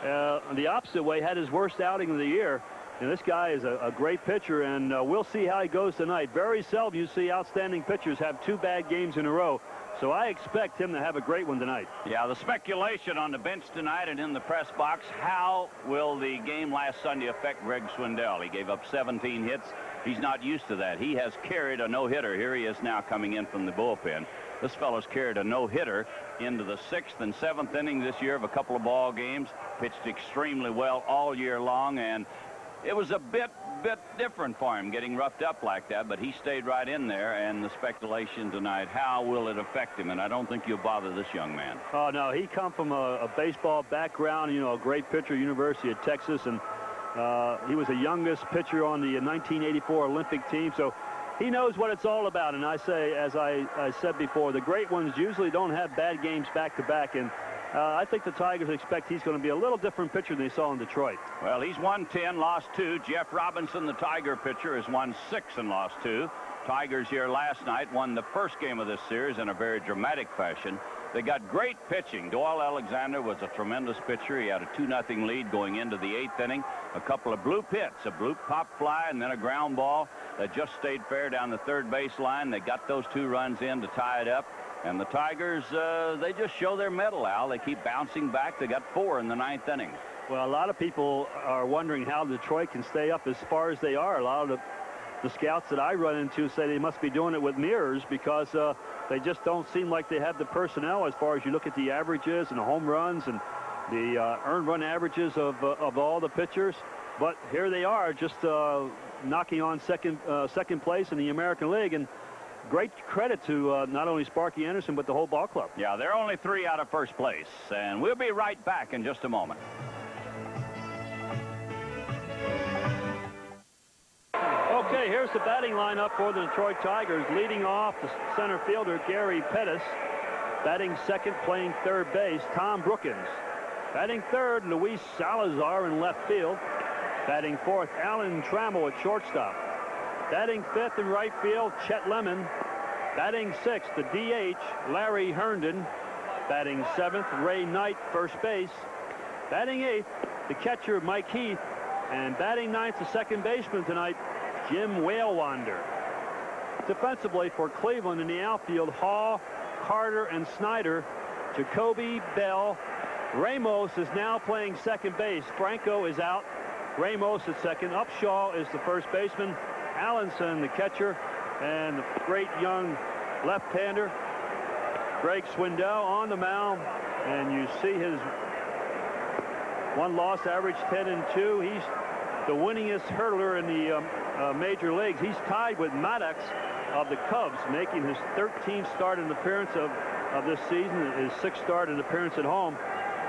the opposite way, had his worst outing of the year. And this guy is a great pitcher, and we'll see how he goes tonight. Very seldom you see outstanding pitchers have 2 bad games in a row. So I expect him to have a great one tonight. Yeah, the speculation on the bench tonight and in the press box, how will the game last Sunday affect Greg Swindell? He gave up 17 hits. He's not used to that. He has carried a no-hitter. Here he is now coming in from the bullpen. This fellow's carried a no-hitter into the 6th and 7th inning this year of a couple of ball games. Pitched extremely well all year long, and it was a bit different for him getting roughed up like that, but he stayed right in there. And the speculation tonight, how will it affect him? And I don't think you'll bother this young man. Oh, no, he come from a baseball background, you know, a great pitcher, University of Texas, and he was the youngest pitcher on the 1984 Olympic team, so he knows what it's all about. And I say, as I said before, the great ones usually don't have bad games back-to-back, and I think the Tigers expect he's going to be a little different pitcher than they saw in Detroit. Well, he's won 10, lost 2. Jeff Robinson, the Tiger pitcher, has won 6 and lost 2. Tigers here last night won the first game of this series in a very dramatic fashion. They got great pitching. Doyle Alexander was a tremendous pitcher. He had a 2-0 lead going into the 8th inning. A couple of bloop hits, a bloop pop fly, and then a ground ball that just stayed fair down the third base line. They got those 2 runs in to tie it up. And the Tigers, they just show their mettle, Al. They keep bouncing back. They got 4 in the 9th inning. Well, a lot of people are wondering how Detroit can stay up as far as they are. A lot of the scouts that I run into say they must be doing it with mirrors, because they just don't seem like they have the personnel as far as you look at the averages and the home runs and the earned run averages of all the pitchers. But here they are, just knocking on second place in the American League. And great credit to not only Sparky Anderson, but the whole ball club. Yeah, they're only 3 out of first place. And we'll be right back in just a moment. Okay, here's the batting lineup for the Detroit Tigers. Leading off, the center fielder, Gary Pettis. Batting second, playing third base, Tom Brookins. Batting third, Luis Salazar in left field. Batting fourth, Alan Trammell at shortstop. Batting fifth in right field, Chet Lemon. Batting sixth, the DH, Larry Herndon. Batting seventh, Ray Knight, first base. Batting eighth, the catcher, Mike Heath. And batting ninth, the second baseman tonight, Jim Whalewander. Defensively for Cleveland in the outfield, Hall, Carter, and Snyder. Jacoby, Bell. Ramos is now playing second base. Franco is out. Ramos at second. Upshaw is the first baseman. Allenson, the catcher, and the great young left-hander, Greg Swindell, on the mound. And you see his one-loss average, 10-2. He's the winningest hurdler in the major leagues. He's tied with Maddox of the Cubs, making his 13th starting appearance of this season, his 6th starting appearance at home,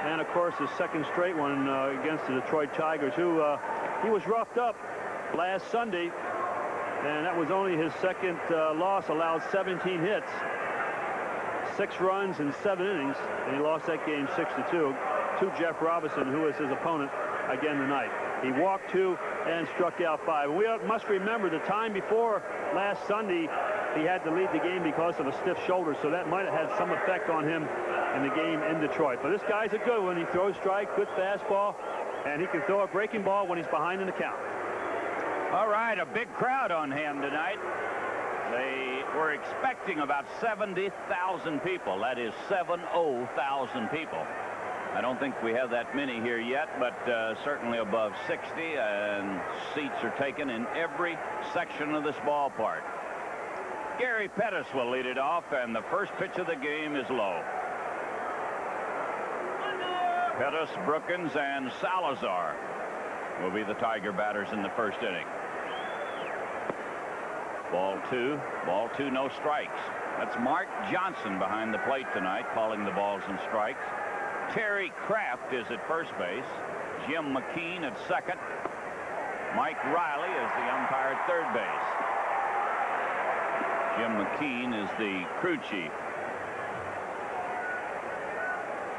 and of course his second straight one against the Detroit Tigers, who he was roughed up last Sunday, and that was only his second loss. Allowed 17 hits, 6 runs in 7 innings, and he lost that game 6-2 to Jeff Robinson, who is his opponent again tonight. He walked 2 and struck out 5. And we must remember the time before last Sunday, he had to leave the game because of a stiff shoulder, so that might have had some effect on him in the game in Detroit. But this guy's a good one. He throws strike, good fastball, and he can throw a breaking ball when he's behind in the count. All right, a big crowd on hand tonight. They were expecting about 70,000 people. That is 70,000 people. I don't think we have that many here yet, but certainly above 60, and seats are taken in every section of this ballpark. Gary Pettis will lead it off, and the first pitch of the game is low. Pettis, Brookins, and Salazar will be the Tiger batters in the first inning. Ball 2, no strikes. That's Mark Johnson behind the plate tonight, calling the balls and strikes. Terry Kraft is at first base. Jim McKean at second. Mike Riley is the umpire at third base. Jim McKean is the crew chief.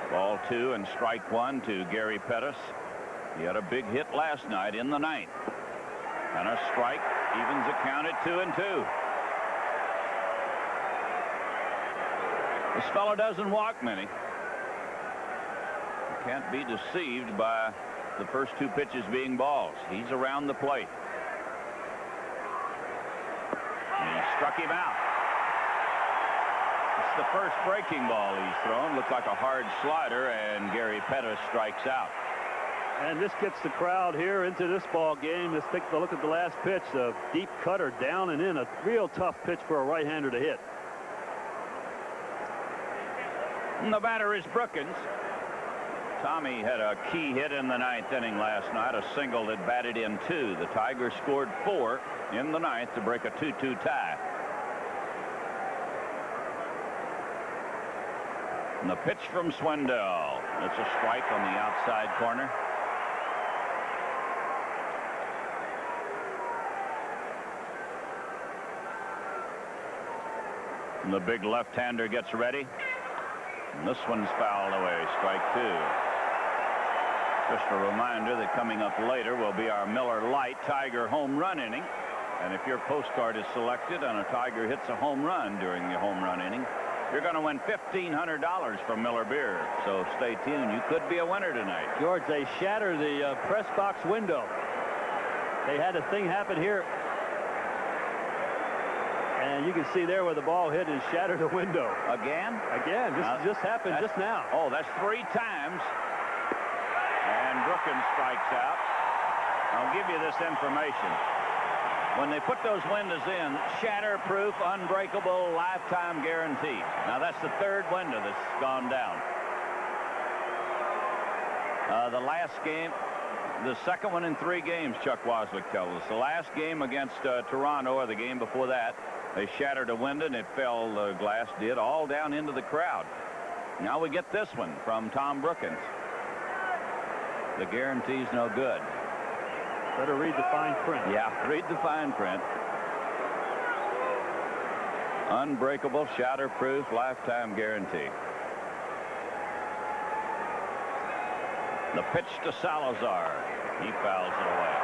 Ball 2 and strike 1 to Gary Pettis. He had a big hit last night in the 9th. And a strike, evens the count at 2-2. This fellow doesn't walk many. can't be deceived by the first two pitches being balls. He's around the plate. And he struck him out. It's the first breaking ball he's thrown. Looked like a hard slider, and Gary Pettis strikes out. And this gets the crowd here into this ball game. Let's take a look at the last pitch. A deep cutter down and in. A real tough pitch for a right-hander to hit. And the batter is Brookins. Tommy had a key hit in the ninth inning last night, a single that batted in 2. The Tigers scored 4 in the ninth to break a 2-2 tie. And the pitch from Swindell. It's a strike on the outside corner. And the big left-hander gets ready. And this one's fouled away. Strike 2. Just a reminder that coming up later will be our Miller Lite Tiger home run inning. And if your postcard is selected and a Tiger hits a home run during the home run inning, you're going to win $1,500 from Miller Beer. So stay tuned. You could be a winner tonight. George, they shatter the press box window. They had a thing happen here. And you can see there where the ball hit and shattered the window. Again? Again. This just happened just now. Oh, that's 3 times. And Brookins strikes out. I'll give you this information. When they put those windows in, shatterproof, unbreakable, lifetime guarantee. Now, that's the 3rd window that's gone down. The last game, the second one in 3 games, Chuck Waslick tells us. The last game against Toronto, or the game before that, they shattered a window and it fell, the glass did, all down into the crowd. Now we get this one from Tom Brookins. The guarantee's no good. Better read the fine print. Yeah, read the fine print. Unbreakable, shatterproof, lifetime guarantee. The pitch to Salazar. He fouls it away.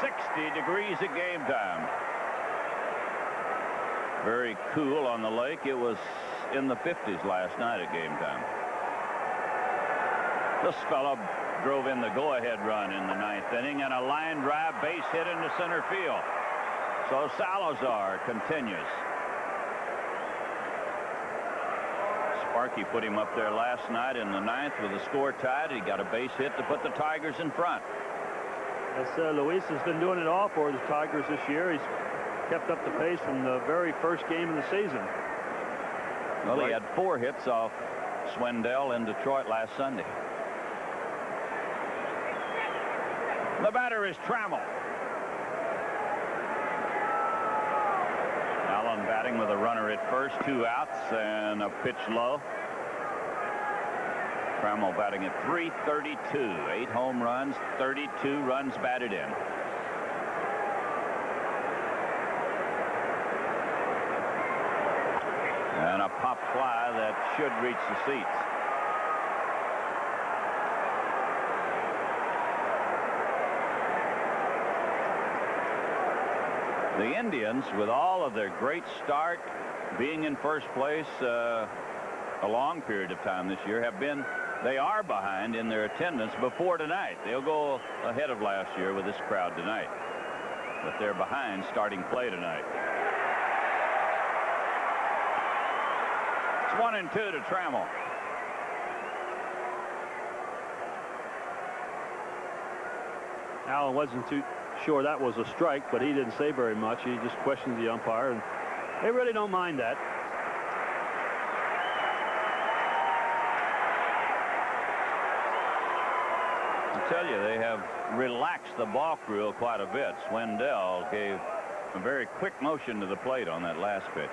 60 degrees at game time. Very cool on the lake. It was in the 50s last night at game time. This fellow drove in the go-ahead run in the 9th inning and a line drive base hit into center field. So Salazar continues. Sparky put him up there last night in the 9th with the score tied. He got a base hit to put the Tigers in front. Yes, Luis has been doing it all for the Tigers this year. He's kept up the pace from the very first game of the season. Well, he had 4 hits off Swindell in Detroit last Sunday. The batter is Trammell. Allen batting with a runner at first, 2 outs and a pitch low. Trammell batting at .332, 8 home runs, 32 runs batted in. And a pop fly that should reach the seats. The Indians, with all of their great start, being in first place a long period of time this year, they are behind in their attendance before tonight. They'll go ahead of last year with this crowd tonight. But they're behind starting play tonight. It's 1-2 to Trammell. Allen wasn't too sure that was a strike, but he didn't say very much. He just questioned the umpire, and they really don't mind that. I tell you, they have relaxed the balk rule quite a bit. Swindell gave a very quick motion to the plate on that last pitch.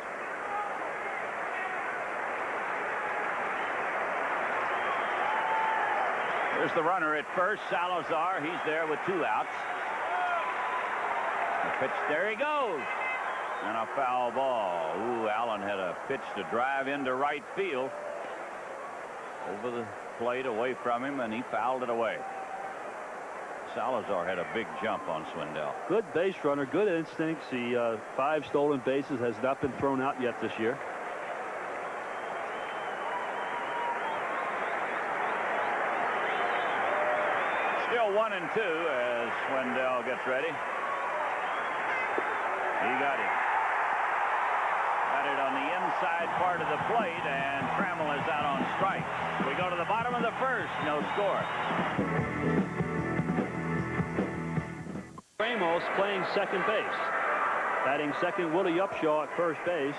There's the runner at first, Salazar. He's there with 2 outs. The pitch, there he goes. And a foul ball. Ooh, Allen had a pitch to drive into right field. Over the plate, away from him, and he fouled it away. Salazar had a big jump on Swindell. Good base runner, good instincts. The 5 stolen bases has not been thrown out yet this year. Still 1-2 as Swindell gets ready. He got it. Got it on the inside part of the plate, and Trammell is out on strike. We go to the bottom of the first. No score. Ramos playing second base. Batting second, Willie Upshaw at first base.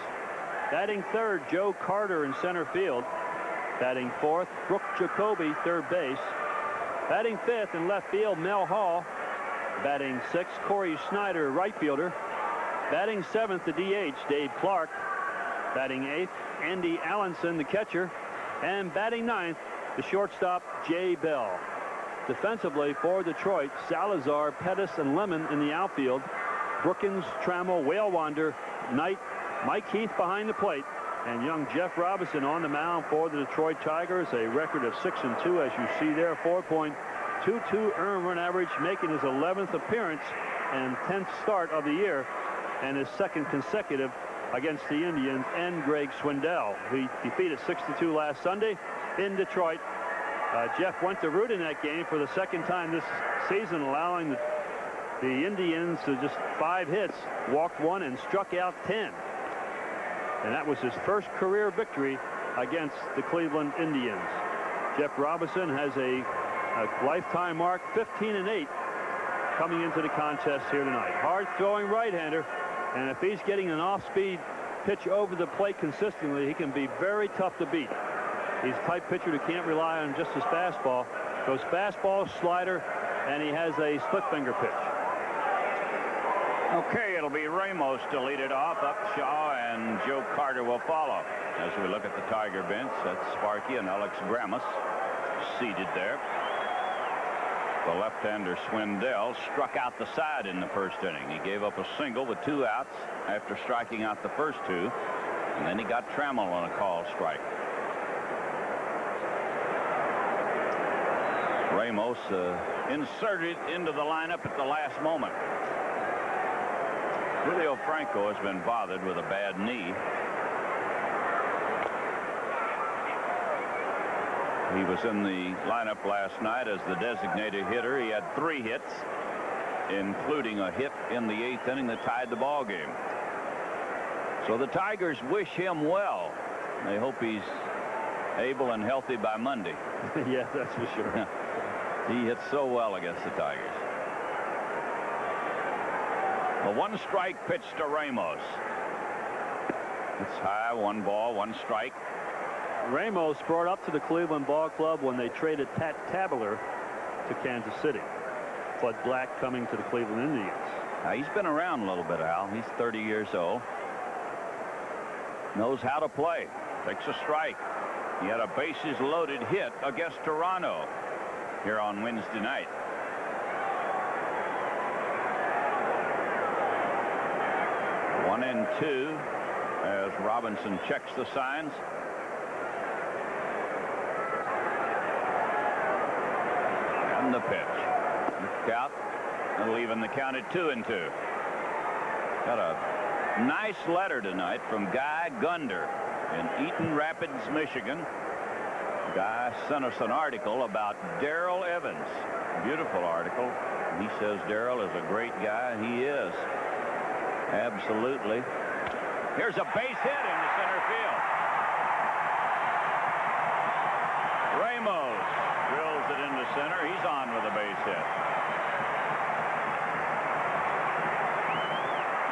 Batting third, Joe Carter in center field. Batting fourth, Brooke Jacoby, third base. Batting fifth in left field, Mel Hall. Batting sixth, Corey Snyder, right fielder. Batting seventh, the DH, Dave Clark. Batting eighth, Andy Allenson, the catcher. And batting ninth, the shortstop, Jay Bell. Defensively for Detroit, Salazar, Pettis, and Lemon in the outfield. Brookins, Trammell, Whalewander, Knight, Mike Heath behind the plate, and young Jeff Robinson on the mound for the Detroit Tigers. A record of 6-2, as you see there. 4.22 earned run average, making his 11th appearance and 10th start of the year, and his second consecutive against the Indians and Greg Swindell. He defeated 6-2 last Sunday in Detroit. Jeff went to root in that game for the second time this season, allowing the Indians to just 5 hits, walked 1, and struck out 10. And that was his first career victory against the Cleveland Indians. Jeff Robinson has a lifetime mark, 15-8, coming into the contest here tonight. Hard-throwing right-hander, and if he's getting an off-speed pitch over the plate consistently, he can be very tough to beat. He's a type pitcher that can't rely on just his fastball. Goes fastball, slider, and he has a split finger pitch. Okay, it'll be Ramos to lead it off. Upshaw and Joe Carter will follow. As we look at the Tiger bench, that's Sparky and Alex Grammas seated there. The left-hander Swindell struck out the side in the first inning. He gave up a single with 2 outs after striking out the first 2, and then he got Trammell on a call strike. Ramos inserted into the lineup at the last moment. Julio Franco has been bothered with a bad knee. He was in the lineup last night as the designated hitter. He had 3 hits, including a hit in the 8th inning that tied the ball game. So the Tigers wish him well. They hope he's able and healthy by Monday. Yeah, that's for sure. He hit so well against the Tigers. A 1-strike pitch to Ramos. It's high, 1 ball, 1 strike. Ramos brought up to the Cleveland Ball Club when they traded Pat Tabler to Kansas City. Bud Black coming to the Cleveland Indians. He's been around a little bit, Al. He's 30 years old. Knows how to play. Takes a strike. He had a bases-loaded hit against Toronto here on Wednesday night. One and 2 as Robinson checks the signs. And the pitch. Look out. It'll even the count at 2-2. Got a nice letter tonight from Guy Gunder in Eaton Rapids, Michigan. Guy sent us an article about Darrell Evans. Beautiful article. He says Darrell is a great guy. He is. Absolutely. Here's a base hit in the center field. Ramos drills it into center. He's on with a base hit.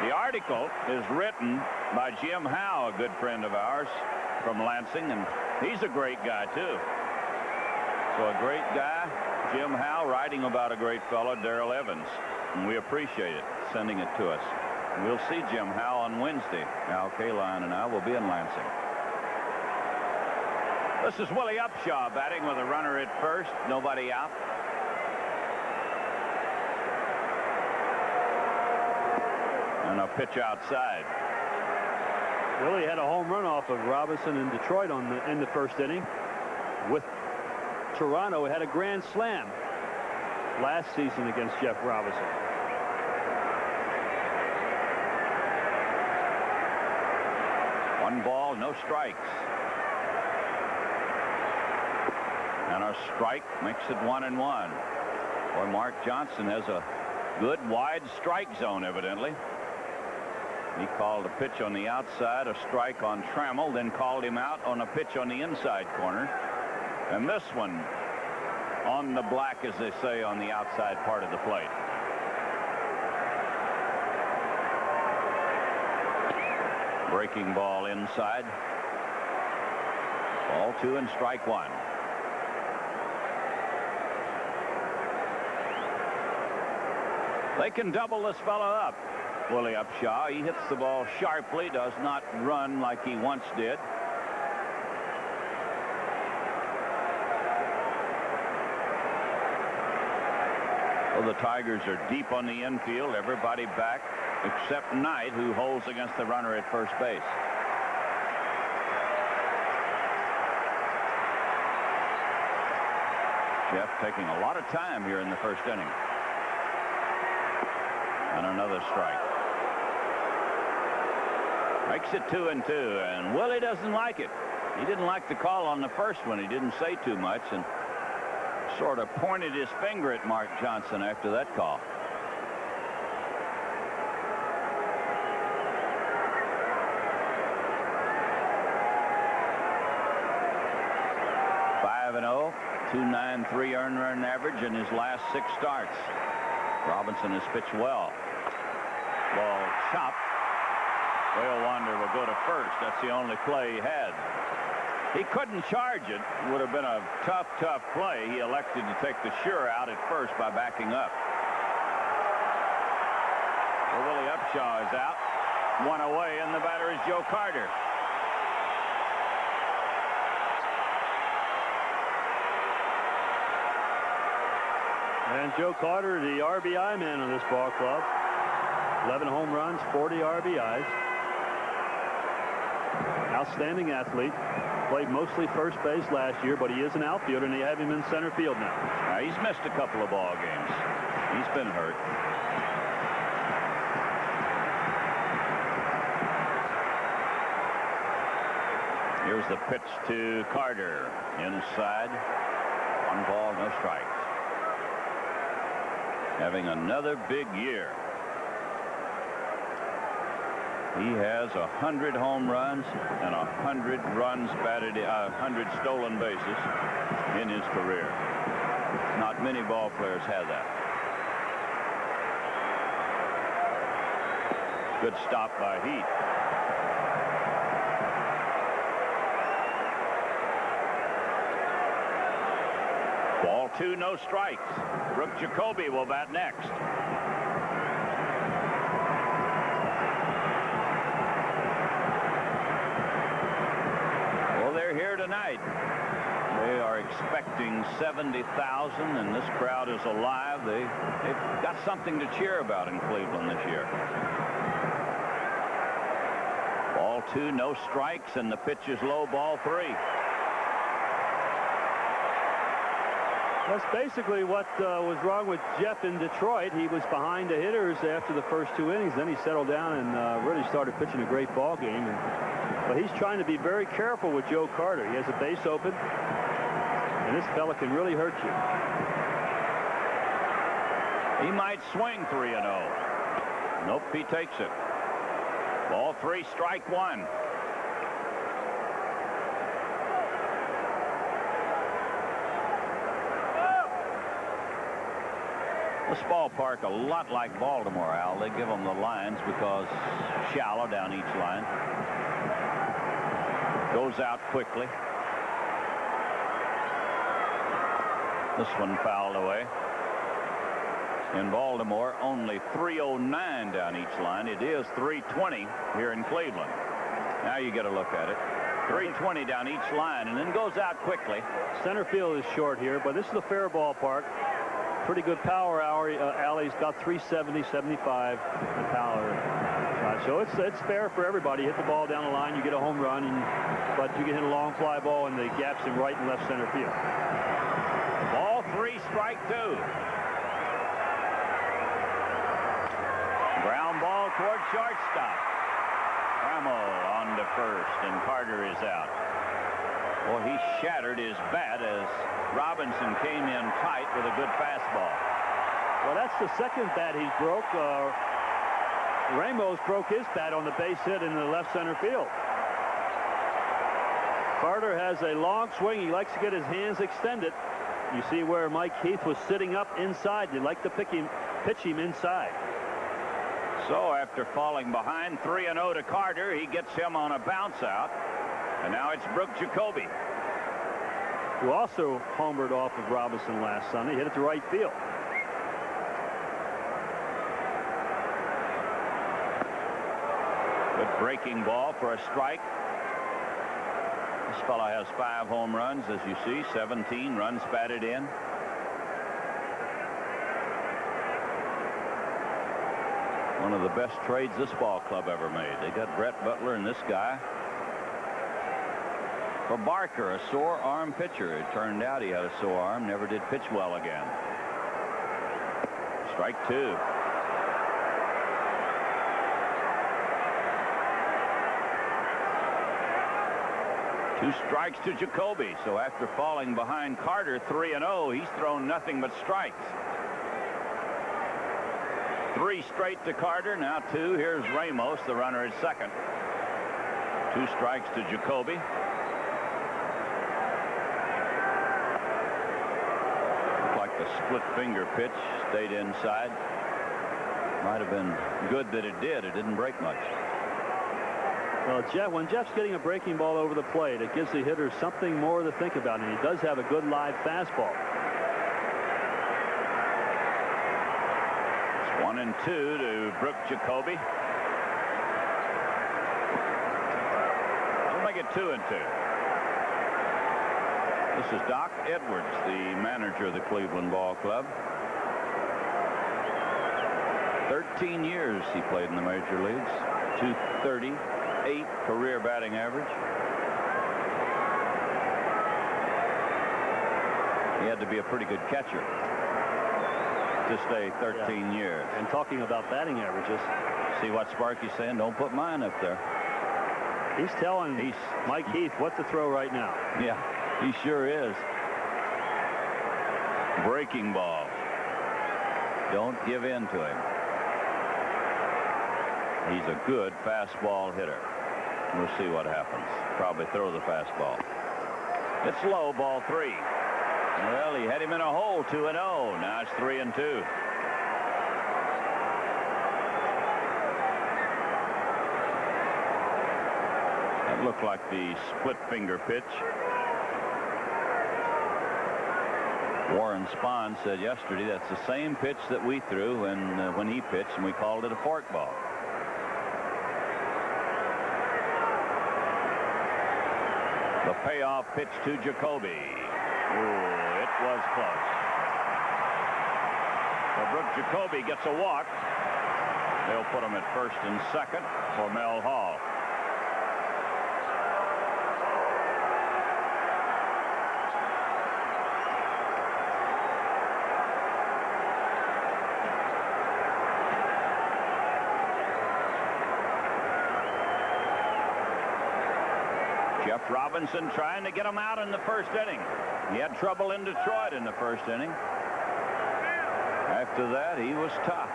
The article is written by Jim Howe, a good friend of ours from Lansing, and he's a great guy too. So a great guy, Jim Howe, writing about a great fellow, Darrell Evans, and we appreciate it, sending it to us. We'll see Jim Howe on Wednesday. Al Kaline and I will be in Lansing. This is Willie Upshaw batting with a runner at first, nobody out. And a pitch outside. Willie had a home run off of Robinson in Detroit in the first inning. With Toronto, he had a grand slam last season against Jeff Robinson. One ball, no strikes. And a strike makes it 1-1. Boy, Mark Johnson has a good wide strike zone, evidently. He called a pitch on the outside, a strike on Trammell, then called him out on a pitch on the inside corner. And this one on the black, as they say, on the outside part of the plate. Breaking ball inside. Ball 2 and strike 1. They can double this fella up. Willie Upshaw, he hits the ball sharply, does not run like he once did. Well, the Tigers are deep on the infield, everybody back except Knight, who holds against the runner at first base. Jeff taking a lot of time here in the first inning. And another strike. Makes it 2-2, and Willie doesn't like it. He didn't like the call on the first one. He didn't say too much and sort of pointed his finger at Mark Johnson after that call. .293 earned run average in his last 6 starts. Robinson has pitched well. Ball chopped. Whale Wander will go to first. That's the only play he had. He couldn't charge it. Would have been a tough play. He elected to take the sure out at first by backing up. Well, Willie Upshaw is out. 1 away, and the batter is Joe Carter. And Joe Carter, the RBI man of this ball club. 11 home runs, 40 RBIs. Outstanding athlete. Played mostly first base last year, but he is an outfielder, and they have him in center field now. He's missed a couple of ball games. He's been hurt. Here's the pitch to Carter. Inside. 1 ball, no strikes. Having another big year. He has 100 home runs and 100 runs batted, 100 stolen bases in his career. Not many ball players have that. Good stop by Heath. Ball 2, no strikes. Brooke Jacoby will bat next. Well, they're here tonight. They are expecting 70,000, and this crowd is alive. They've got something to cheer about in Cleveland this year. Ball 2, no strikes, and the pitch is low, ball 3. That's basically what was wrong with Jeff in Detroit. He was behind the hitters after the first 2 innings. Then he settled down and really started pitching a great ball game. But he's trying to be very careful with Joe Carter. He has a base open, and this fella can really hurt you. He might swing 3-0. Nope, he takes it. Ball 3, strike 1. This ballpark a lot like Baltimore, Al. They give them the lines because shallow down each line. Goes out quickly. This one fouled away. In Baltimore, only 309 down each line. It is 320 here in Cleveland. Now you get a look at it. 320 down each line, and then goes out quickly. Center field is short here, but this is a fair ballpark. Pretty good power alley. He's got 370, 75 in power. So it's fair for everybody. Hit the ball down the line, you get a home run, but you can hit a long fly ball in the gaps in right and left center field. Ball 3, strike 2. Ground ball toward shortstop. Trammell on to first, and Carter is out. Well, he shattered his bat as Robinson came in tight with a good fastball. Well, that's the second bat he's broke. Ramos broke his bat on the base hit in the left center field. Carter has a long swing. He likes to get his hands extended. You see where Mike Heath was sitting up inside. They like to pitch him inside. So after falling behind 3-0 to Carter, he gets him on a bounce out. And now it's Brooke Jacoby, who also homered off of Robinson last Sunday. Hit it to right field. Good breaking ball for a strike. This fellow has 5 home runs, as you see, 17 runs batted in. One of the best trades this ball club ever made. They got Brett Butler and this guy for Barker, a sore arm pitcher. It turned out he had a sore arm, never did pitch well again. Strike 2. Two strikes to Jacoby. So after falling behind Carter 3-0, he's thrown nothing but strikes. 3 straight to Carter. Now 2. Here's Ramos, the runner at second. 2 strikes to Jacoby. Looked like the split finger pitch stayed inside. Might have been good that it did. It didn't break much. Well, when Jeff's getting a breaking ball over the plate, it gives the hitter something more to think about, and he does have a good live fastball. It's 1-2 to Brooke Jacoby. We'll make it 2-2. This is Doc Edwards, the manager of the Cleveland Ball Club. 13 years he played in the major leagues. 238 career batting average. He had to be a pretty good catcher to stay 13 years. And talking about batting averages, see what Sparky's saying? Don't put mine up there. He's telling Mike Heath what to throw right now. Yeah, he sure is. Breaking ball. Don't give in to him. He's a good fastball hitter. We'll see what happens. Probably throw the fastball. It's low, ball 3. Well, he had him in a hole, 2-0. Now it's 3-2. That looked like the split finger pitch. Warren Spahn said yesterday that's the same pitch that we threw when he pitched, and we called it a forkball. The payoff pitch to Jacoby. Ooh, it was close. So Brooke Jacoby gets a walk. They'll put him at first and second for Mel Hall. Jeff Robinson trying to get him out in the first inning. He had trouble in Detroit in the first inning. After that, he was tough.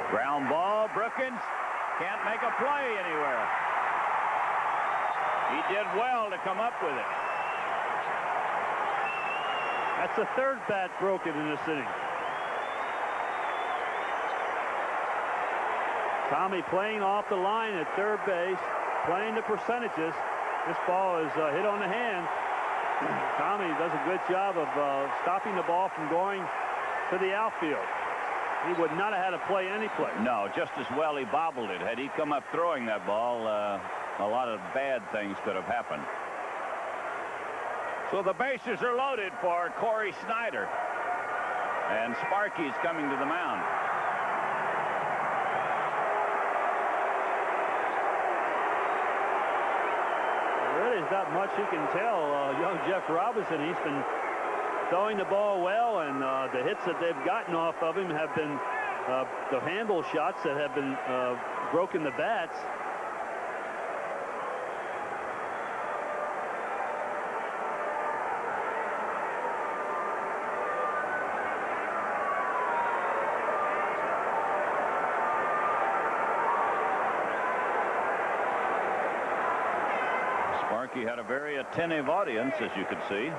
Ground ball. Brookins can't make a play anywhere. He did well to come up with it. That's the third bat broken in this inning. Tommy playing off the line at third base. Playing the percentages. This ball is hit on the hand. Tommy does a good job of stopping the ball from going to the outfield. He would not have had to play any play. No, just as well he bobbled it. Had he come up throwing that ball, a lot of bad things could have happened. So the bases are loaded for Corey Snyder. And Sparky's coming to the mound. There's not much you can tell. Young Jeff Robinson, he's been throwing the ball well, and the hits that they've gotten off of him have been the handle shots that have been broken the bats. Sparky had a very attentive audience, as you could see.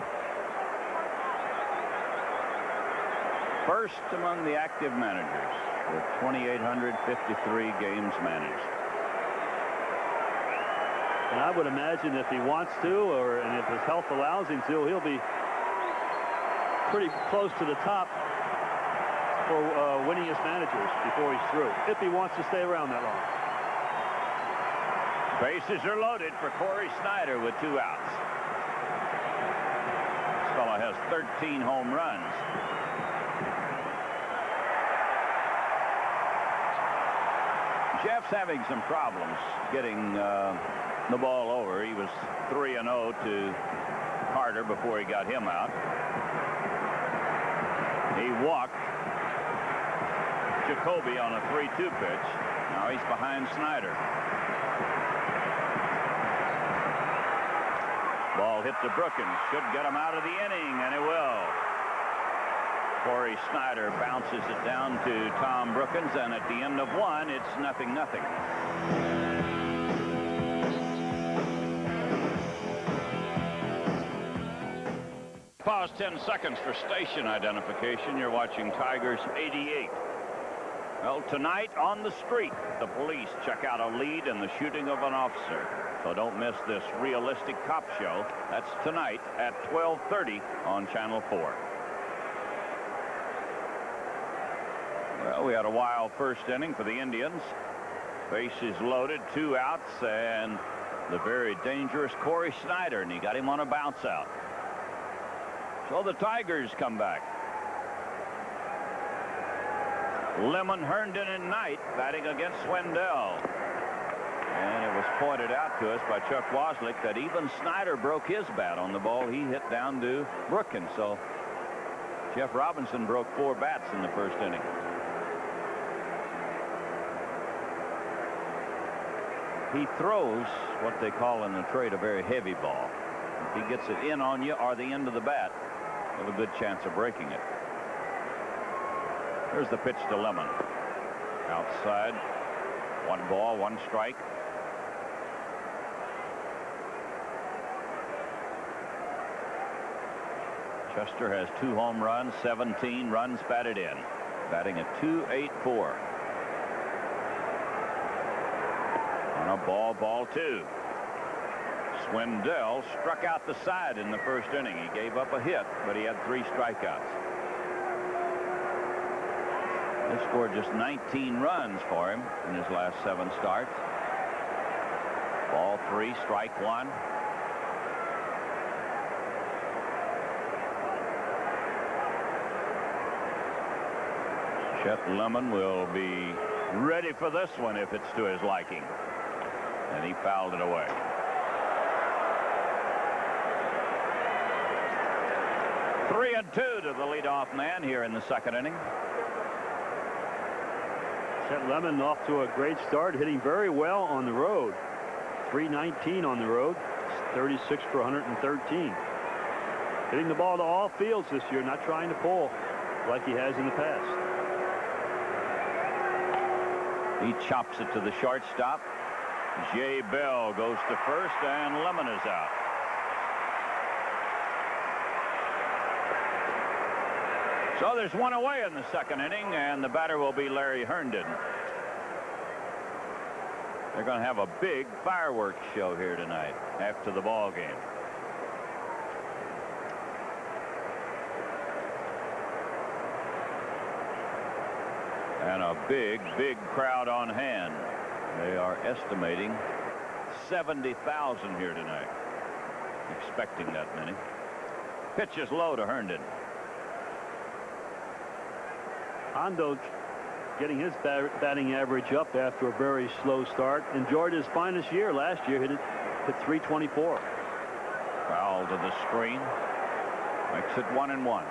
First among the active managers with 2,853 games managed. And I would imagine if he wants to, and if his health allows him to, he'll be pretty close to the top for winningest managers before he's through, if he wants to stay around that long. Bases are loaded for Corey Snyder with 2 outs. This fellow has 13 home runs. Jeff's having some problems getting the ball over. He was 3-0 to Carter before he got him out. He walked Jacoby on a 3-2 pitch. Now he's behind Snyder. Ball hit to Brookins. Should get him out of the inning, and it will. Corey Snyder bounces it down to Tom Brookins, and at the end of 1, it's 0-0. Pause 10 seconds for station identification. You're watching Tigers 88. Well, tonight on the street, the police check out a lead in the shooting of an officer. So don't miss this realistic cop show. That's tonight at 12:30 on Channel 4. Well, we had a wild first inning for the Indians. Bases loaded, 2 outs, and the very dangerous Corey Snyder, and he got him on a bounce out. So the Tigers come back. Lemon, Herndon, and Knight batting against Swindell. And it was pointed out to us by Chuck Waslick that even Snyder broke his bat on the ball he hit down to Brookins. So Jeff Robinson broke 4 bats in the first inning. He throws what they call in the trade a very heavy ball. If he gets it in on you or the end of the bat, you have a good chance of breaking it. Here's the pitch to Lemon. Outside. 1 ball, 1 strike. Chester has 2 home runs, 17 runs batted in. Batting at .284. On a ball 2. Swindell struck out the side in the first inning. He gave up a hit, but he had 3 strikeouts. They scored just 19 runs for him in his last 7 starts. Ball 3, strike 1. Chet Lemon will be ready for this one if it's to his liking. And he fouled it away. Three and 2 to the leadoff man here in the second inning. Chet Lemon off to a great start, hitting very well on the road. .319 on the road, 36 for 113. Hitting the ball to all fields this year, not trying to pull like he has in the past. He chops it to the shortstop. Jay Bell goes to first, and Lemon is out. So there's 1 away in the second inning, and the batter will be Larry Herndon. They're going to have a big fireworks show here tonight after the ball game. And a big crowd on hand. They are estimating 70,000 here tonight. Expecting that many. Pitch is low to Herndon. Hondo getting his batting average up after a very slow start. Enjoyed his finest year last year. Hit .324. Foul to the screen. Makes it 1-1.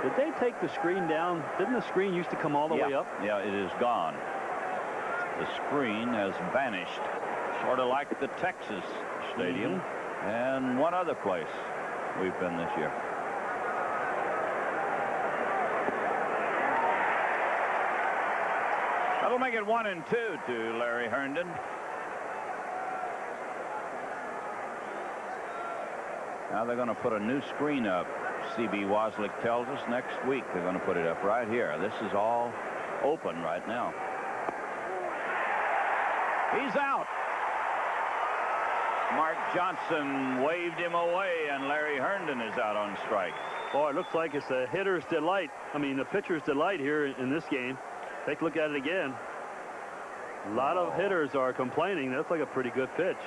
Did they take the screen down? Didn't the screen used to come all the way up? Yeah, it is gone. The screen has vanished, sort of like the Texas Stadium and one other place we've been this year. That'll make it 1-2 to Larry Herndon. Now they're going to put a new screen up. C.B. Waslick tells us next week they're going to put it up right here. This is all open right now. He's out. Mark Johnson waved him away, and Larry Herndon is out on strike. Boy, it looks like it's a hitter's delight. I mean, the pitcher's delight here in this game. Take a look at it again. A lot of hitters are complaining. That's like a pretty good pitch.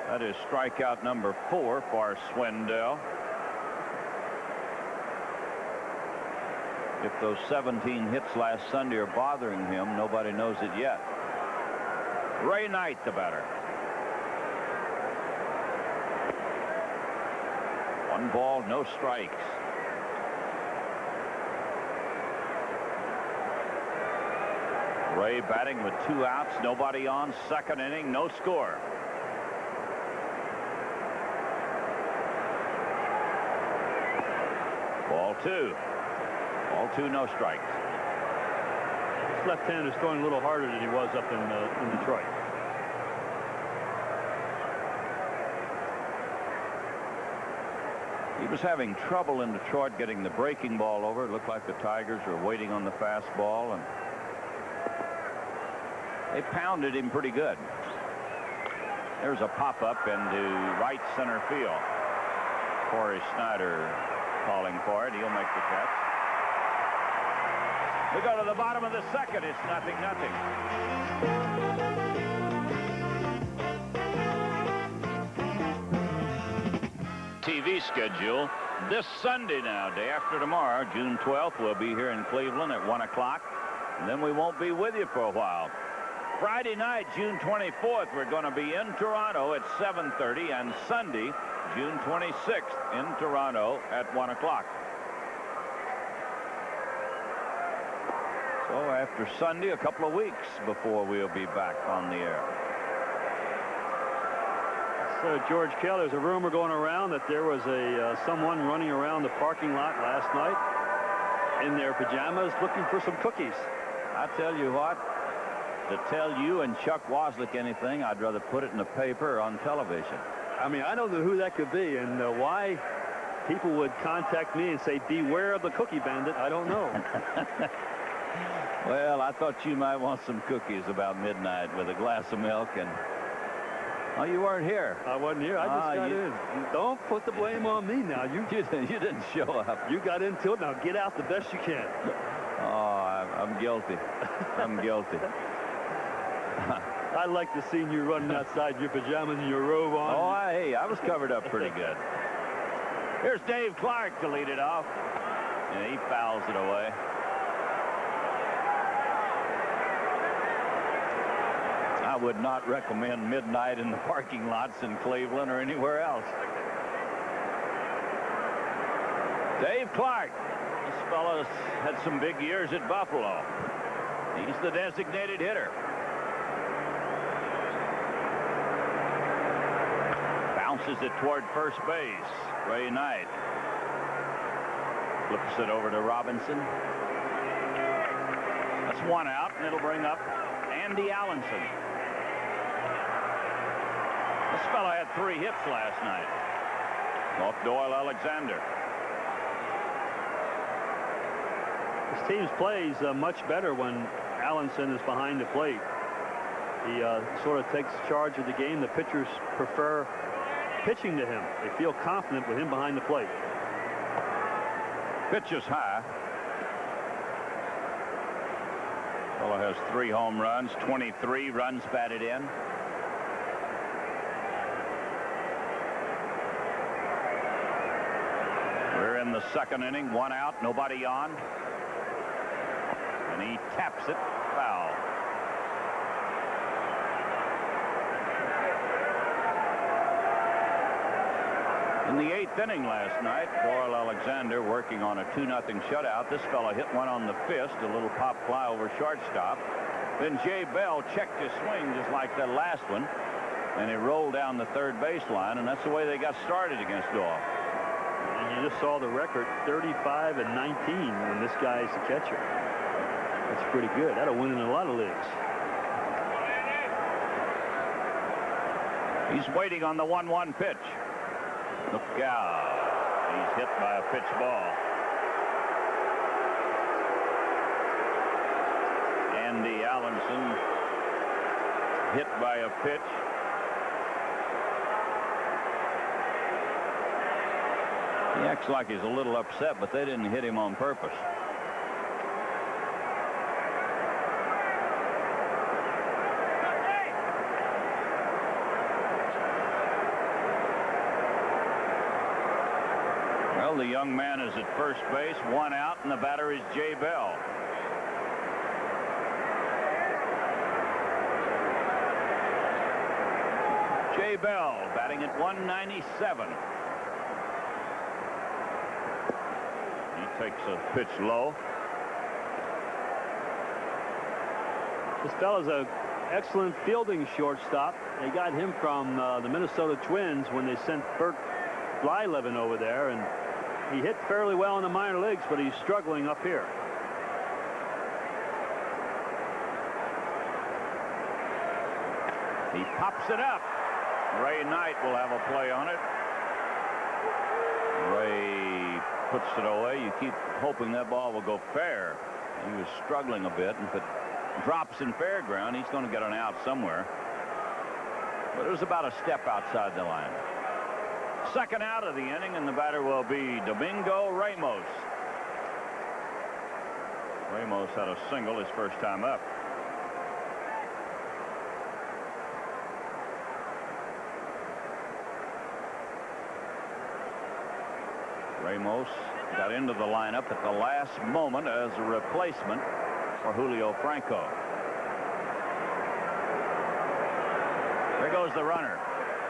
That is strikeout number 4 for Swindell. If those 17 hits last Sunday are bothering him, nobody knows it yet. Ray Knight, the batter. 1 ball, no strikes. Ray batting with 2 outs, nobody on. Second inning, no score. Ball 2. Ball 2, no strikes. This left-hander is throwing a little harder than he was up in Detroit. He was having trouble in Detroit getting the breaking ball over. It looked like the Tigers were waiting on the fastball, and they pounded him pretty good. There's a pop-up into right center field. Corey Snyder calling for it. He'll make the catch. We go to the bottom of the second. It's 0-0. TV schedule this Sunday now, day after tomorrow, June 12th. We'll be here in Cleveland at 1 o'clock. And then we won't be with you for a while. Friday night, June 24th, we're going to be in Toronto at 7:30, and Sunday, June 26th, in Toronto at 1 o'clock. So after Sunday, a couple of weeks before we'll be back on the air. So George Kell, there's a rumor going around that there was someone running around the parking lot last night in their pajamas looking for some cookies. I tell you what, to tell you and Chuck Waslick anything, I'd rather put it in the paper or on television. I mean, I don't know who that could be, and why people would contact me and say, beware of the cookie bandit, I don't know. Well, I thought you might want some cookies about midnight with a glass of milk, and oh, you weren't here. I wasn't here. I just got in. Don't put the blame on me now. You didn't show up. You got into it. Now get out the best you can. Oh, I'm guilty. I'm guilty. I like to see you running outside in your pajamas and your robe on. Oh, hey, I was covered up pretty good. Here's Dave Clark to lead it off. And he fouls it away. I would not recommend midnight in the parking lots in Cleveland or anywhere else. Dave Clark. This fellow's had some big years at Buffalo. He's the designated hitter. Bounces it toward first base. Ray Knight flips it over to Robinson. That's 1 out, and it'll bring up Andy Allenson. This fellow had 3 hits last night off Doyle Alexander. This team plays much better when Allenson is behind the plate. He sort of takes charge of the game. The pitchers prefer pitching to him. They feel confident with him behind the plate. Pitch is high. Fellow has 3 home runs, 23 runs batted in. We're in the second inning, 1 out, nobody on. And he taps it foul. In the 8th inning last night, Doyle Alexander working on a 2-0 shutout. This fellow hit one on the fist, a little pop fly over shortstop. Then Jay Bell checked his swing just like that last one, and he rolled down the third baseline, and that's the way they got started against Doyle. And you just saw the record, 35-19 when this guy's the catcher. That's pretty good. That'll win in a lot of leagues. He's waiting on the 1-1 pitch. Look out. He's hit by a pitch ball. Andy Allenson hit by a pitch. He acts like he's a little upset, but they didn't hit him on purpose. Well, the young man is at first base, 1 out, and the batter is Jay Bell. Jay Bell batting at 197. He takes a pitch low. This fella's an excellent fielding shortstop. They got him from the Minnesota Twins when they sent Bert Blyleven over there, and he hit fairly well in the minor leagues, but he's struggling up here. He pops it up. Ray Knight will have a play on it. Ray puts it away. You keep hoping that ball will go fair. He was struggling a bit, and if it drops in fair ground, he's going to get an out somewhere. But it was about a step outside the line. Second out of the inning, and the batter will be Domingo Ramos. Ramos had a single his first time up. Ramos got into the lineup at the last moment as a replacement for Julio Franco. There goes the runner.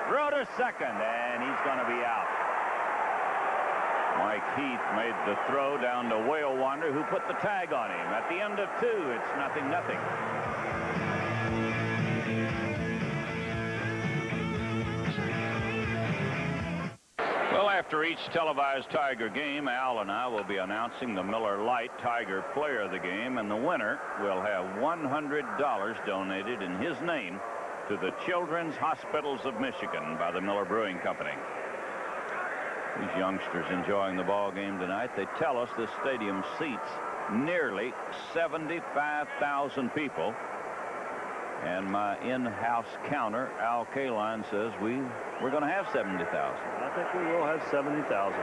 Throw to second, and he's going to be out. Mike Heath made the throw down to Whale Wander, who put the tag on him. At the end of 2, it's 0-0. Well, after each televised Tiger game, Al and I will be announcing the Miller Lite Tiger Player of the Game, and the winner will have $100 donated in his name to the Children's Hospitals of Michigan by the Miller Brewing Company. These youngsters enjoying the ball game tonight. They tell us this stadium seats nearly 75,000 people. And my in-house counter, Al Kaline, says we're going to have 70,000. I think we will have 70,000.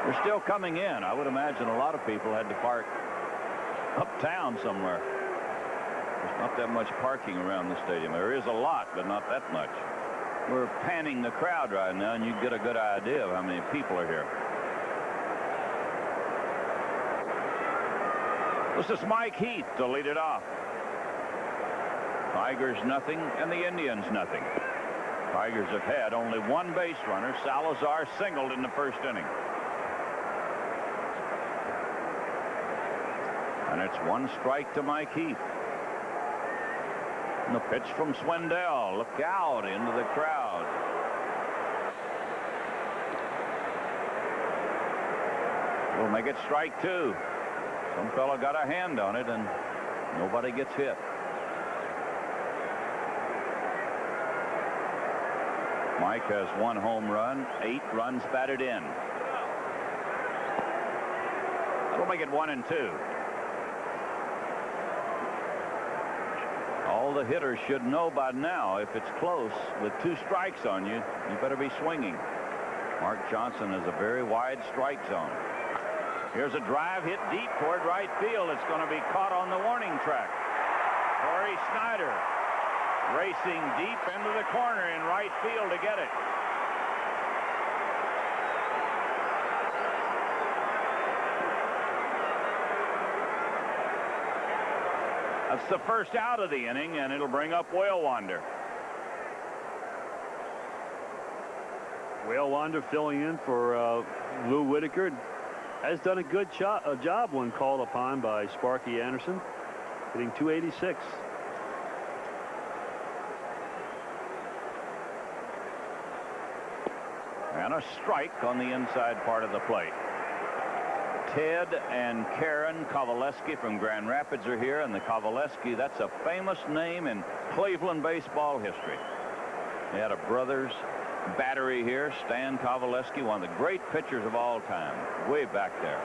They're still coming in. I would imagine a lot of people had to park uptown somewhere. There's not that much parking around the stadium. There is a lot, but not that much. We're panning the crowd right now, and you get a good idea of how many people are here. This is Mike Heath to lead it off. Tigers nothing, and the Indians nothing. Tigers have had only one base runner. Salazar singled in the first inning. And it's 1 strike to Mike Heath. And the pitch from Swindell. Look out into the crowd. We'll make it strike 2. Some fellow got a hand on it, and nobody gets hit. Mike has 1 home run, 8 runs batted in. That'll make it 1-2. All the hitters should know by now, if it's close with 2 strikes on you, you better be swinging. Mark Johnson has a very wide strike zone. Here's a drive hit deep toward right field. It's going to be caught on the warning track. Corey Snyder racing deep into the corner in right field to get it. That's the first out of the inning, and it'll bring up Whale Wander. Whale Wander filling in for Lou Whitaker. Has done a good job when called upon by Sparky Anderson, hitting .286. And a strike on the inside part of the plate. Ted and Karen Kovaleski from Grand Rapids are here, and the Kovaleski, that's a famous name in Cleveland baseball history. They had a brothers battery here. Stan Kovaleski, one of the great pitchers of all time, way back there.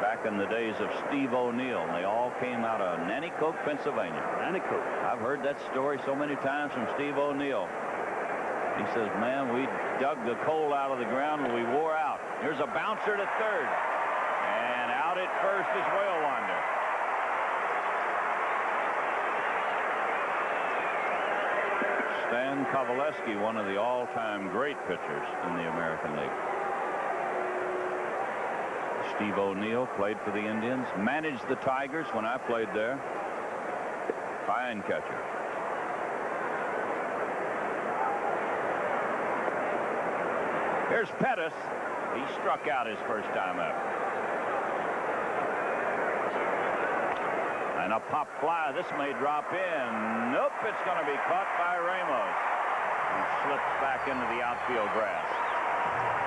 Back in the days of Steve O'Neill, and they all came out of Nanticoke, Pennsylvania. Nanticoke. I've heard that story so many times from Steve O'Neill. He says, man, we dug the coal out of the ground and we wore out. Here's a bouncer to third. And out at first is Whalewander. Stan Kovaleski, one of the all-time great pitchers in the American League. Steve O'Neill played for the Indians, managed the Tigers when I played there. Fine catcher. Here's Pettis. He struck out his first time up. And a pop fly. This may drop in. Nope, it's going to be caught by Ramos. And slips back into the outfield grass.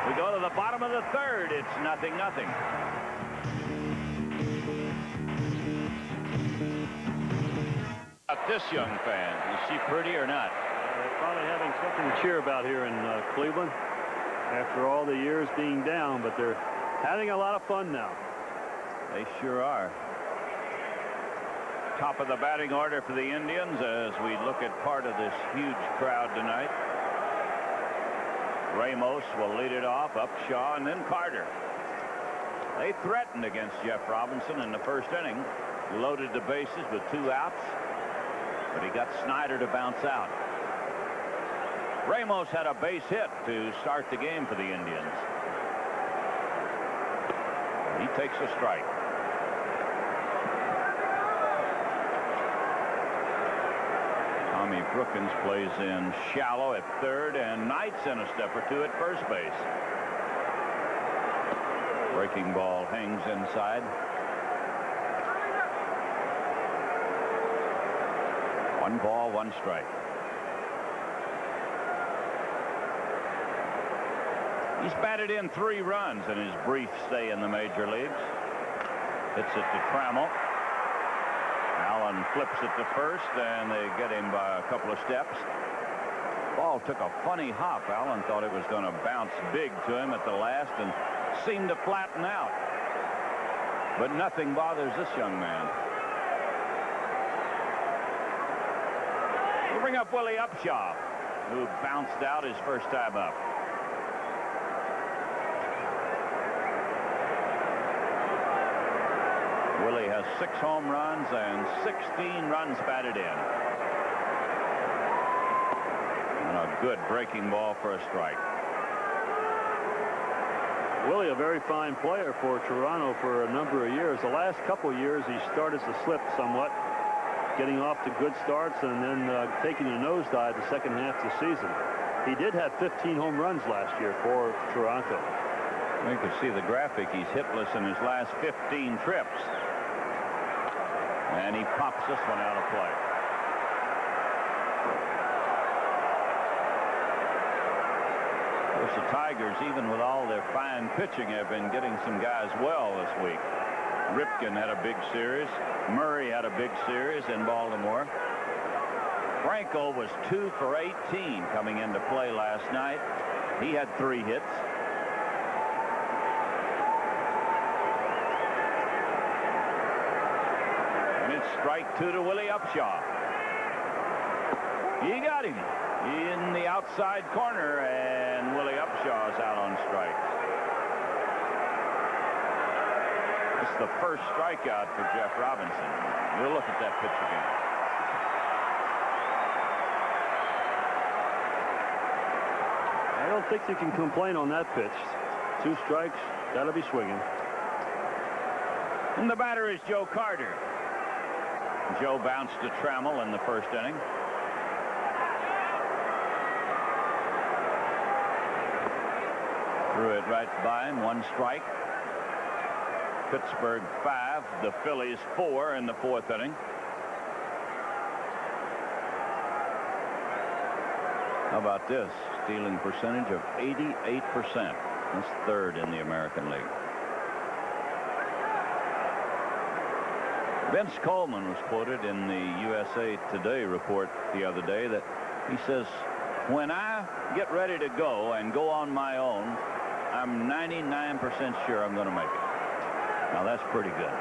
We go to the bottom of the third. It's 0-0. This young fan, is she pretty or not? They're probably having something to cheer about here in Cleveland after all the years being down, but they're having a lot of fun now. They sure are. Top of the batting order for the Indians as we look at part of this huge crowd tonight. Ramos will lead it off, Upshaw, and then Carter. They threatened against Jeff Robinson in the first inning. Loaded the bases with 2 outs, but he got Snyder to bounce out. Ramos had a base hit to start the game for the Indians. He takes a strike. Tommy Brookins plays in shallow at third, and Knight's in a step or 2 at first base. Breaking ball hangs inside. 1 ball, 1 strike. He's batted in 3 runs in his brief stay in the major leagues. Hits it to Trammell. Allen flips it to first, and they get him by a couple of steps. Ball took a funny hop. Allen thought it was going to bounce big to him at the last and seemed to flatten out. But nothing bothers this young man. We'll bring up Willie Upshaw, who bounced out his first time up. Willie has 6 home runs and 16 runs batted in. And a good breaking ball for a strike. Willie, a very fine player for Toronto for a number of years. The last couple of years, he started to slip somewhat, getting off to good starts and then taking a nosedive the second half of the season. He did have 15 home runs last year for Toronto. You can see the graphic. He's hitless in his last 15 trips. And he pops this one out of play. Of course, the Tigers, even with all their fine pitching, have been getting some guys well this week. Ripken had a big series. Murray had a big series in Baltimore. Franco was 2 for 18 coming into play last night. He had 3 hits. And it's strike 2 to Willie Upshaw. He got him in the outside corner, and Willie Upshaw's out on strikes. It's the first strikeout for Jeff Robinson. We'll look at that pitch again. I don't think you can complain on that pitch. 2 strikes, gotta be swinging. And the batter is Joe Carter. Joe bounced to Trammell in the first inning. Threw it right by him, 1 strike. Pittsburgh 5, the Phillies 4 in the 4th inning. How about this? Stealing percentage of 88%. That's 3rd in the American League. Vince Coleman was quoted in the USA Today report the other day that he says, when I get ready to go and go on my own, I'm 99% sure I'm going to make it. Now, that's pretty good.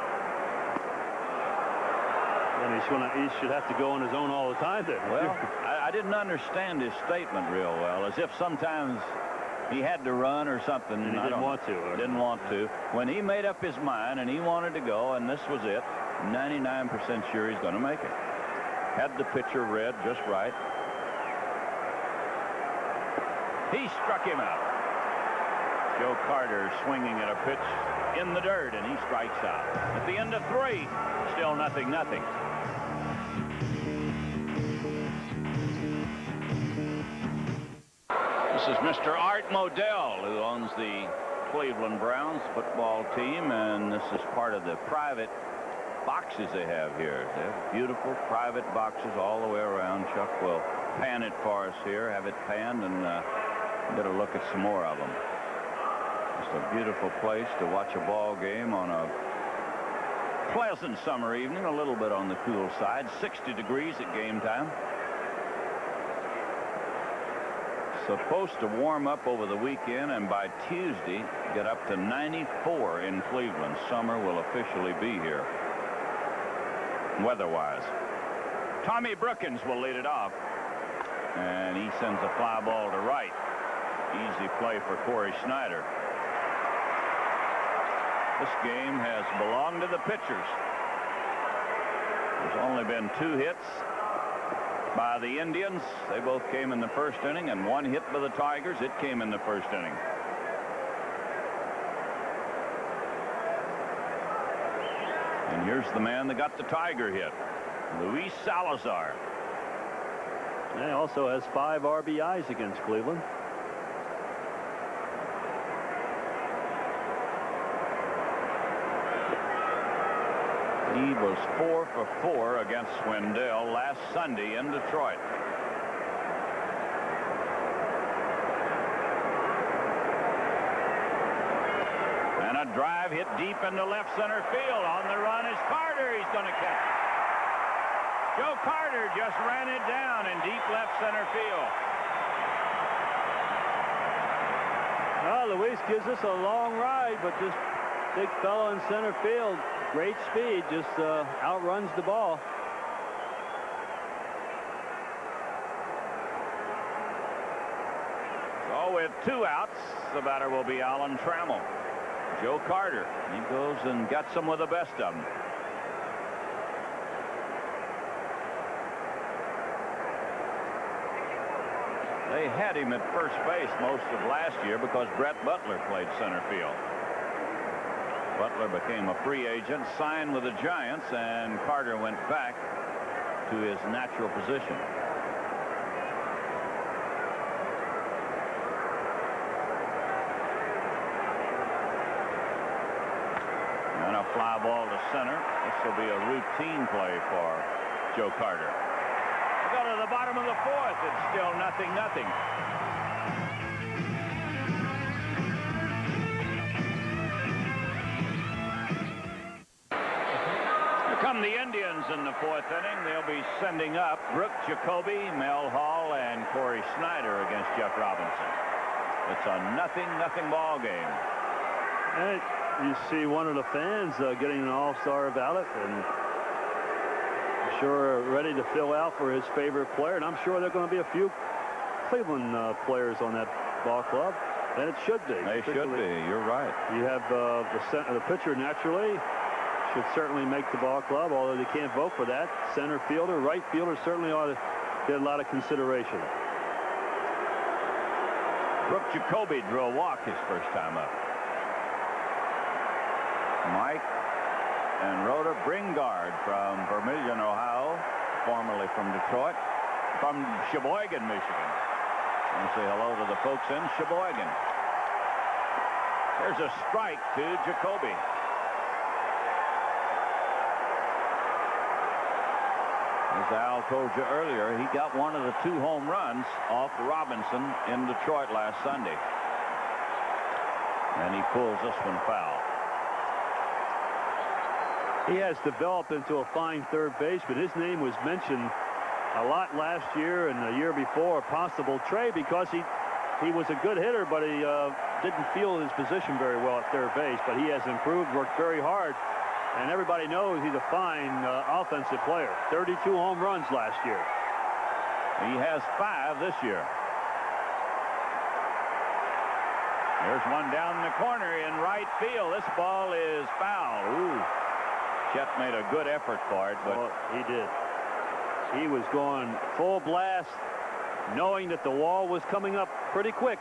And he should have to go on his own all the time then. Well, I didn't understand his statement real well, as if sometimes he had to run or something. And he didn't want to. Didn't want to. When he made up his mind and he wanted to go, and this was it, 99% sure he's going to make it. Had the pitcher read just right. He struck him out. Joe Carter swinging at a pitch in the dirt, and he strikes out. At the end of 3, still 0-0. This is Mr. Art Modell, who owns the Cleveland Browns football team, and this is part of the private boxes they have here. They have beautiful private boxes all the way around. Chuck will pan it for us here, have it panned, and get a look at some more of them. Just a beautiful place to watch a ball game on a pleasant summer evening, a little bit on the cool side. 60 degrees at game time. Supposed to warm up over the weekend, and by Tuesday get up to 94 in Cleveland. Summer will officially be here weather-wise. Tommy Brookins will lead it off, and he sends a fly ball to right. Easy play for Corey Snyder. This game has belonged to the pitchers. There's only been 2 hits by the Indians. They both came in the first inning, and 1 hit by the Tigers. It came in the first inning. And here's the man that got the Tiger hit, Luis Salazar. He also has 5 RBIs against Cleveland. He was 4 for 4 against Swindell last Sunday in Detroit. And a drive hit deep into left center field. On the run is Carter. He's going to catch it. Joe Carter just ran it down in deep left center field. Well, Luis gives us a long ride, but this big fellow in center field, great speed, just outruns the ball. So with 2 outs, the batter will be Alan Trammell. Joe Carter, he goes and gets them with the best of them. They had him at first base most of last year because Brett Butler played center field. Butler became a free agent, signed with the Giants, and Carter went back to his natural position. And a fly ball to center. This will be a routine play for Joe Carter. Go to the bottom of the 4th. It's still 0-0. Come the Indians in the 4th inning. They'll be sending up Brooke Jacoby, Mel Hall, and Corey Snyder against Jeff Robinson. It's a 0-0 ball game. And you see one of the fans getting an all-star ballot, and sure ready to fill out for his favorite player. And I'm sure there are going to be a few Cleveland players on that ball club, and it should be. They should be. You're right. You have the pitcher naturally should certainly make the ball club, although they can't vote for that. Center fielder, right fielder certainly ought to get a lot of consideration. Brooke Jacoby drew a walk his first time up. Mike and Rhoda Bringard from Vermillion, Ohio, formerly from Detroit, from Sheboygan, Michigan. And say hello to the folks in Sheboygan. There's a strike to Jacoby. As Al told you earlier, he got one of the 2 home runs off Robinson in Detroit last Sunday. And he pulls this one foul. He has developed into a fine third baseman. His name was mentioned a lot last year and the year before, a possible trade, because he was a good hitter, but he didn't feel his position very well at third base. But he has improved, worked very hard, and everybody knows he's a fine offensive player. 32 home runs last year. He has 5 this year. There's one down in the corner in right field. This ball is foul. Ooh. Chet made a good effort for it, but he did. He was going full blast, knowing that the wall was coming up pretty quick.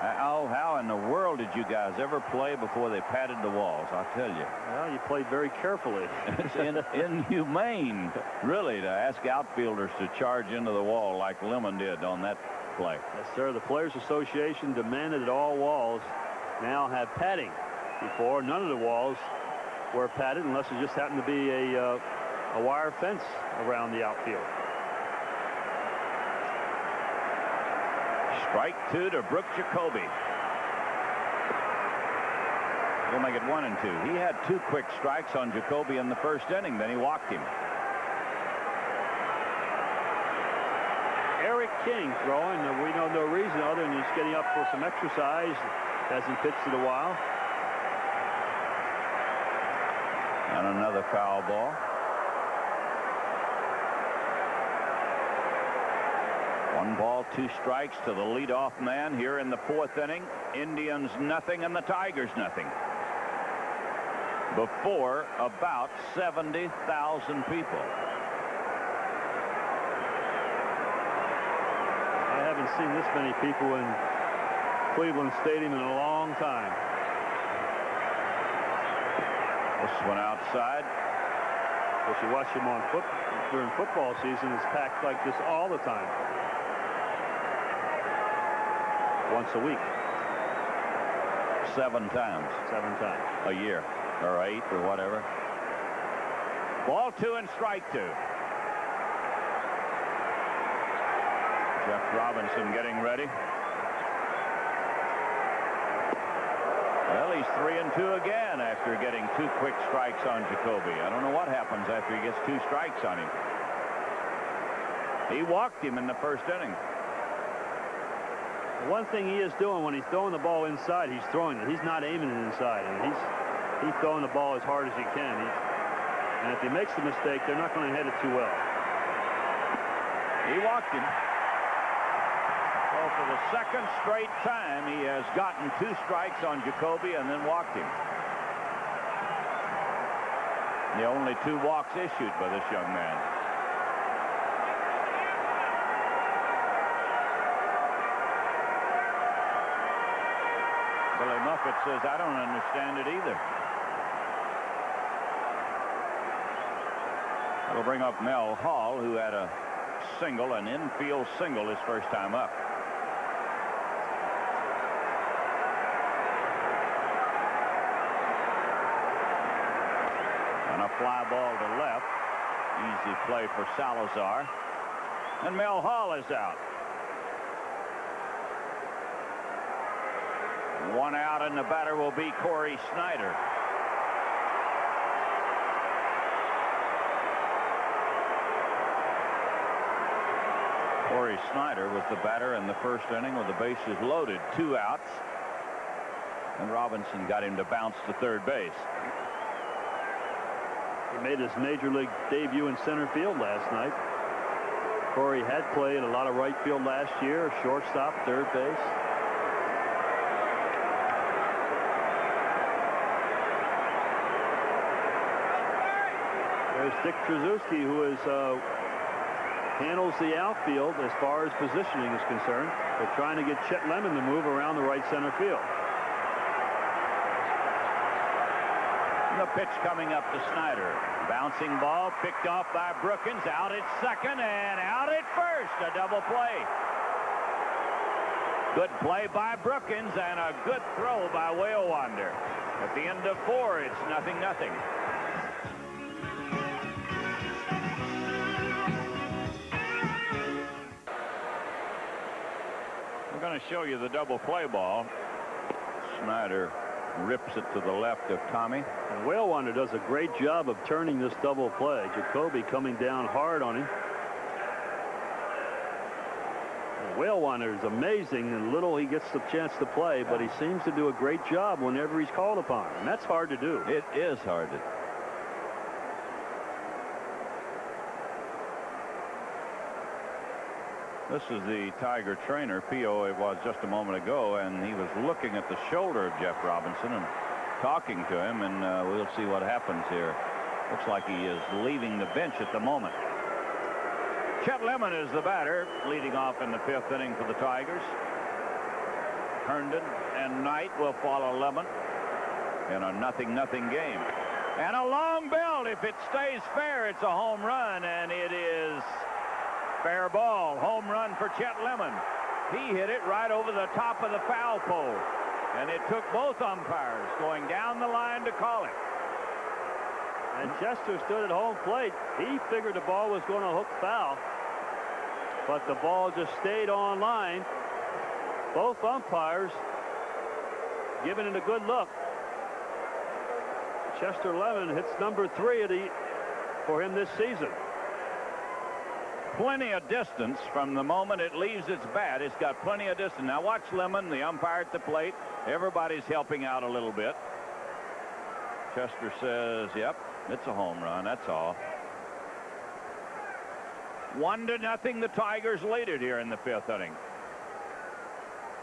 How in the world did you guys ever play before they padded the walls? I'll tell you. Well, you played very carefully. It's inhumane, really, to ask outfielders to charge into the wall like Lemon did on that play. Yes, sir. The Players Association demanded that all walls now have padding. Before, none of the walls were padded unless it just happened to be a wire fence around the outfield. Strike 2 to Brooke Jacoby. He'll make it 1-2. He had 2 quick strikes on Jacoby in the first inning. Then he walked him. Eric King throwing. We know no reason other than he's getting up for some exercise. Hasn't pitched in a while. And another foul ball. 1 ball, 2 strikes to the leadoff man here in the 4th inning. Indians nothing and the Tigers nothing. Before about 70,000 people. I haven't seen this many people in Cleveland Stadium in a long time. This one outside. If you watch him on during football season, it's packed like this all the time. Once a week. 7 times. 7 times. A year. Or 8 or whatever. Ball 2 and strike 2. Jeff Robinson getting ready. Well, he's 3-2 again after getting 2 quick strikes on Jacoby. I don't know what happens after he gets 2 strikes on him. He walked him in the first inning. One thing he is doing when he's throwing the ball inside, he's throwing it. He's not aiming it inside. And he's throwing the ball as hard as he can. And if he makes a mistake, they're not going to hit it too well. He walked him. So for the 2nd straight time, he has gotten 2 strikes on Jacoby and then walked him. The only 2 walks issued by this young man. Billy Muffet says, I don't understand it either. It'll bring up Mel Hall, who had a single, an infield single his first time up. And a fly ball to left. Easy play for Salazar. And Mel Hall is out. 1 out, and the batter will be Corey Snyder. Corey Snyder was the batter in the first inning with the bases loaded. 2 outs. And Robinson got him to bounce to third base. He made his major league debut in center field last night. Corey had played a lot of right field last year, shortstop, third base. There's Dick Trzaskowski, who handles the outfield as far as positioning is concerned. They're trying to get Chet Lemon to move around the right center field. And the pitch coming up to Snyder. Bouncing ball picked off by Brookins. Out at second and out at first. A double play. Good play by Brookins and a good throw by Walewander. At the end of 4, it's 0-0. We're going to show you the double play ball. Snyder Rips it to the left of Tommy. And Whalewander does a great job of turning this double play. Jacoby coming down hard on him. Whalewander is amazing and little he gets the chance to play, but he seems to do a great job whenever he's called upon. And that's hard to do. It is hard to do. This is the Tiger trainer, P.O. it was just a moment ago, and he was looking at the shoulder of Jeff Robinson and talking to him, and we'll see what happens here. Looks like he is leaving the bench at the moment. Chet Lemon is the batter, leading off in the 5th inning for the Tigers. Herndon and Knight will follow Lemon in a 0-0 game. And a long belt. If it stays fair, it's a home run, and it is fair ball. Home run for Chet Lemon. He hit it right over the top of the foul pole, and it took both umpires going down the line to call it. And Chester stood at home plate. He figured the ball was going to hook foul, but the ball just stayed on line. Both umpires giving it a good look. Chester Lemon hits number 3 for him this season. Plenty of distance from the moment it leaves its bat. It's got plenty of distance. Now watch Lemon, the umpire at the plate. Everybody's helping out a little bit. Chester says, yep, it's a home run, that's all. 1-0, the Tigers lead it here in the 5th inning.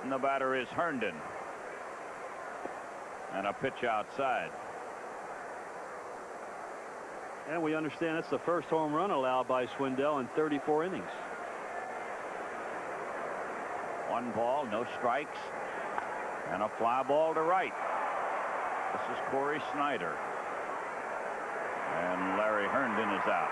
And the batter is Herndon. And a pitch outside. And we understand it's the first home run allowed by Swindell in 34 innings. 1 ball, no strikes, and a fly ball to right. This is Corey Snyder. And Larry Herndon is out.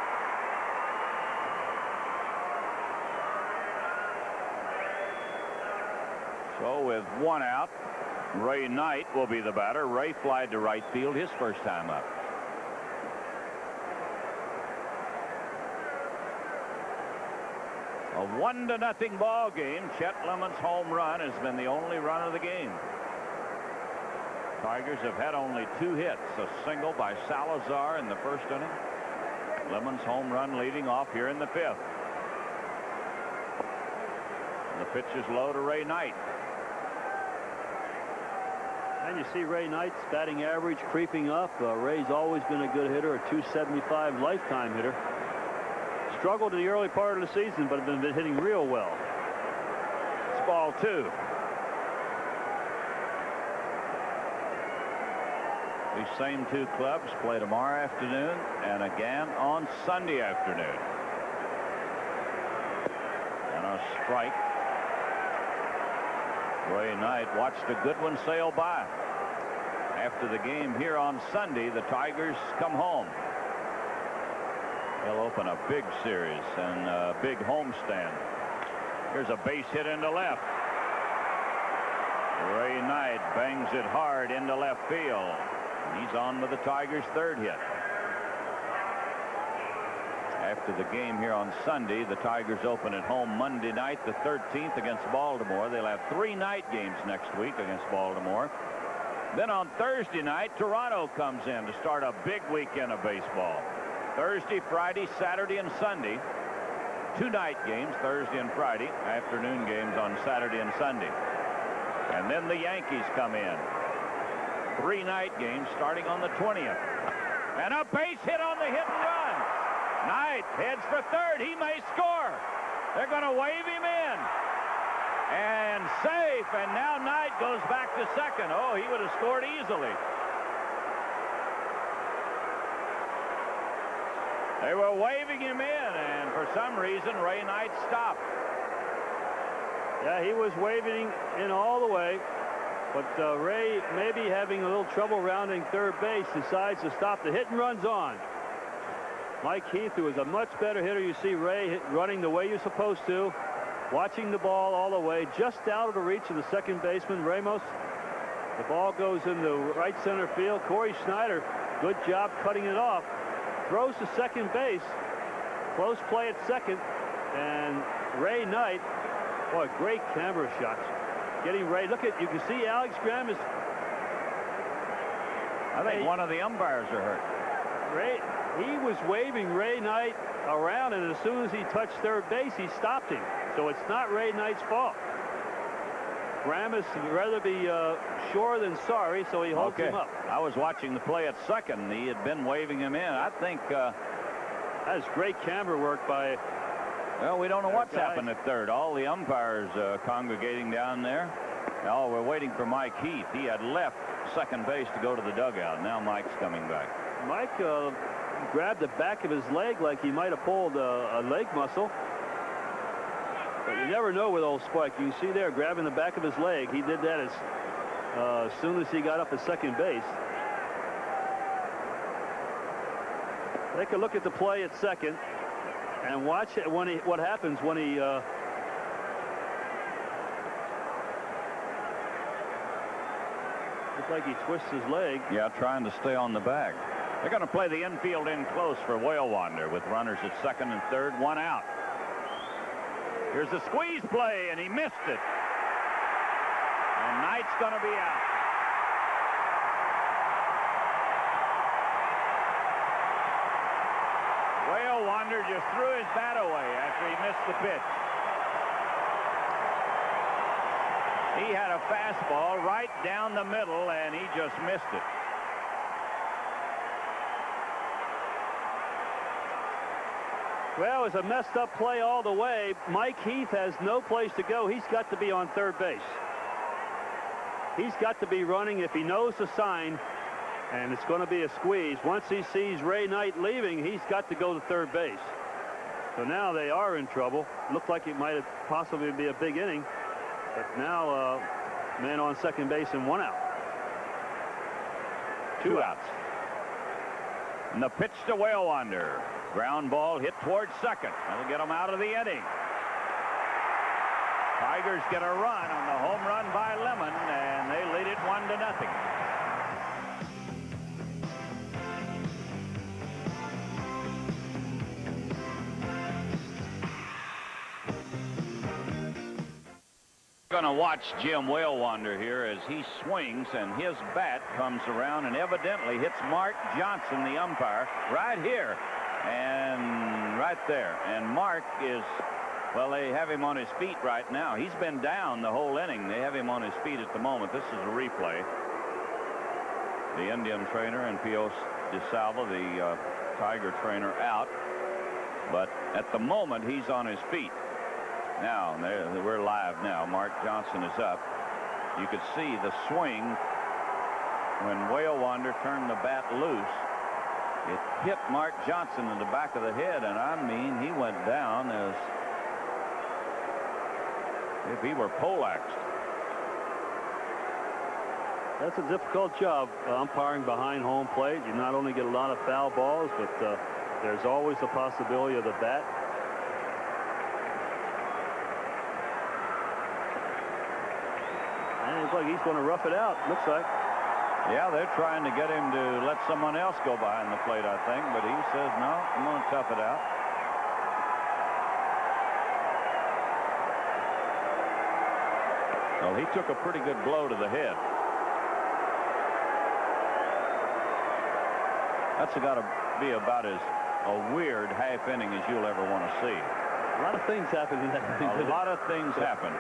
So with 1 out, Ray Knight will be the batter. Ray flied to right field his first time up. A 1-0 ball game. Chet Lemon's home run has been the only run of the game. Tigers have had only 2 hits. A single by Salazar in the 1st inning. Lemon's home run leading off here in the 5th. And the pitch is low to Ray Knight. And you see Ray Knight's batting average creeping up. Ray's always been a good hitter, a .275 lifetime hitter. Struggled in the early part of the season, but have been hitting real well. It's ball 2. These same 2 clubs play tomorrow afternoon and again on Sunday afternoon. And a strike. Ray Knight watched a good one sail by. After the game here on Sunday, the Tigers come home. They'll open a big series and a big homestand. Here's a base hit into left. Ray Knight bangs it hard into left field. He's on with the Tigers' 3rd hit. After the game here on Sunday, the Tigers open at home Monday night, the 13th, against Baltimore. They'll have 3 night games next week against Baltimore. Then on Thursday night, Toronto comes in to start a big weekend of baseball. Thursday, Friday, Saturday, and Sunday. 2 night games, Thursday and Friday. Afternoon games on Saturday and Sunday. And then the Yankees come in. 3 night games starting on the 20th. And a base hit on the hit and run. Knight heads for 3rd. He may score. They're going to wave him in. And safe. And now Knight goes back to 2nd. Oh, he would have scored easily. They were waving him in, and for some reason, Ray Knight stopped. Yeah, he was waving in all the way, but Ray, maybe having a little trouble rounding 3rd base, decides to stop. The hit and run's on. Mike Heath, who is a much better hitter, you see Ray running the way you're supposed to, watching the ball all the way, just out of the reach of the 2nd baseman, Ramos. The ball goes into right center field. Corey Snyder, good job cutting it off. Throws to 2nd base. Close play at 2nd. And Ray Knight, boy, great camera shots. Getting Ray. Look at, you can see Alex Graham is I think one of the umpires are hurt. He was waving Ray Knight around, and as soon as he touched third base, he stopped him. So it's not Ray Knight's fault. Ramis would rather be sure than sorry, so he holds him up. I was watching the play at second. He had been waving him in. I think that's great camera work by. Well, we don't know what's happened at third. All the umpires congregating down there. Oh, we're waiting for Mike Heath. He had left second base to go to the dugout. Now Mike's coming back. Mike grabbed the back of his leg like he might have pulled a leg muscle. But you never know with old Spike. You can see there grabbing the back of his leg. He did that as soon as he got up at second base. Take a look at the play at second and watch it when what happens when he looks like he twists his leg. Yeah, trying to stay on the bag. They're going to play the infield in close for Whalewander with runners at second and third, one out. Here's a squeeze play, and he missed it. And Knight's going to be out. Whalewander just threw his bat away after he missed the pitch. He had a fastball right down the middle, and he just missed it. Well, it's a messed up play all the way. Mike Heath has no place to go. He's got to be on third base. He's got to be running if he knows the sign, and it's going to be a squeeze. Once he sees Ray Knight leaving, he's got to go to third base. So now they are in trouble. Looked like it might have possibly be a big inning, but now man on second base and one out. Two outs. And the pitch to Whalewander. Ground ball hit towards second. That'll get them out of the inning. Tigers get a run on the home run by Lemon, and they lead it 1-0. Going to watch Jim Whalewander here as he swings, and his bat comes around and evidently hits Mark Johnson, the umpire, right here. And right there. And Mark is, well, they have him on his feet right now. He's been down the whole inning. They have him on his feet at the moment. This is a replay. The Indian trainer and Pios DeSalva, the Tiger trainer, out. But at the moment, he's on his feet. Now, we're live now. Mark Johnson is up. You could see the swing when Whalewander turned the bat loose. It hit Mark Johnson in the back of the head, and I mean, he went down as if he were poleaxed. That's a difficult job, umpiring behind home plate. You not only get a lot of foul balls, but there's always the possibility of the bat. And it looks like he's going to rough it out, looks like. Yeah, they're trying to get him to let someone else go behind the plate, I think, but he says, no, I'm going to tough it out. Well, he took a pretty good blow to the head. That's got to be about as a weird half inning as you'll ever want to see. A lot of things happen in that inning. A lot of things happen.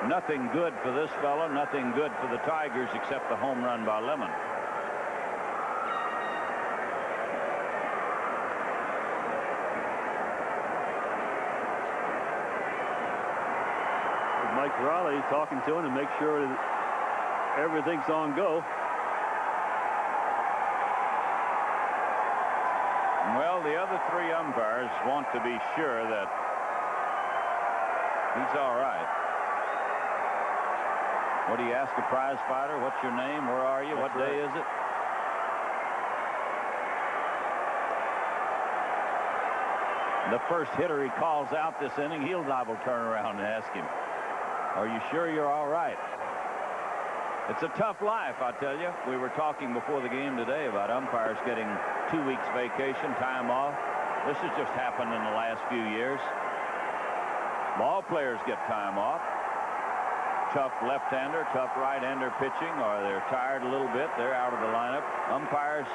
Nothing good for this fellow, nothing good for the Tigers except the home run by Lemon. Mike Raleigh talking to him to make sure that everything's on go. Well, the other three umpires want to be sure that he's all right. What do you ask a prize fighter? What's your name? Where are you? What day is it? The first hitter he calls out this inning, he'll liable turn around and ask him, are you sure you're all right? It's a tough life, I tell you. We were talking before the game today about umpires getting 2 weeks vacation, time off. This has just happened in the last few years. Ball players get time off. tough left-hander, tough right-hander pitching, or they're tired a little bit, they're out of the lineup. Umpires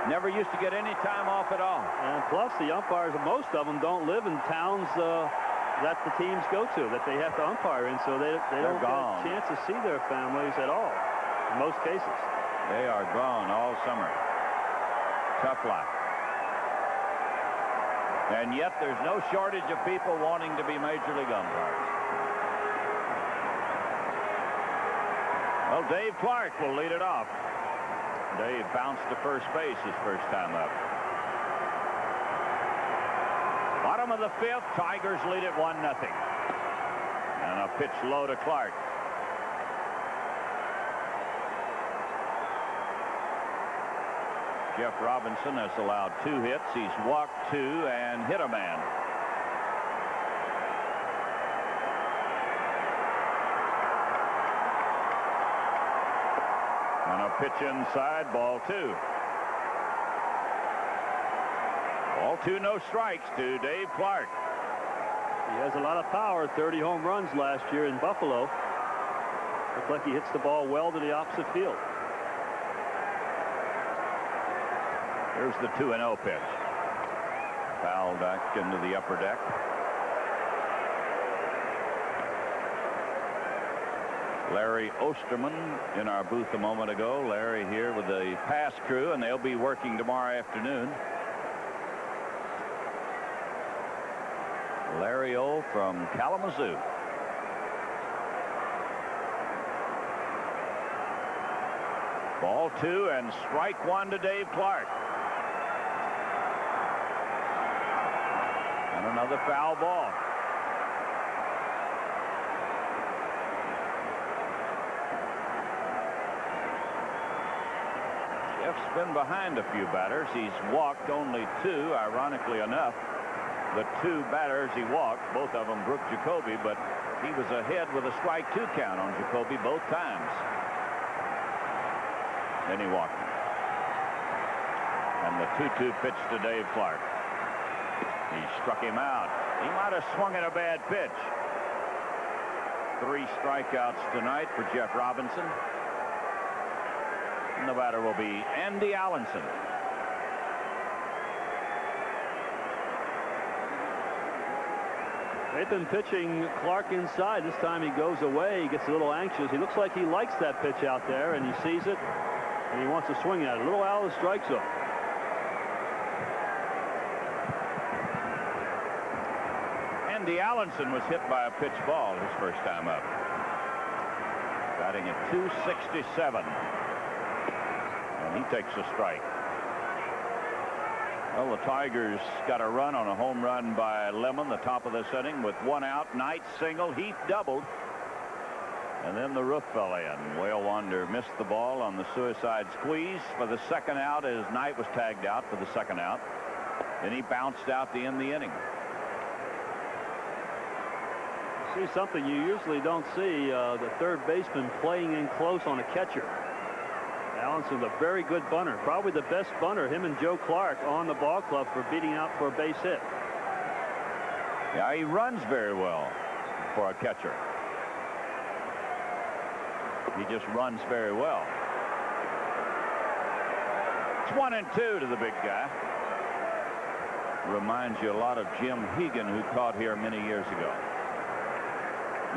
never used to get any time off at all. And plus, the umpires, most of them don't live in towns that the teams go to, that they have to umpire in, so they don't get a chance to see their families at all, in most cases. They are gone all summer. Tough life. And yet there's no shortage of people wanting to be Major League umpires. Well, Dave Clark will lead it off. Dave bounced to first base his first time up. Bottom of the fifth, Tigers lead it 1-0. And a pitch low to Clark. Jeff Robinson has allowed 2 hits. He's walked 2 and hit a man. And a pitch inside, ball 2. Ball 2, no strikes to Dave Clark. He has a lot of power, 30 home runs last year in Buffalo. Looks like he hits the ball well to the opposite field. Here's the 2-0 pitch. Foul back into the upper deck. Larry Osterman in our booth a moment ago. Larry here with the pass crew, and they'll be working tomorrow afternoon. Larry O from Kalamazoo. Ball 2 and strike 1 to Dave Clark. And another foul ball. Jeff's been behind a few batters. He's walked only 2, ironically enough. The 2 batters he walked, both of them Brooke Jacoby, but he was ahead with a strike 2 count on Jacoby both times. Then he walked him. And the 2-2 pitch to Dave Clark. He struck him out. He might have swung at a bad pitch. 3 strikeouts tonight for Jeff Robinson. And the batter will be Andy Allenson. They've been pitching Clark inside. This time he goes away. He gets a little anxious. He looks like he likes that pitch out there, and he sees it, and he wants to swing at it. A little out of the strike zone. Andy Allenson was hit by a pitch ball his first time up. Batting at .267. And he takes a strike. Well, the Tigers got a run on a home run by Lemon, the top of this inning, with 1 out. Knight single, Heath doubled. And then the roof fell in. Whale Wander missed the ball on the suicide squeeze for the 2nd out as Knight was tagged out for the 2nd out. Then he bounced out to end the inning. See something you usually don't see, the third baseman playing in close on a catcher. Allison's a very good bunter, probably the best bunter, him and Joe Clark, on the ball club for beating out for a base hit. Yeah, he runs very well for a catcher. He just runs very well. It's 1-2 to the big guy. Reminds you a lot of Jim Hegan, who caught here many years ago.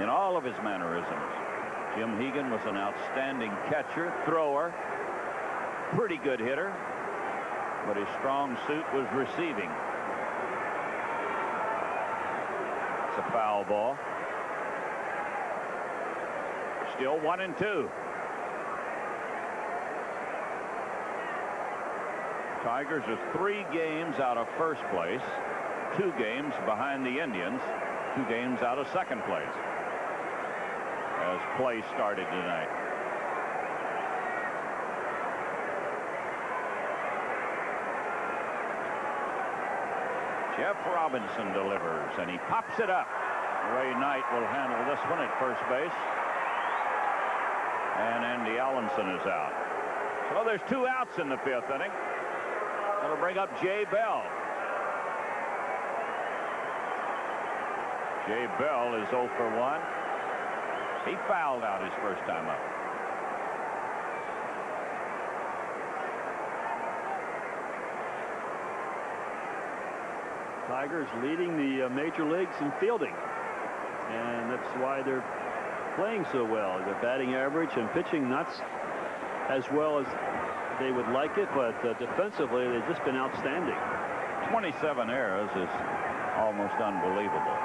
In all of his mannerisms. Jim Hegan was an outstanding catcher, thrower, pretty good hitter, but his strong suit was receiving. It's a foul ball. Still 1-2. Tigers are 3 games out of first place, 2 games behind the Indians, 2 games out of second place as play started tonight. Jeff Robinson delivers, and he pops it up. Ray Knight will handle this one at first base. And Andy Allenson is out. So there's 2 outs in the 5th inning. That'll bring up Jay Bell. Jay Bell is 0 for 1. He fouled out his first time up. Tigers leading the major leagues in fielding, and that's why they're playing so well. Their batting average and pitching not as well as they would like it, but defensively they've just been outstanding. 27 errors is almost unbelievable.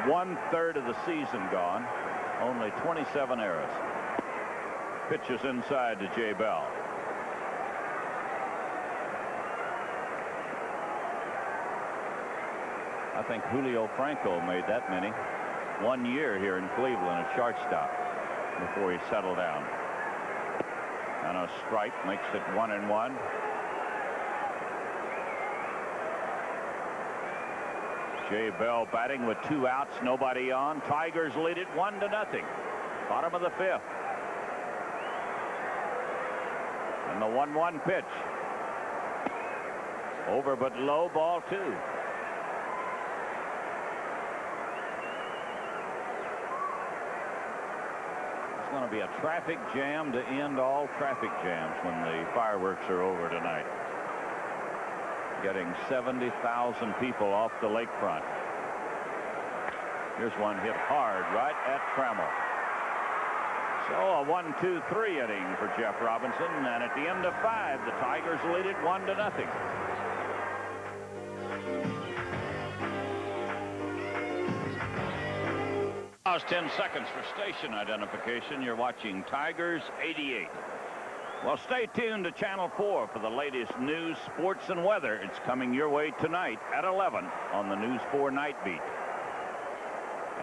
1/3 of the season gone, only 27 errors. Pitches inside to Jay Bell. I think Julio Franco made that many 1 year here in Cleveland at shortstop before he settled down. And a strike makes it 1-1. Jay Bell batting with 2 outs, nobody on. Tigers lead it 1-0. Bottom of the 5th. And the 1-1 pitch. Over but low, ball 2. It's going to be a traffic jam to end all traffic jams when the fireworks are over tonight. Getting 70,000 people off the lakefront. Here's one hit hard right at Trammell. So a 1-2-3 inning for Jeff Robinson, and at the end of 5, the Tigers lead it 1-0. Pause 10 seconds for station identification. You're watching Tigers 88. Well, stay tuned to Channel 4 for the latest news, sports, and weather. It's coming your way tonight at 11 on the News 4 Night Beat.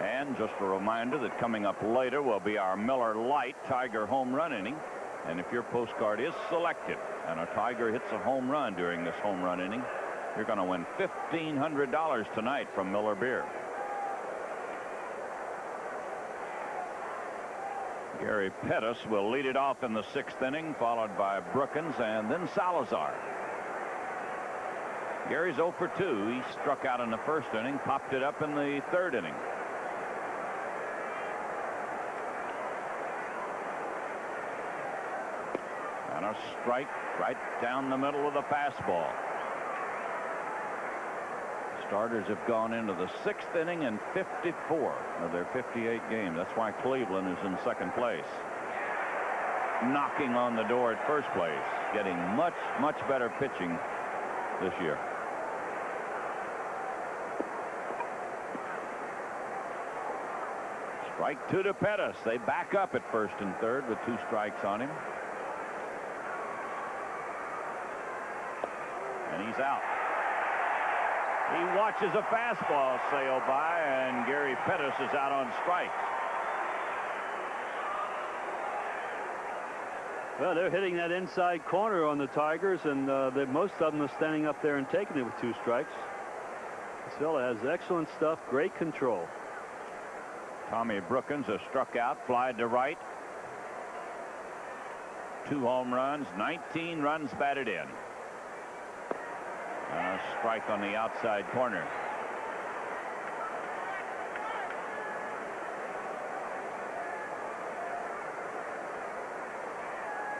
And just a reminder that coming up later will be our Miller Lite Tiger home run inning. And if your postcard is selected and a Tiger hits a home run during this home run inning, you're going to win $1,500 tonight from Miller Beer. Gary Pettis will lead it off in the 6th inning, followed by Brookins and then Salazar. Gary's 0 for 2. He struck out in the 1st inning, popped it up in the 3rd inning. And a strike right down the middle of the fastball. Starters have gone into the 6th inning in 54 of their 58 games. That's why Cleveland is in 2nd place. Knocking on the door at 1st place. Getting much, much better pitching this year. Strike 2 to Pettis. They back up at 1st and 3rd with 2 strikes on him. And he's out. He watches a fastball sail by, and Gary Pettis is out on strikes. Well, they're hitting that inside corner on the Tigers, and most of them are standing up there and taking it with 2 strikes. This fella has excellent stuff, great control. Tommy Brookins has struck out, flied to right. 2 home runs, 19 runs batted in. A strike on the outside corner.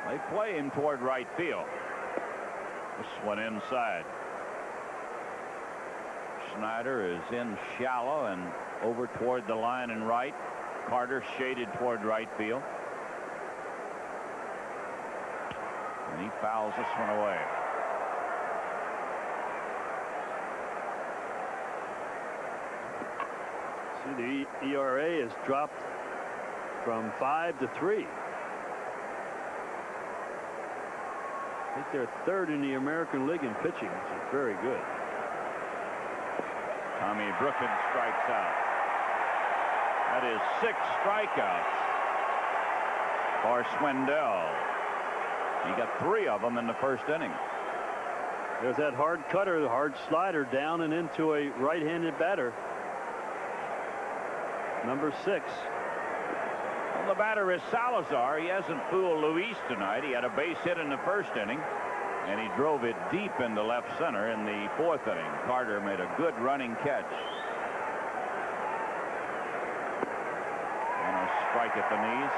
They play him toward right field. This one inside. Schneider is in shallow and over toward the line and right. Carter shaded toward right field. And he fouls this one away. The ERA has dropped from 5 to 3. I think they're 3rd in the American League in pitching, which is very good. Tommy Brookins strikes out. That is 6 strikeouts for Swindell. He got 3 of them in the 1st inning. There's that hard cutter, the hard slider down and into a right-handed batter. Number 6. Well, the batter is Salazar. He hasn't fooled Luis tonight. He had a base hit in the 1st inning, and he drove it deep into left center in the 4th inning. Carter made a good running catch. And a strike at the knees.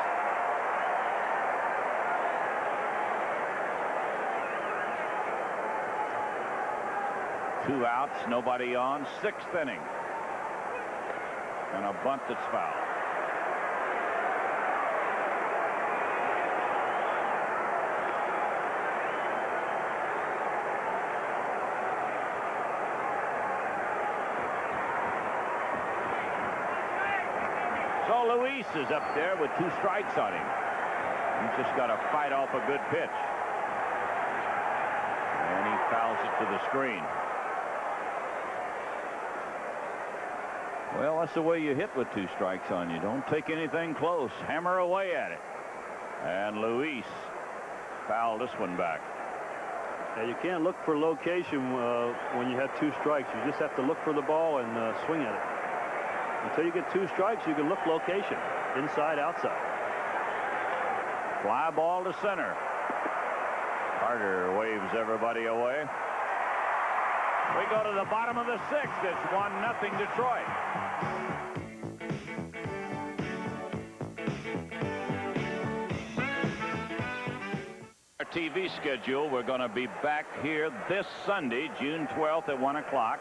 Two outs, nobody on. Sixth inning. And a bunt that's foul. So Luis is up there with 2 strikes on him. He's just got to fight off a good pitch. And he fouls it to the screen. Well, that's the way you hit with 2 strikes on you. Don't take anything close. Hammer away at it. And Luis fouled this one back. Yeah, you can't look for location when you have 2 strikes. You just have to look for the ball and swing at it. Until you get 2 strikes, you can look location, inside, outside. Fly ball to center. Carter waves everybody away. We go to the bottom of the 6th. It's 1-0 Detroit. Our TV schedule, we're going to be back here this Sunday, June 12th at 1 o'clock.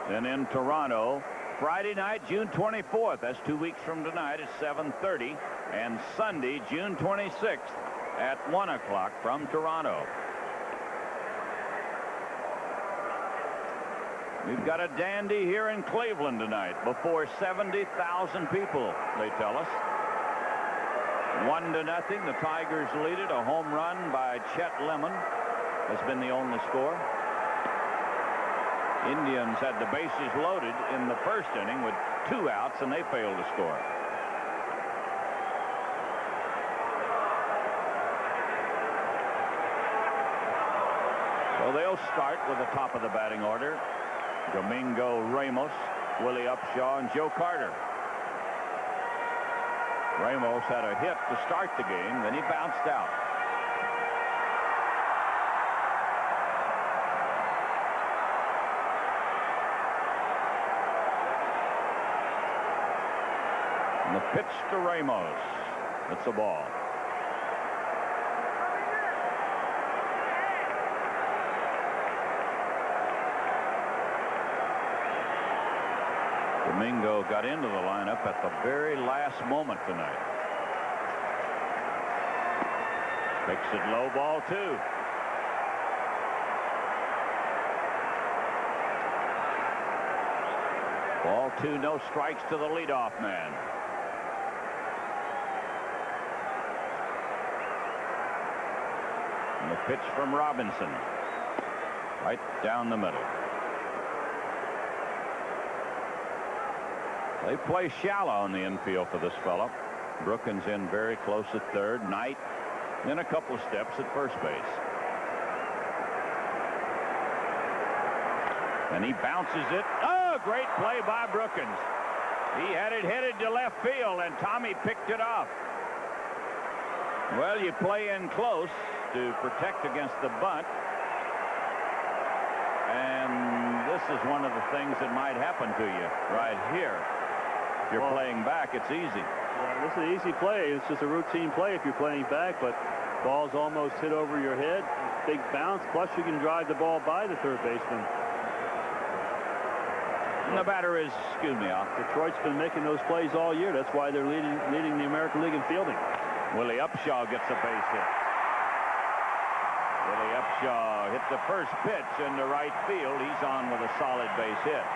Then in Toronto, Friday night, June 24th. That's 2 weeks from tonight at 7:30. And Sunday, June 26th at 1 o'clock from Toronto. We've got a dandy here in Cleveland tonight before 70,000 people, they tell us. 1-0. The Tigers lead it. A home run by Chet Lemon has been the only score. Indians had the bases loaded in the first inning with 2 outs, and they failed to score. So they'll start with the top of the batting order. Domingo Ramos, Willie Upshaw, and Joe Carter. Ramos had a hit to start the game, then he bounced out. And the pitch to Ramos. It's a ball. Domingo got into the lineup at the very last moment tonight. Picks it low, ball 2. Ball 2, no strikes to the leadoff man. And the pitch from Robinson. Right down the middle. They play shallow in the infield for this fellow. Brookins in very close at third. Knight in a couple of steps at first base. And he bounces it. Oh, great play by Brookins. He had it headed to left field, and Tommy picked it off. Well, you play in close to protect against the bunt. And this is one of the things that might happen to you right here. If you're playing back, it's easy. Yeah, this is an easy play. It's just a routine play if you're playing back, but ball's almost hit over your head. Big bounce, plus you can drive the ball by the third baseman. And the batter is, excuse me, Detroit's been making those plays all year. That's why they're leading the American League in fielding. Willie Upshaw gets a base hit. Willie Upshaw hit the first pitch into right field. He's on with a solid base hit.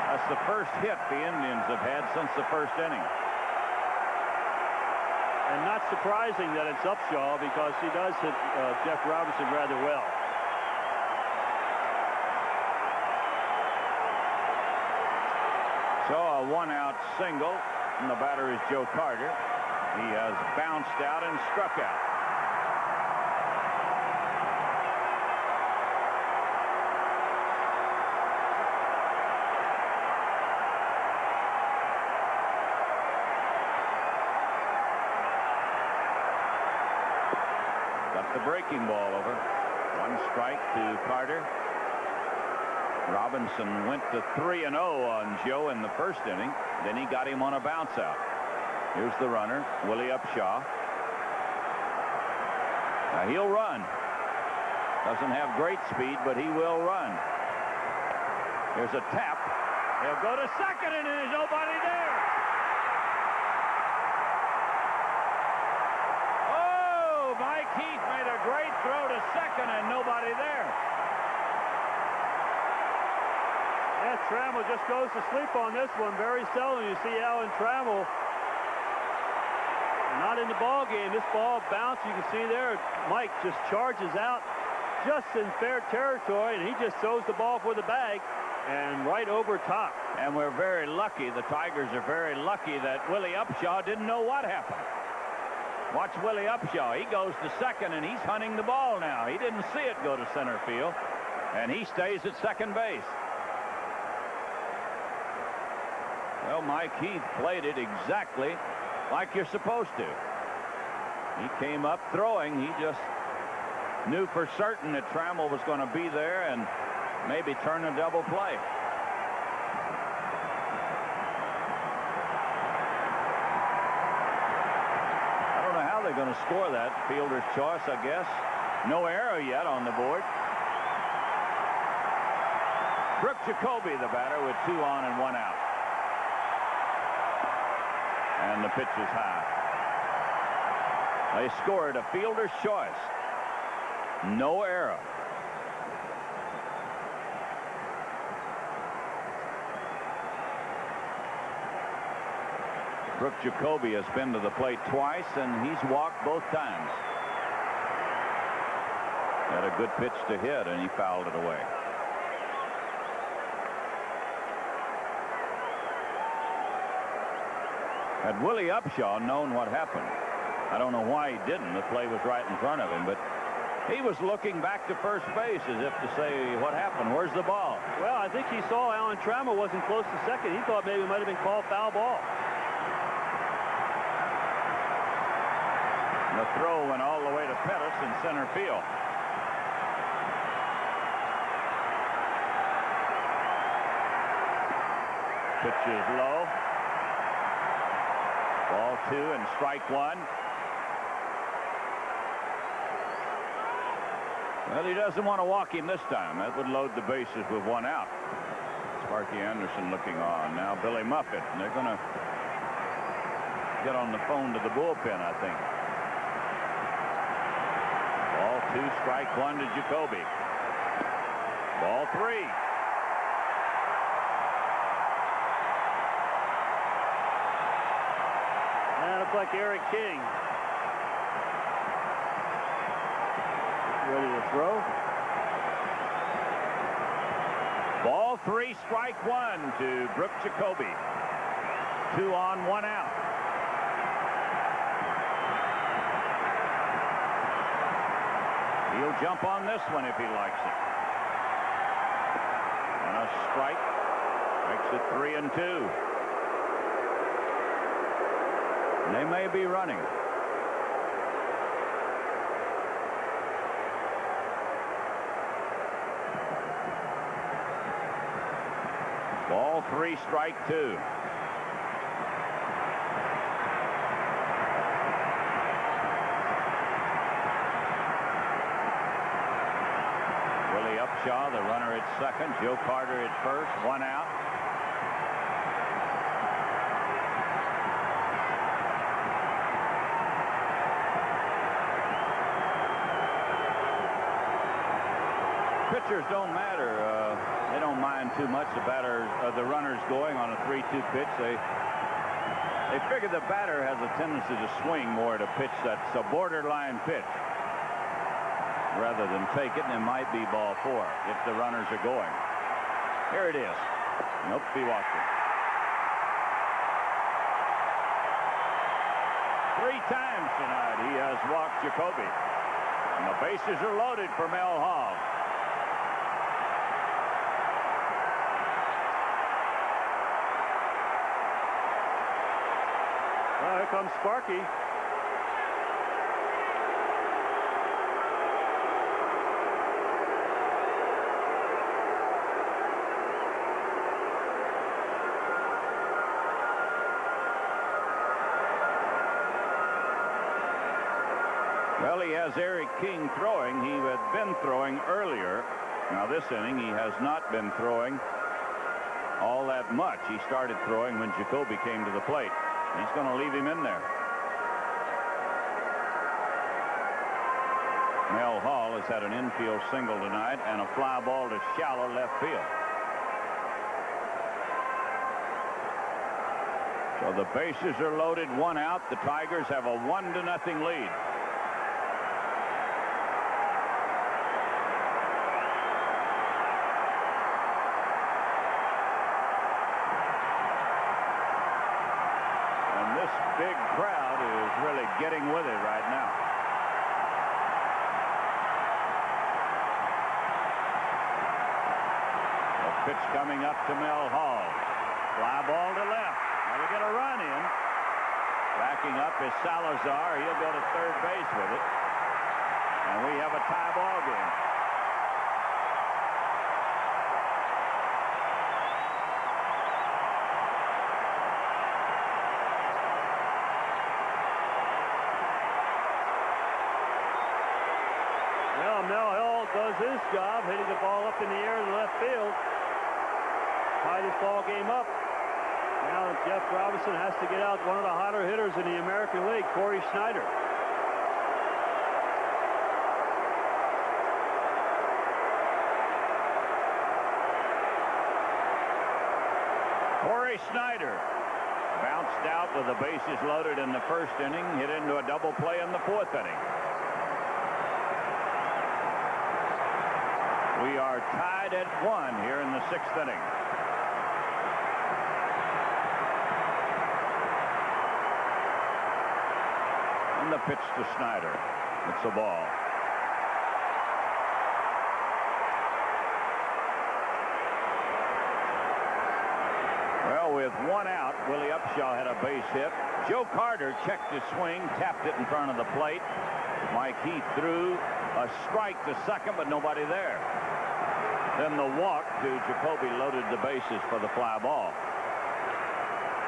That's the first hit the Indians have had since the first inning. And not surprising that it's Upshaw, because he does hit Jeff Robinson rather well. So a 1-out single, and the batter is Joe Carter. He has bounced out and struck out. Got the breaking ball over. 1 strike to Carter. Robinson went to 3-0 on Joe in the first inning. Then he got him on a bounce out. Here's the runner, Willie Upshaw. Now he'll run. Doesn't have great speed, but he will run. Here's a tap. He'll go to second, and there's nobody there. Oh, Mike Heath made a great throw to second, and nobody there. Yeah, Trammell just goes to sleep on this one. Very seldom you see Alan Trammell not in the ball game. This ball bounced. You can see there, Mike just charges out just in fair territory, and he just throws the ball for the bag and right over top. And we're very lucky. The Tigers are very lucky that Willie Upshaw didn't know what happened. Watch Willie Upshaw. He goes to second, and he's hunting the ball now. He didn't see it go to center field, and he stays at second base. Well, Mike Heath played it exactly like you're supposed to. He came up throwing. He just knew for certain that Trammell was going to be there and maybe turn a double play. I don't know how they're going to score that. Fielder's choice, I guess. No error yet on the board. Brooke Jacoby, the batter, with 2 on and 1 out. And the pitch is high. They scored a fielder's choice. No error. Brooke Jacoby has been to the plate twice, and he's walked both times. Had a good pitch to hit, and he fouled it away. Had Willie Upshaw known what happened, I don't know why he didn't. The play was right in front of him, but he was looking back to first base as if to say, what happened? Where's the ball? Well, I think he saw Alan Trammell wasn't close to second. He thought maybe it might have been called foul ball. The throw went all the way to Pettis in center field. Pitch is low. Ball 2 and strike 1. Well, he doesn't want to walk him this time. That would load the bases with 1 out. Sparky Anderson looking on. Now Billy Muffet. And they're going to get on the phone to the bullpen, I think. Ball 2, strike 1 to Jacoby. Ball 3. And it looks like Eric King ready to throw. Ball 3, strike 1 to Brooke Jacoby. 2 on, 1 out. He'll jump on this one if he likes it. And a strike. Makes it 3 and 2. And they may be running. Ball 3, strike 2. Willie Upshaw, the runner at second. Joe Carter at first. 1 out. Pitchers don't matter. They don't mind too much the runners going on a 3-2 pitch. They figure the batter has a tendency to swing more at a pitch that's a borderline pitch rather than take it, and it might be ball 4 if the runners are going. Here it is. Nope, he walked it. 3 times tonight he has walked Jacoby. And the bases are loaded for Mel Hall. Well, here comes Sparky. Well, he has Eric King throwing. He had been throwing earlier. Now this inning he has not been throwing all that much. He started throwing when Jacoby came to the plate. He's going to leave him in there. Mel Hall has had an infield single tonight and a fly ball to shallow left field. So the bases are loaded, 1 out. The Tigers have a 1-0 lead. And this big crowd is really getting with it right now. The pitch coming up to Mel Hall. Fly ball to left. Now we get a run in. Backing up is Salazar. He'll go to third base with it. And we have a tie ball game. Well, Mel Hall does his job, hitting the ball up in the air to the left field. Tie this ball game up. Now Jeff Robinson has to get out one of the hotter hitters in the American League, Corey Snyder. Corey Snyder bounced out with the bases loaded in the first inning, hit into a double play in the fourth inning. We are tied at 1 here in the 6th inning. And the pitch to Snyder. It's a ball. Well, with 1 out, Willie Upshaw had a base hit. Joe Carter checked his swing, tapped it in front of the plate. Mike Heath threw a strike to second, but nobody there. Then the walk to Jacoby loaded the bases for the fly ball.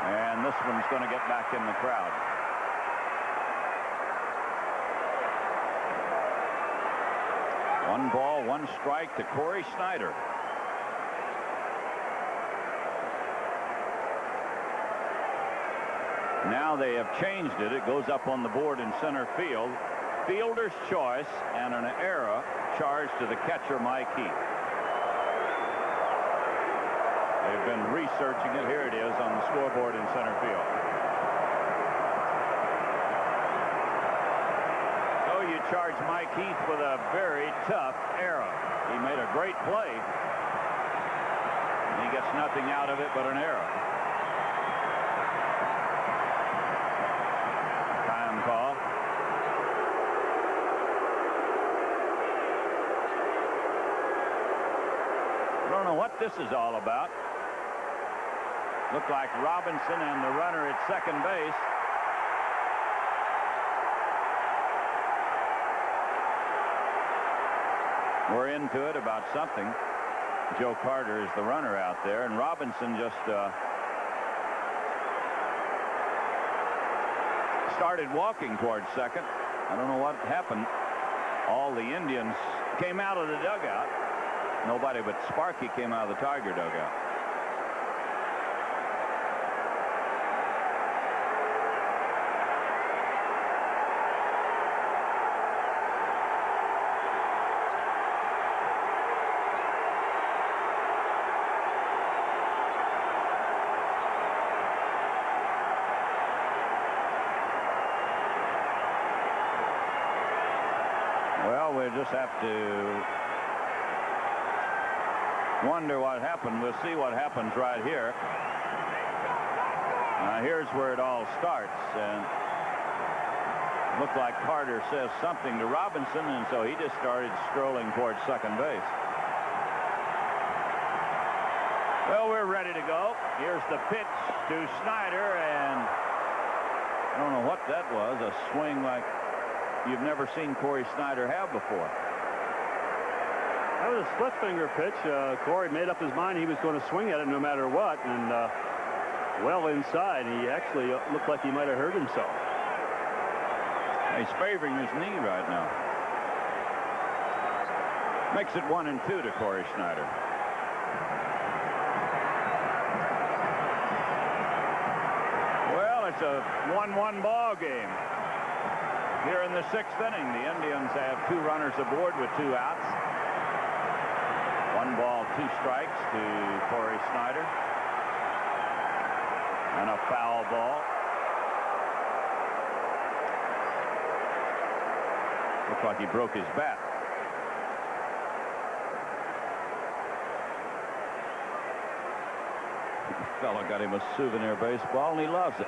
And this one's going to get back in the crowd. One ball, 1 strike to Corey Snyder. Now they have changed it. It goes up on the board in center field. Fielder's choice and an error charged to the catcher, Mike Heath. They've been researching it. Here it is on the scoreboard in center field. So you charge Mike Heath with a very tough error. He made a great play. And he gets nothing out of it but an error. Time call. I don't know what this is all about. Looked like Robinson and the runner at second base. We're into it about something. Joe Carter is the runner out there, and Robinson just started walking towards second. I don't know what happened. All the Indians came out of the dugout. Nobody but Sparky came out of the Tiger dugout. Well, we'll just have to wonder what happened. We'll see what happens right here. Here's where it all starts, and looked like Carter says something to Robinson, and so he just started strolling towards second base. Well, we're ready to go. Here's the pitch to Snyder, and I don't know what that was. A swing like you've never seen Corey Snyder have before. That was a split finger pitch. Corey made up his mind he was going to swing at it no matter what, and well inside. He actually looked like he might have hurt himself. He's favoring his knee right now. Makes it 1-2 to Corey Snyder. Well, it's a 1-1 ball game. Here in the 6th inning, the Indians have 2 runners aboard with 2 outs. 1 ball, 2 strikes to Corey Snyder. And a foul ball. Looks like he broke his bat. The fella got him a souvenir baseball, and he loves it.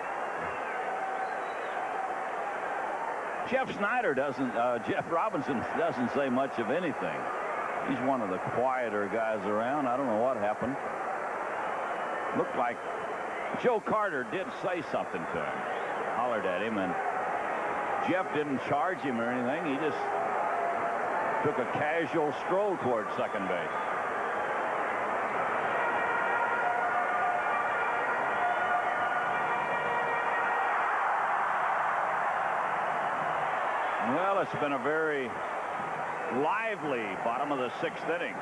Jeff Robinson doesn't say much of anything. He's one of the quieter guys around. I don't know what happened. Looked like Joe Carter did say something to him. Hollered at him, and Jeff didn't charge him or anything. He just took a casual stroll towards second base. Well, it's been a very lively bottom of the 6th inning.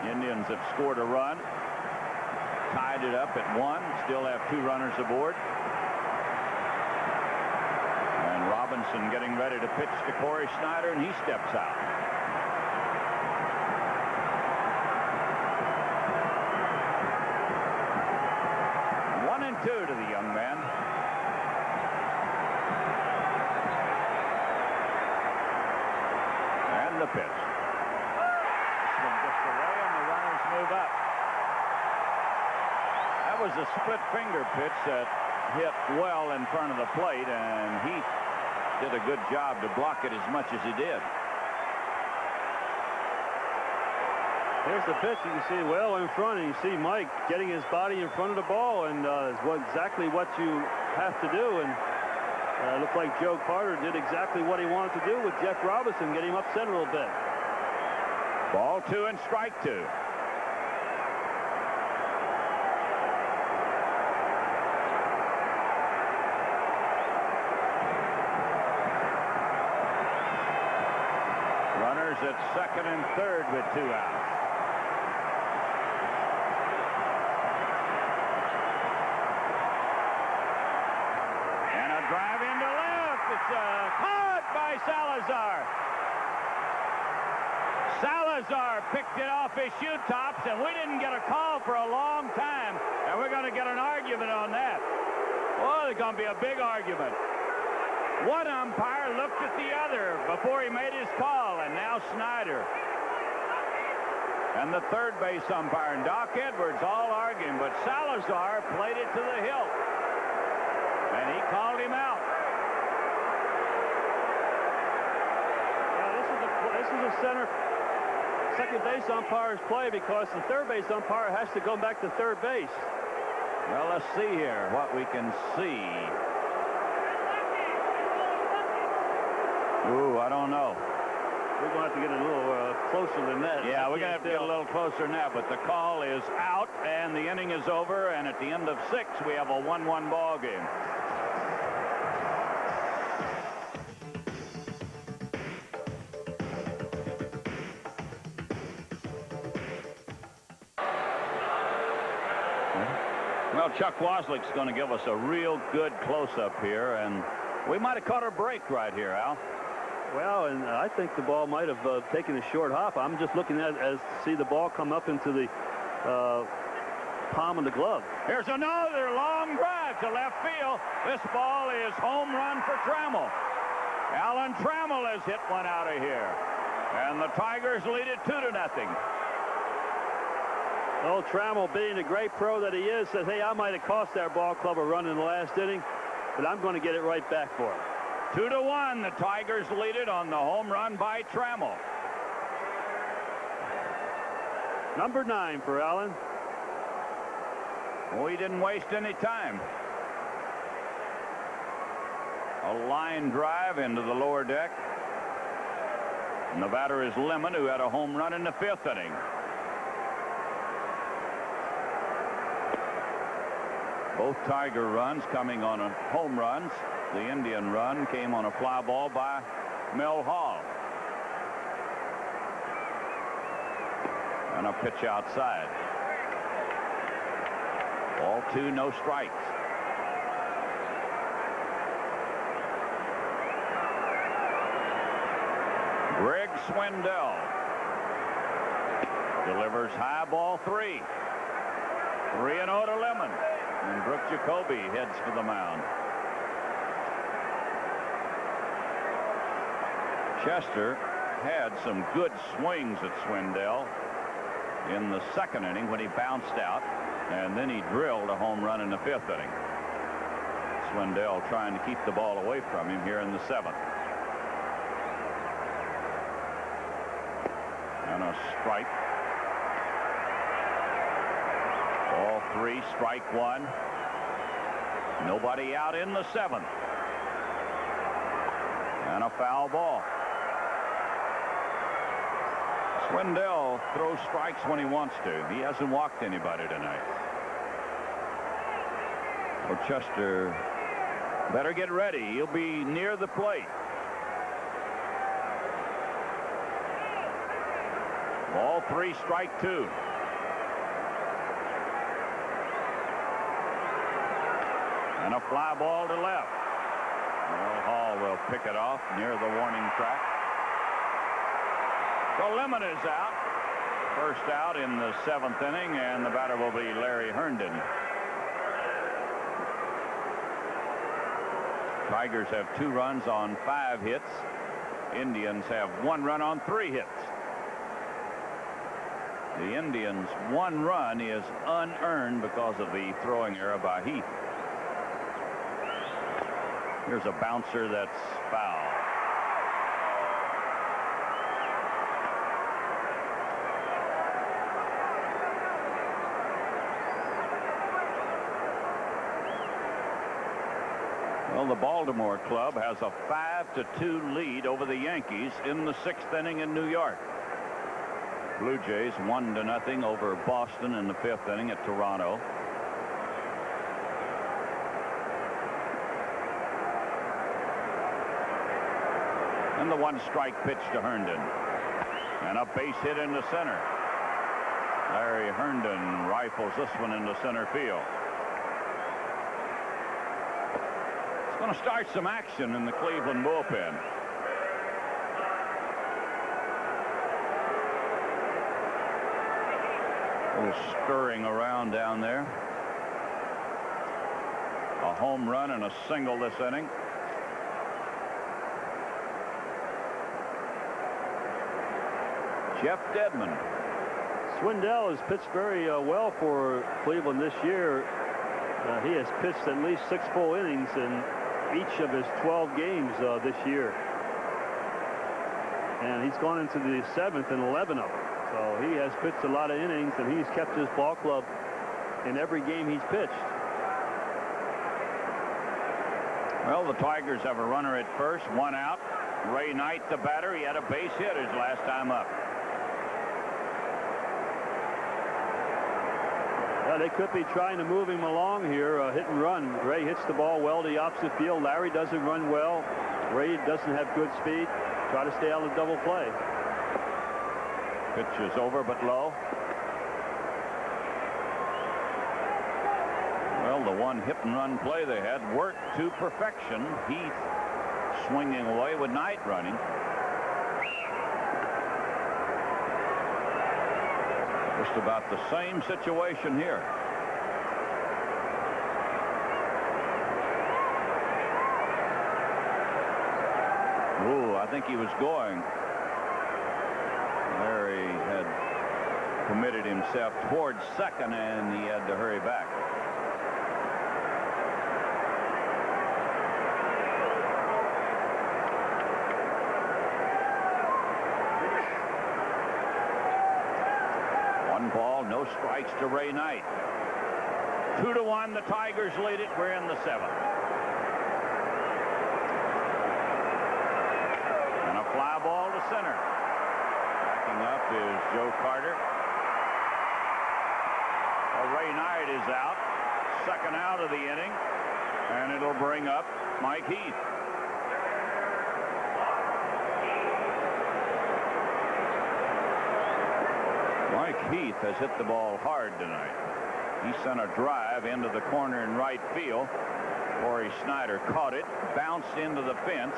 The Indians have scored a run, tied it up at 1, still have 2 runners aboard. And Robinson getting ready to pitch to Corey Snyder, and he steps out. One and 2 to the young man. And the pitch. This one gets away, and the runners move up. That was a split finger pitch that hit well in front of the plate, and Heath did a good job to block it as much as he did. Here's the pitch. You can see well in front, and you see Mike getting his body in front of the ball, and exactly what you have to do. And it looked like Joe Carter did exactly what he wanted to do with Jeff Robinson, get him upset a little bit. Ball 2 and strike 2. Runners at second and third with 2 outs. And a drive into left. It's caught by Salazar. Salazar picked it off his shoe tops, and we didn't get a call for a long time, and we're going to get an argument on that. Oh, there's going to be a big argument. One umpire looked at the other before he made his call, and now Snyder and the third base umpire and Doc Edwards all arguing, but Salazar played it to the hilt, and he called him out. Yeah, this is a second base umpire's play, because the third base umpire has to go back to third base. Well, let's see here what we can see. Ooh, I don't know. We're going to have to get a little closer than that. Yeah, we're going to have to get a little closer than that, but the call is out, and the inning is over, and at the end of 6, we have a 1-1 ball game. Well, Chuck Waslick's going to give us a real good close-up here, and we might have caught a break right here, Al. Well, and I think the ball might have taken a short hop. I'm just looking at as to see the ball come up into the palm of the glove. Here's another long drive to left field. This ball is home run for Trammell. Alan Trammell has hit one out of here, and the Tigers lead it 2-0. Oh, Trammell, being the great pro that he is, says, hey, I might have cost that ball club a run in the last inning, but I'm going to get it right back for him. 2-1, the Tigers lead it on the home run by Trammell. Number 9 for Allen. We didn't waste any time. A line drive into the lower deck. And the batter is Lemon, who had a home run in the 5th inning. Both Tiger runs coming on home runs. The Indian run came on a fly ball by Mel Hall. And a pitch outside. Ball 2, no strikes. Greg Swindell delivers high, ball 3. 3-0 to Lemon. And Brooke Jacoby heads for the mound. Chester had some good swings at Swindell in the 2nd inning when he bounced out, and then he drilled a home run in the 5th inning. Swindell trying to keep the ball away from him here in the 7th. And a strike. Ball 3, strike 1. Nobody out in the 7th. And a foul ball. Swindell throws strikes when he wants to. He hasn't walked anybody tonight. Well, Chester better get ready. He'll be near the plate. Ball 3, strike 2. And a fly ball to left. Well, Hall will pick it off near the warning track. So Lemon is out. First out in the 7th inning, and the batter will be Larry Herndon. Tigers have 2 runs on 5 hits. Indians have 1 run on 3 hits. The Indians' 1 run is unearned because of the throwing error by Heath. Here's a bouncer that's foul. Well, the Baltimore club has a 5-2 lead over the Yankees in the 6th inning in New York. Blue Jays 1-0 over Boston in the 5th inning at Toronto. And the 1-strike pitch to Herndon. And a base hit into center. Larry Herndon rifles this one into center field. It's going to start some action in the Cleveland bullpen. A little stirring around down there. A home run and a single this inning. Jeff Dedman. Swindell has pitched very well for Cleveland this year. He has pitched at least 6 full innings in each of his 12 games this year. And he's gone into the 7th in 11 of them. So he has pitched a lot of innings, and he's kept his ball club in every game he's pitched. Well, the Tigers have a runner at first, 1 out. Ray Knight, the batter, he had a base hit his last time up. They could be trying to move him along here, hit and run. Ray hits the ball well to the opposite field. Larry doesn't run well. Ray doesn't have good speed. Try to stay out of the double play. Pitch is over but low. Well, the one hit and run play they had worked to perfection. Heath swinging away with Knight running. Just about the same situation here. Ooh, I think he was going. Larry had committed himself towards second, and he had to hurry back. One ball, no strikes to Ray Knight. 2-1, the Tigers lead it. We're in the 7th. And a fly ball to center. Backing up is Joe Carter. Well, Ray Knight is out. second out of the inning, and it'll bring up Mike Heath. Mike Heath has hit the ball hard tonight. He sent a drive into the corner in right field. Corey Snyder caught it, bounced into the fence.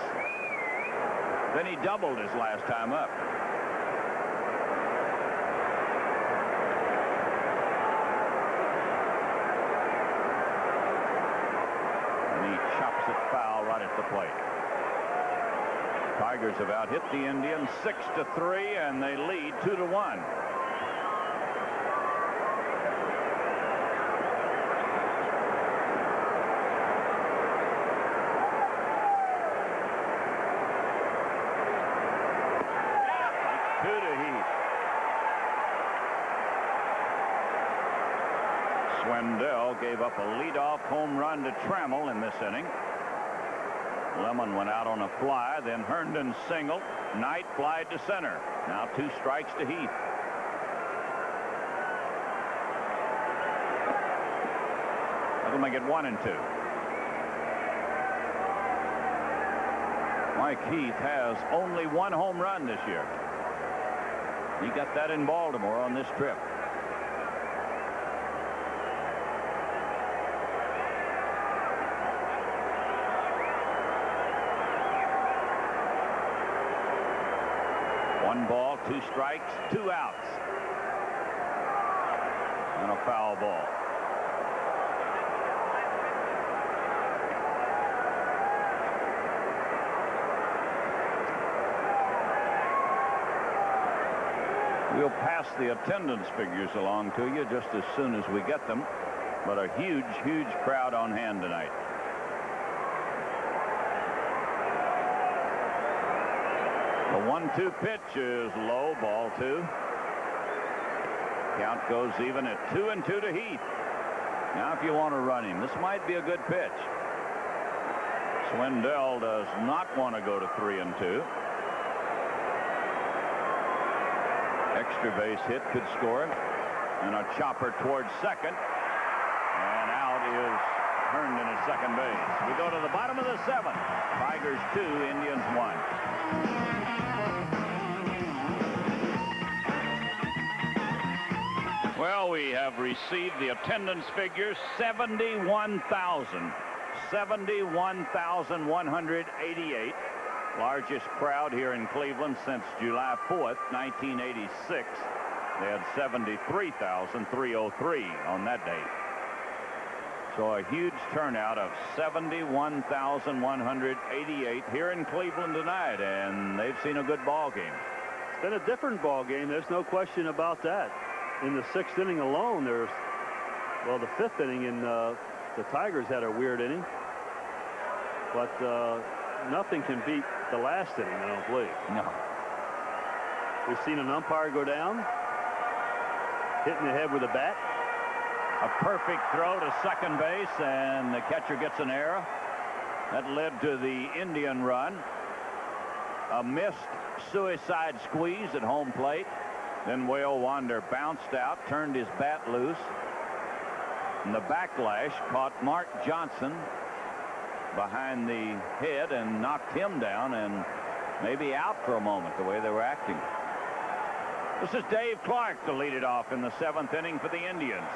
Then he doubled his last time up. And he chops it foul right at the plate. Tigers have out-hit the Indians 6-3, and they lead 2-1. Swindell gave up a leadoff home run to Trammell in this inning. Lemon went out on a fly, then Herndon singled. Knight flied to center. Now 2 strikes to Heath. That'll make it 1-2. Mike Heath has only 1 home run this year. He got that in Baltimore on this trip. One ball, 2 strikes, 2 outs. And a foul ball. We'll pass the attendance figures along to you just as soon as we get them. But a huge, huge crowd on hand tonight. The 1-2 pitch is low, ball 2. Count goes even at 2-2 to Heath. Now if you want to run him, this might be a good pitch. Swindell does not want to go to 3-2. Extra base hit could score him. And a chopper towards second. And out is Herndon at second base. We go to the bottom of the 7th. Tigers 2, Indians 1. Well, we have received the attendance figures. 71,188. Largest crowd here in Cleveland since July 4th, 1986. They had 73,303 on that date. So a huge turnout of 71,188 here in Cleveland tonight, and they've seen a good ball game. It's been a different ball game. There's no question about that. In the 6th inning alone, the 5th inning in the Tigers had a weird inning. But nothing can beat the last inning, I don't believe. No. We've seen an umpire go down, hitting the head with a bat. A perfect throw to second base, and the catcher gets an error. That led to the Indian run. A missed suicide squeeze at home plate. Then Whale Wander bounced out, turned his bat loose. And the backlash caught Mark Johnson behind the head and knocked him down and maybe out for a moment the way they were acting. This is Dave Clark to lead it off in the 7th inning for the Indians.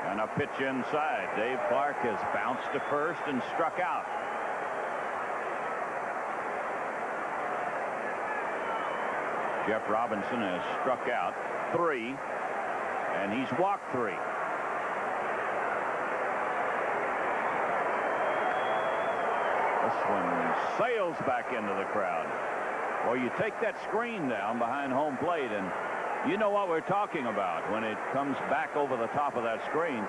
And a pitch inside. Dave Clark has bounced to first and struck out. Jeff Robinson has struck out 3, and he's walked 3. This one sails back into the crowd. Well, you take that screen down behind home plate, and you know what we're talking about when it comes back over the top of that screen.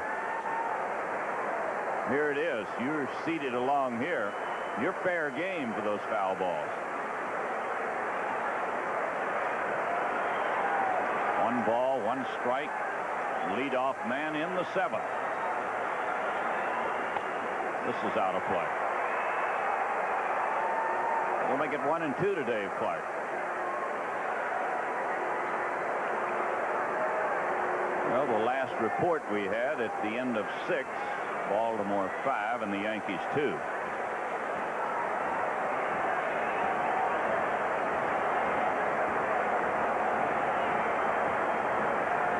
Here it is. You're seated along here. You're fair game for those foul balls. 1 ball, 1 strike. Leadoff man in the 7th. This is out of play. We'll make it 1-2 to Dave Clark. Well, the last report we had at the end of 6, Baltimore 5 and the Yankees 2.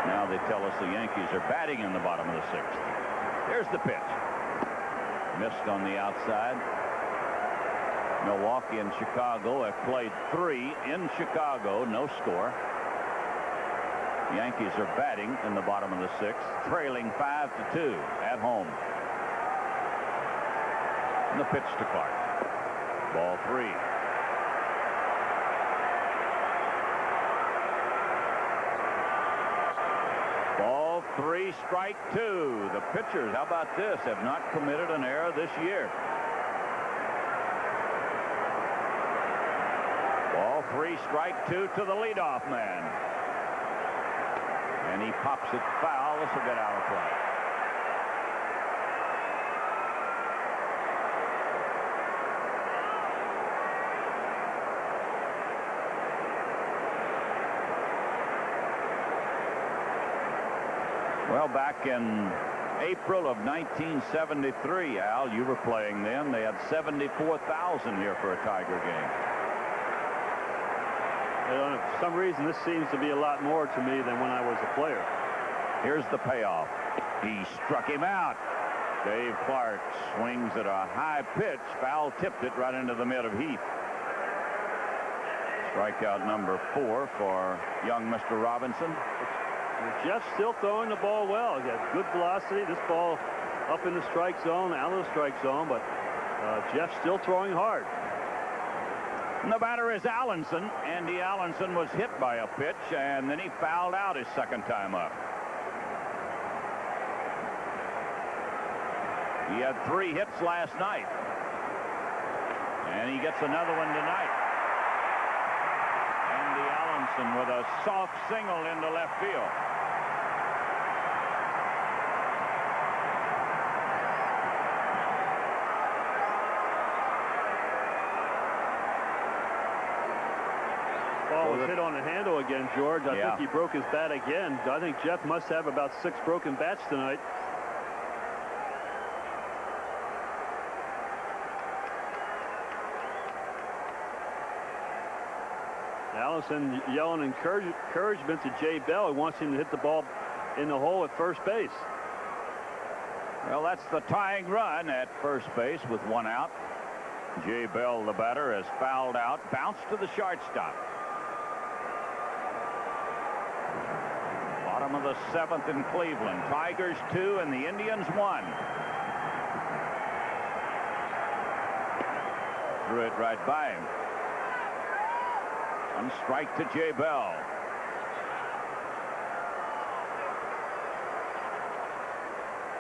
Now they tell us the Yankees are batting in the bottom of the 6th. Here's the pitch. Missed on the outside. Milwaukee and Chicago have played 3 in Chicago. No score. Yankees are batting in the bottom of the 6th, trailing 5-2 at home. And the pitch to Clark. Ball 3. Ball 3, strike 2. The pitchers, how about this, have not committed an error this year. Ball 3, strike 2 to the leadoff man. And he pops it foul. This will get out of play. Well, back in April of 1973, Al, you were playing then. They had 74,000 here for a Tiger game. For some reason, this seems to be a lot more to me than when I was a player. Here's the payoff. He struck him out. Dave Clark swings at a high pitch. Foul tipped it right into the mid of Heath. Strikeout number 4 for young Mr. Robinson. Jeff's still throwing the ball well. He has good velocity. This ball up in the strike zone, out of the strike zone, but Jeff's still throwing hard. And the batter is Allenson. Andy Allenson was hit by a pitch, and then he fouled out his second time up. He had 3 hits last night, and he gets another one tonight. Andy Allenson with a soft single into left field. Ball was hit on the handle again, George. I Yeah. think he broke his bat again. I think Jeff must have about 6 broken bats tonight. Allison yelling encouragement to Jay Bell. He wants him to hit the ball in the hole at first base. Well, that's the tying run at first base with 1 out. Jay Bell, the batter, has fouled out. Bounced to the shortstop. Bottom of the 7th in Cleveland. Tigers 2 and the Indians 1. Threw it right by him. 1 strike to Jay Bell.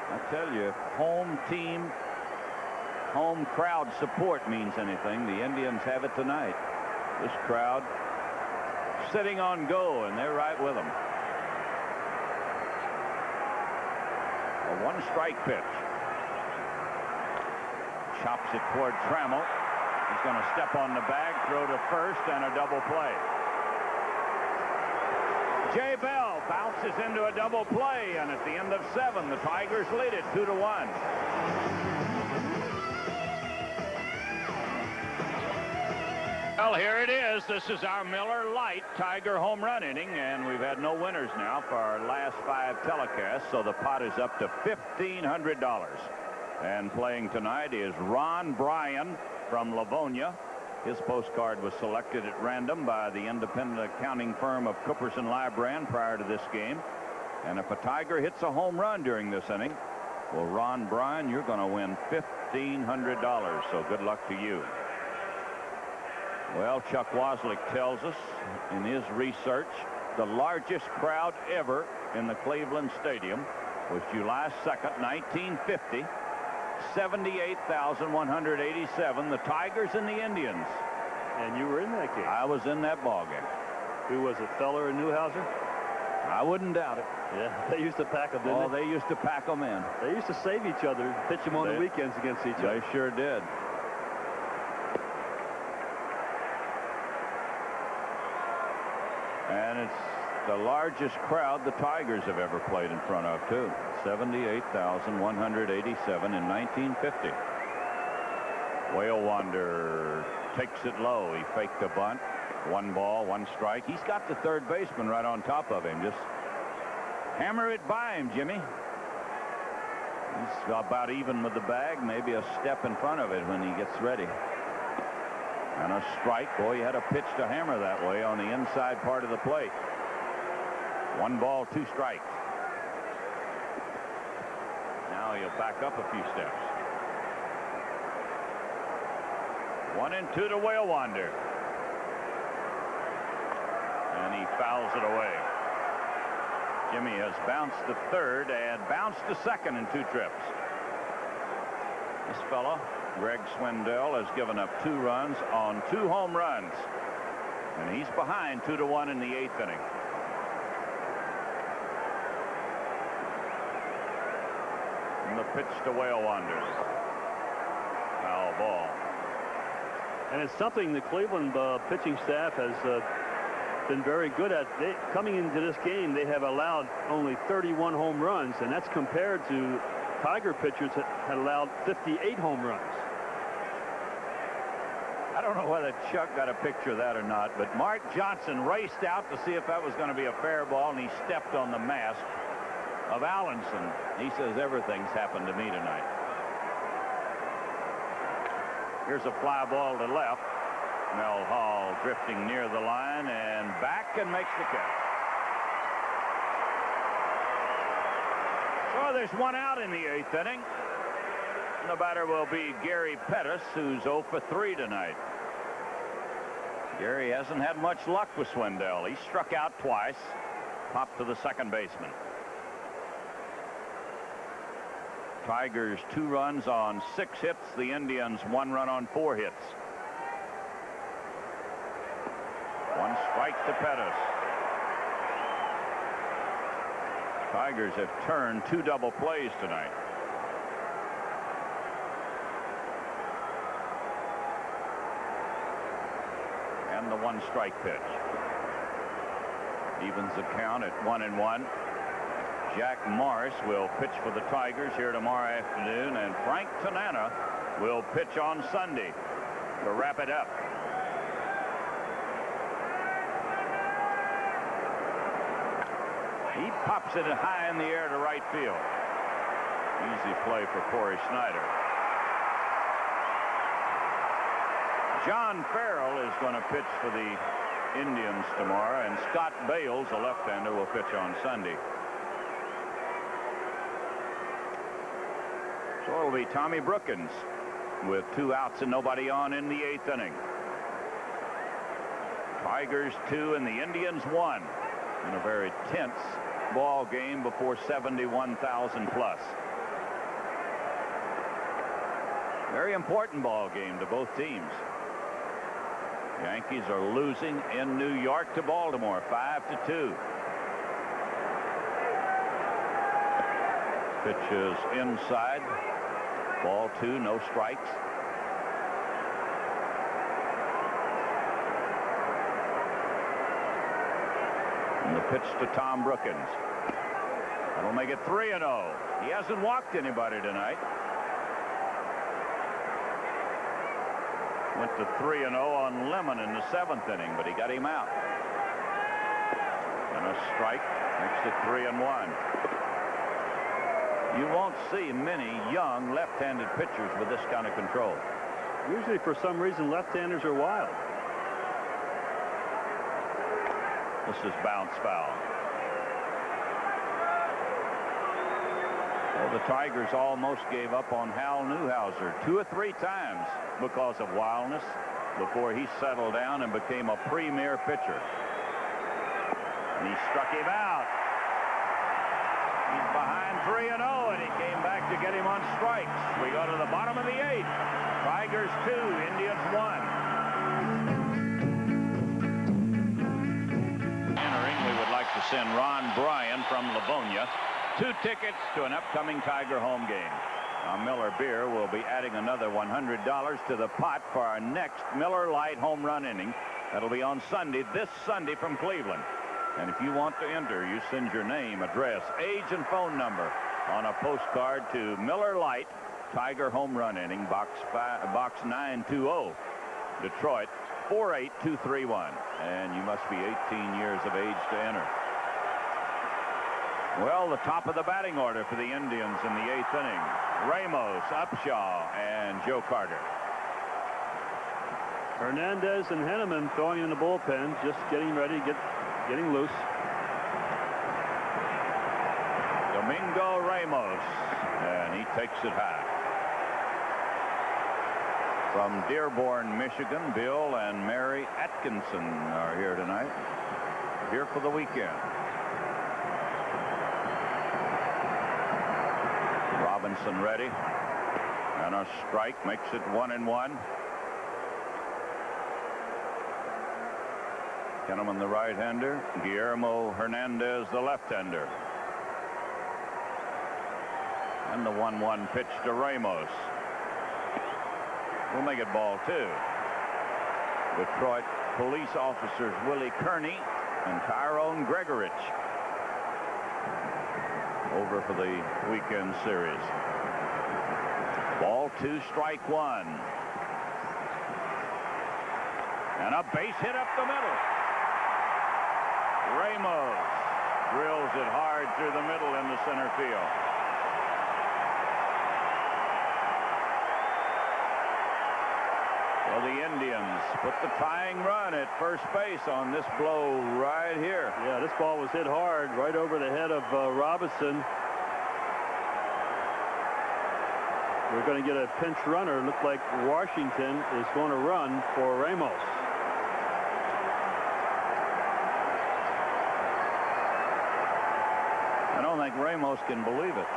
I tell you, if home team, home crowd support means anything, the Indians have it tonight. This crowd sitting on go, and they're right with them. A 1-strike pitch. Chops it toward Trammell. He's going to step on the bag, throw to first, and a double play. Jay Bell bounces into a double play, and at the end of 7, the Tigers lead it 2-1. Well, here it is. This is our Miller Lite Tiger home run inning, and we've had no winners now for our last 5 telecasts, so the pot is up to $1,500. And playing tonight is Ron Bryan from Livonia. His postcard was selected at random by the independent accounting firm of Cooperson Lybrand prior to this game. And if a Tiger hits a home run during this inning, well, Ron Bryan, you're going to win $1,500. So good luck to you. Well, Chuck Waslick tells us in his research the largest crowd ever in the Cleveland Stadium was July 2nd, 1950. 78,187. The Tigers and the Indians. And you were in that game. I was in that ball game. Who was it, Feller and Newhouser? I wouldn't doubt it. Yeah, they used to pack them, didn't Oh, they used to pack them in. they? They used to save each other, pitch them on the weekends against each other. They sure did. And it's the largest crowd the Tigers have ever played in front of, too. 78,187 in 1950. Whale Wander takes it low. He faked a bunt. 1 ball, 1 strike. He's got the third baseman right on top of him. Just hammer it by him, Jimmy. He's about even with the bag, maybe a step in front of it when he gets ready. And a strike. Boy, you had a pitch to hammer that way on the inside part of the plate. 1 ball, 2 strikes. Now he'll back up a few steps. 1-2 to Whale Wander. And he fouls it away. Jimmy has bounced to third and bounced to second in 2 trips. This fella, Greg Swindell, has given up 2 runs on 2 home runs. And he's behind 2-1 in the 8th inning. And the pitch to Whale Wander. Foul ball. And it's something the Cleveland pitching staff has been very good at. Coming into this game, they have allowed only 31 home runs, and that's compared to Tiger pitchers that had allowed 58 home runs. I don't know whether Chuck got a picture of that or not, but Mark Johnson raced out to see if that was going to be a fair ball, and he stepped on the mask of Allenson. He says everything's happened to me tonight. Here's a fly ball to left. Mel Hall drifting near the line and back and makes the catch. So there's 1 out in the 8th inning. The batter will be Gary Pettis, who's 0 for 3 tonight. Gary hasn't had much luck with Swindell. He struck out twice, popped to the second baseman. Tigers 2 runs on 6 hits. The Indians 1 run on 4 hits. 1 strike to Pettis. Tigers have turned 2 double plays tonight. And the 1 strike pitch. Evens the count at 1-1. Jack Morris will pitch for the Tigers here tomorrow afternoon, and Frank Tanana will pitch on Sunday to wrap it up. He pops it high in the air to right field. Easy play for Corey Snyder. John Farrell is going to pitch for the Indians tomorrow, and Scott Bales, a left-hander, will pitch on Sunday. So it'll be Tommy Brookins with 2 outs and nobody on in the 8th inning. Tigers 2 and the Indians 1 in a very tense ball game before 71,000 plus. Very important ball game to both teams. Yankees are losing in New York to Baltimore 5-2. Pitch is inside. Ball 2, no strikes. And the pitch to Tom Brookins. That'll make it 3-0. He hasn't walked anybody tonight. Went to 3-0 on Lemon in the 7th inning, but he got him out. And a strike makes it 3-1. You won't see many young left-handed pitchers with this kind of control. Usually, for some reason, left-handers are wild. This is bounce foul. Well, the Tigers almost gave up on Hal Newhouser 2 or 3 times because of wildness before he settled down and became a premier pitcher. And he struck him out. He's behind 3-0, and he came back to get him on strikes. We go to the bottom of the 8th. Tigers 2, Indians 1. Entering, we would like to send Ron Bryan from Livonia 2 tickets to an upcoming Tiger home game. Now, Miller Beer will be adding another $100 to the pot for our next Miller Lite home run inning. That'll be on Sunday, this Sunday from Cleveland. And if you want to enter, you send your name, address, age, and phone number on a postcard to Miller Lite, Tiger Home Run Inning, Box 920, Detroit 48231. And you must be 18 years of age to enter. Well, the top of the batting order for the Indians in the 8th inning. Ramos, Upshaw, and Joe Carter. Hernandez and Henneman throwing in the bullpen, just getting ready, getting loose. Domingo Ramos, and he takes it high. From Dearborn, Michigan, Bill and Mary Atkinson are here tonight, here for the weekend. Robinson ready, and a strike makes it 1-1. Henneman the right-hander, Guillermo Hernandez the left-hander. And the 1-1 pitch to Ramos. We'll make it ball 2. Detroit police officers Willie Kearney and Tyrone Gregorich over for the weekend series. Ball 2, strike 1. And a base hit up the middle. Ramos drills it hard through the middle into center field. Well, the Indians put the tying run at first base on this blow right here. Yeah, this ball was hit hard right over the head of Robinson. We're going to get a pinch runner. Looked like Washington is going to run for Ramos. I don't think Ramos can believe it.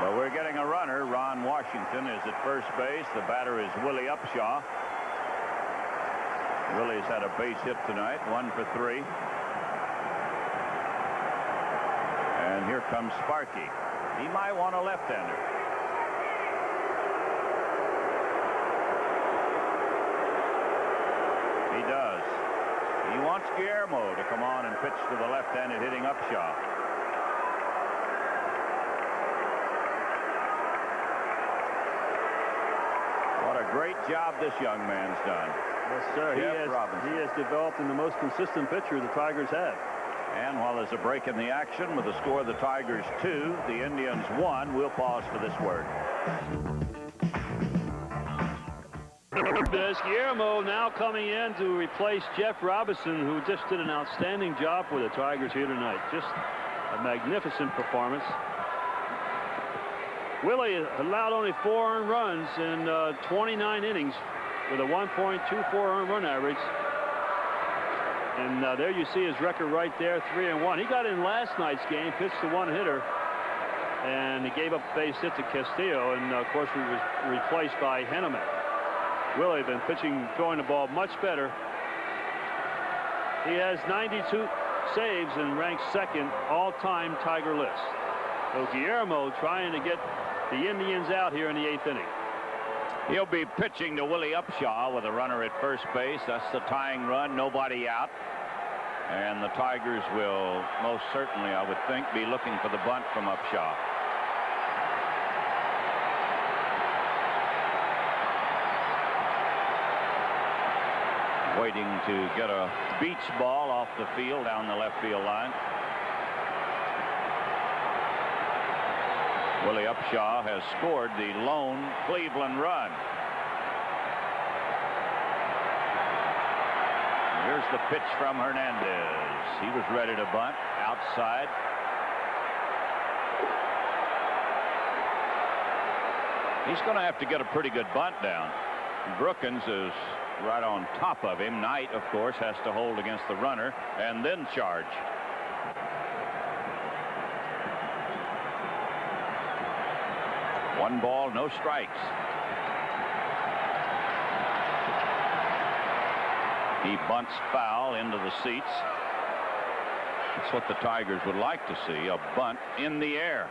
But we're getting a runner. Ron Washington is at first base. The batter is Willie Upshaw. Willie's had a base hit tonight, 1 for 3. And here comes Sparky. He might want a left-hander. He does. He wants Guillermo to come on and pitch to the left-handed hitting Upshaw. What a great job this young man's done. Yes, sir. He has developed in the most consistent pitcher the Tigers have. And while there's a break in the action with the score of the Tigers 2, the Indians 1, we'll pause for this word. There's Guillermo now coming in to replace Jeff Robinson, who just did an outstanding job for the Tigers here tonight. Just a magnificent performance. Willie allowed only 4 earned runs in 29 innings with a 1.24 earned run average. And there you see his record right there, 3-1. He got in last night's game, pitched the one-hitter, and he gave up a base hit to Castillo, and of course he was replaced by Henneman. Willie been pitching, throwing the ball much better. He has 92 saves and ranks second all-time Tiger list. So Guillermo trying to get the Indians out here in the 8th inning. He'll be pitching to Willie Upshaw with a runner at first base. That's the tying run, nobody out. And the Tigers will most certainly, I would think, be looking for the bunt from Upshaw. Waiting to get a beach ball off the field down the left field line. Willie Upshaw has scored the lone Cleveland run. Here's the pitch from Hernandez. He was ready to bunt outside. He's going to have to get a pretty good bunt down. Brookins is right on top of him. Knight, of course, has to hold against the runner and then charge. One ball, no strikes. He bunts foul into the seats. That's what the Tigers would like to see, a bunt in the air.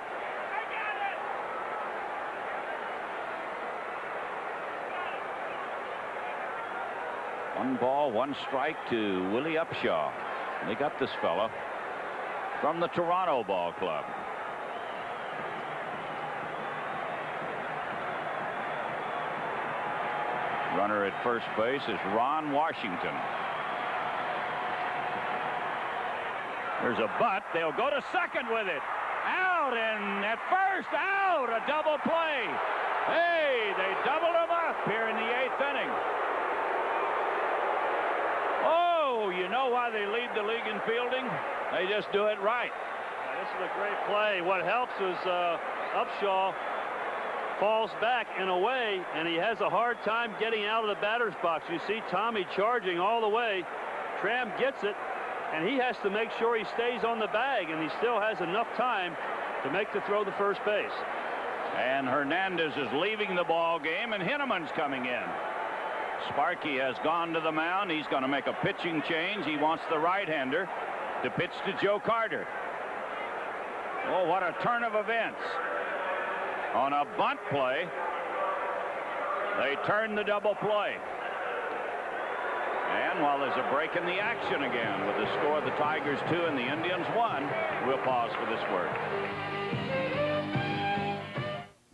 1 ball, 1 strike to Willie Upshaw. They got this fella from the Toronto Ball Club. Runner at first base is Ron Washington. There's a bunt. They'll go to second with it. Out, and at first, out. A double play. Hey, they doubled him up here in the 8th inning. Oh, you know why they lead the league in fielding? They just do it right. This is a great play. What helps is Upshaw falls back in a way, and he has a hard time getting out of the batter's box. You see Tommy charging all the way. Tram gets it, and he has to make sure he stays on the bag, and he still has enough time to make the throw to first base. And Hernandez is leaving the ball game, and Hinneman's coming in. Sparky has gone to the mound. He's going to make a pitching change. He wants the right-hander to pitch to Joe Carter. Oh, what a turn of events. On a bunt play, they turn the double play. And while there's a break in the action again with the score of the Tigers 2 and the Indians 1, we'll pause for this word.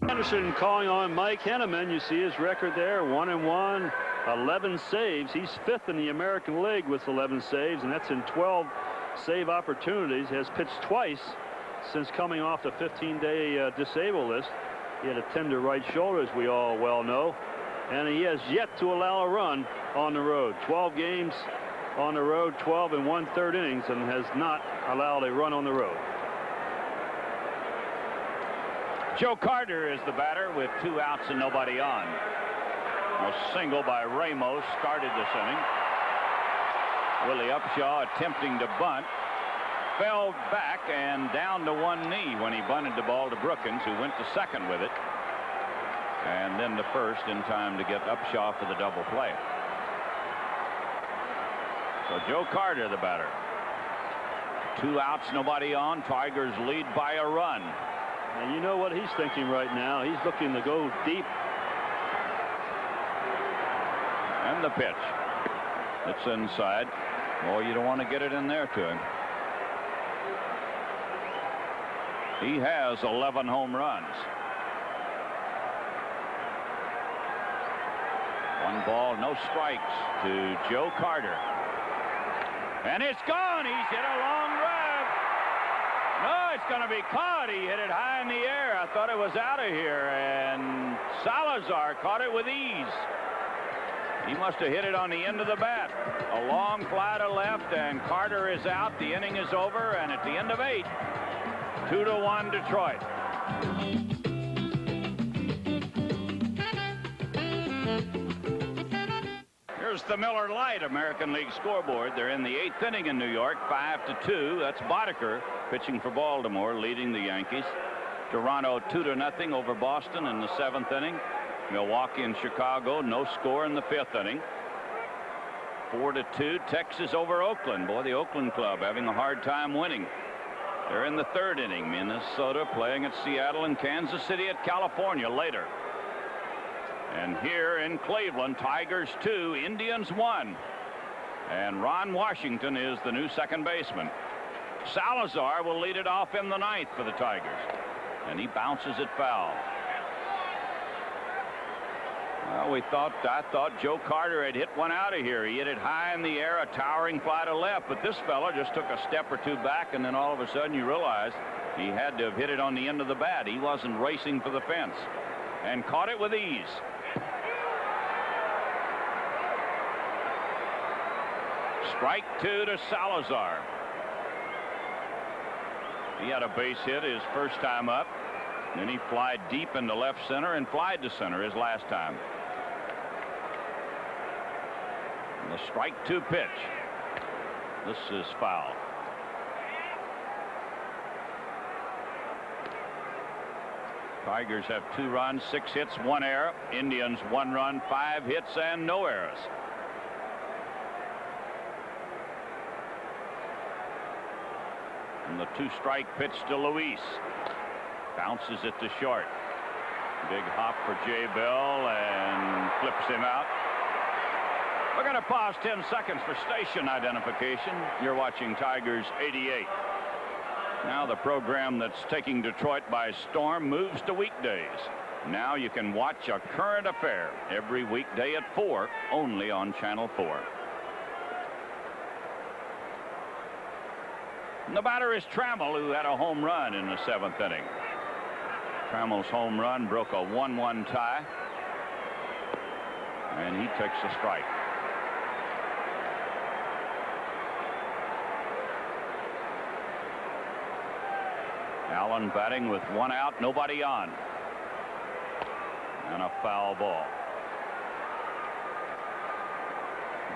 Anderson calling on Mike Henneman. You see his record there, 1-1, 11 saves. He's 5th in the American League with 11 saves, and that's in 12 save opportunities. Has pitched twice since coming off the 15-day disabled list. He had a tender right shoulder, as we all well know, and he has yet to allow a run on the road. 12 games on the road, 12 1/3 innings, and has not allowed a run on the road. Joe Carter is the batter with 2 outs and nobody on. A single by Ramos started this inning. Willie Upshaw attempting to bunt. Fell back and down to one knee when he bunted the ball to Brookins, who went to second with it. And then to first in time to get Upshaw for the double play. So Joe Carter, the batter. 2 outs, nobody on. Tigers lead by a run. And you know what he's thinking right now. He's looking to go deep. And the pitch. It's inside. Oh, you don't want to get it in there to him. He has 11 home runs. 1 ball, no strikes to Joe Carter. And it's gone. He's hit a long drive. No, it's going to be caught. He hit it high in the air. I thought it was out of here. And Salazar caught it with ease. He must have hit it on the end of the bat. A long fly to left, and Carter is out. The inning is over, and at the end of 8, 2-1 Detroit. Here's the Miller Lite American League scoreboard. They're in the 8th inning in New York, 5-2. That's Boddicker pitching for Baltimore, leading the Yankees. Toronto 2-0 over Boston in the 7th inning. Milwaukee and Chicago, no score in the 5th inning. 4-2, Texas over Oakland. Boy, the Oakland club having a hard time winning. They're in the 3rd inning. Minnesota playing at Seattle and Kansas City at California later. And here in Cleveland, Tigers 2, Indians 1. And Ron Washington is the new second baseman. Salazar will lead it off in the 9th for the Tigers. And he bounces it foul. Well, I thought Joe Carter had hit one out of here. He hit it high in the air, a towering fly to left. But this fella just took a step or 2 back, and then all of a sudden you realize he had to have hit it on the end of the bat. He wasn't racing for the fence. And caught it with ease. Strike 2 to Salazar. He had a base hit his first time up. Then he flied deep into left center and flied to center his last time. And the strike 2 pitch. This is foul. Tigers have 2 runs, 6 hits, 1 error. Indians 1 run, 5 hits, and no errors. And the 2-strike pitch to Luis. Bounces it to short. Big hop for Jay Bell and flips him out. We're going to pause 10 seconds for station identification. You're watching Tigers 88. Now the program that's taking Detroit by storm moves to weekdays. Now you can watch A Current Affair every weekday at 4, only on Channel 4. And the batter is Trammell, who had a home run in the 7th inning. Trammell's home run broke a 1-1 tie. And he takes a strike. Allen batting with 1 out, nobody on. And a foul ball.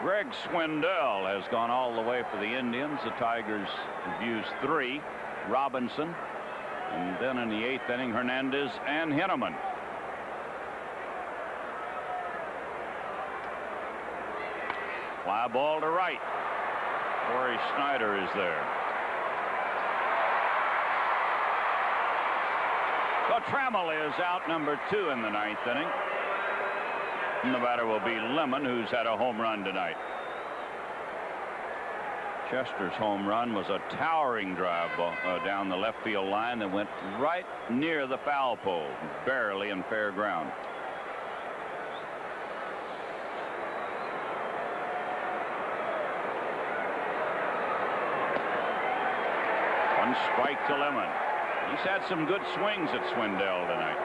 Greg Swindell has gone all the way for the Indians. The Tigers have used 3. Robinson. And then in the 8th inning, Hernandez and Henneman. Fly ball to right. Corey Snyder is there. So Trammell is out, number 2 in the 9th inning. And the batter will be Lemon, who's had a home run tonight. Chester's home run was a towering drive down the left field line that went right near the foul pole, barely in fair ground. One strike to Lemon. He's had some good swings at Swindell tonight.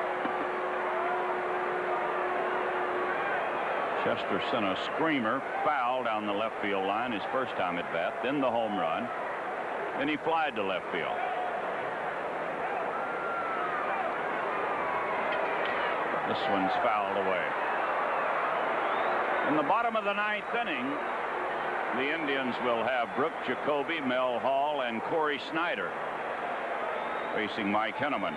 Chester sent a screamer, foul down the left field line his first time at bat, then the home run. Then he flied to left field. This one's fouled away. In the bottom of the 9th inning, the Indians will have Brooke Jacoby, Mel Hall, and Corey Snyder facing Mike Henneman.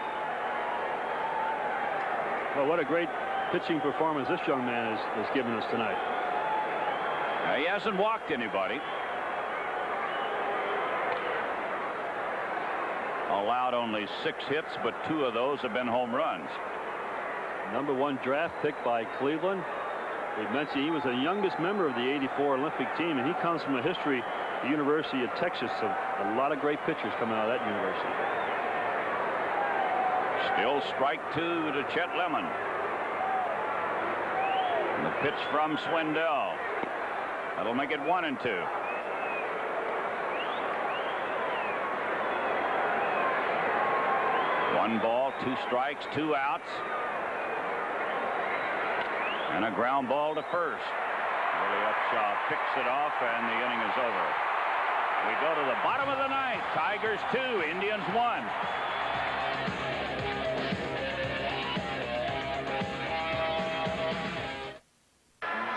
Well, what a great pitching performance this young man has given us tonight. He hasn't walked anybody. Allowed only 6 hits, but 2 of those have been home runs. Number 1 draft pick by Cleveland. We mentioned he was the youngest member of the '84 Olympic team, and he comes from a history, the University of Texas, of a lot of great pitchers coming out of that university. Still strike 2 to Chet Lemon. And the pitch from Swindell. That'll make it 1-2. One ball, 2 strikes, 2 outs. And a ground ball to first. Willie Upshaw picks it off, and the inning is over. We go to the bottom of the 9th. Tigers 2, Indians 1.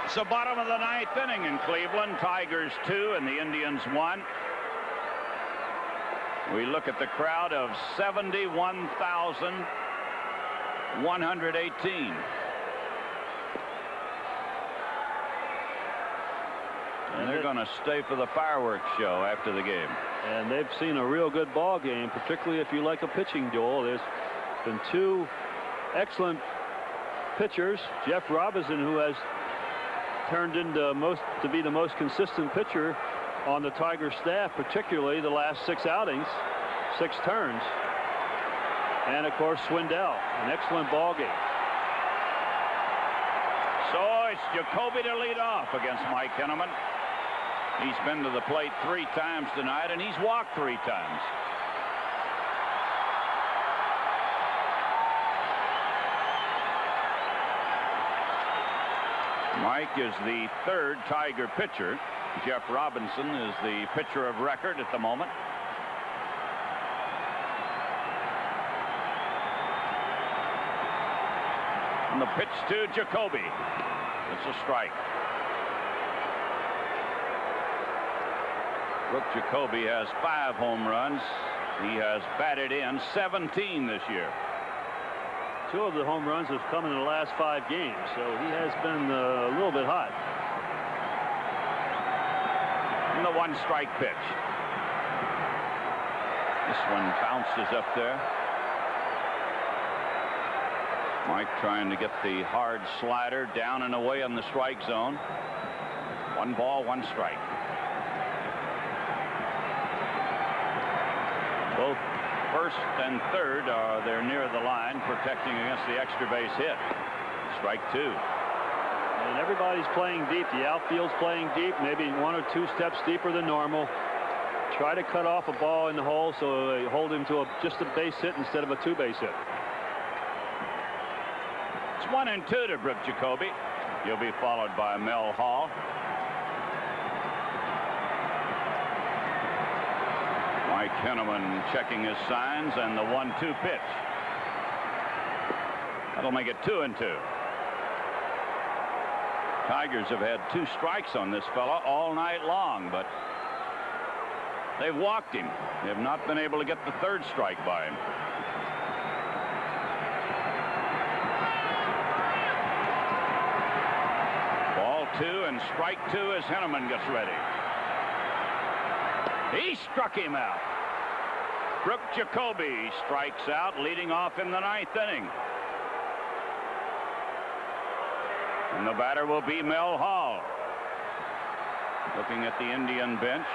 It's the bottom of the 9th inning in Cleveland. Tigers 2 and the Indians 1. We look at the crowd of 71,118. And they're going to stay for the fireworks show after the game. And they've seen a real good ball game, particularly if you like a pitching duel. There's been 2 excellent pitchers. Jeff Robinson, who has turned into to be the most consistent pitcher on the Tiger staff, particularly the last 6 outings, 6 turns. And of course Swindell, an excellent ball game. So it's Jacoby to lead off against Mike Henneman. He's been to the plate 3 times tonight, and he's walked 3 times. Mike is the 3rd Tiger pitcher. Jeff Robinson is the pitcher of record at the moment. And the pitch to Jacoby. It's a strike. Brooke Jacoby has 5 home runs. He has batted in 17 this year. 2 of the home runs have come in the last 5 games, so he has been a little bit hot. And the 1-strike pitch. This one bounces up there. Mike trying to get the hard slider down and away in the strike zone. 1 ball, 1 strike. Both first and third are there near the line, protecting against the extra base hit. Strike 2. And everybody's playing deep. The outfield's playing deep, maybe 1 or 2 steps deeper than normal. Try to cut off a ball in the hole so they hold him to just a base hit instead of a 2-base hit. It's 1-2 to Brooke Jacoby. He'll be followed by Mel Hall. Mike Henneman checking his signs, and the 1-2 pitch. That'll make it 2-2. Tigers have had 2 strikes on this fella all night long, but they've walked him. They have not been able to get the 3rd strike by him. Ball 2 and strike 2 as Henneman gets ready. He struck him out. Brooke Jacoby strikes out, leading off in the 9th inning. And the batter will be Mel Hall. Looking at the Indian bench.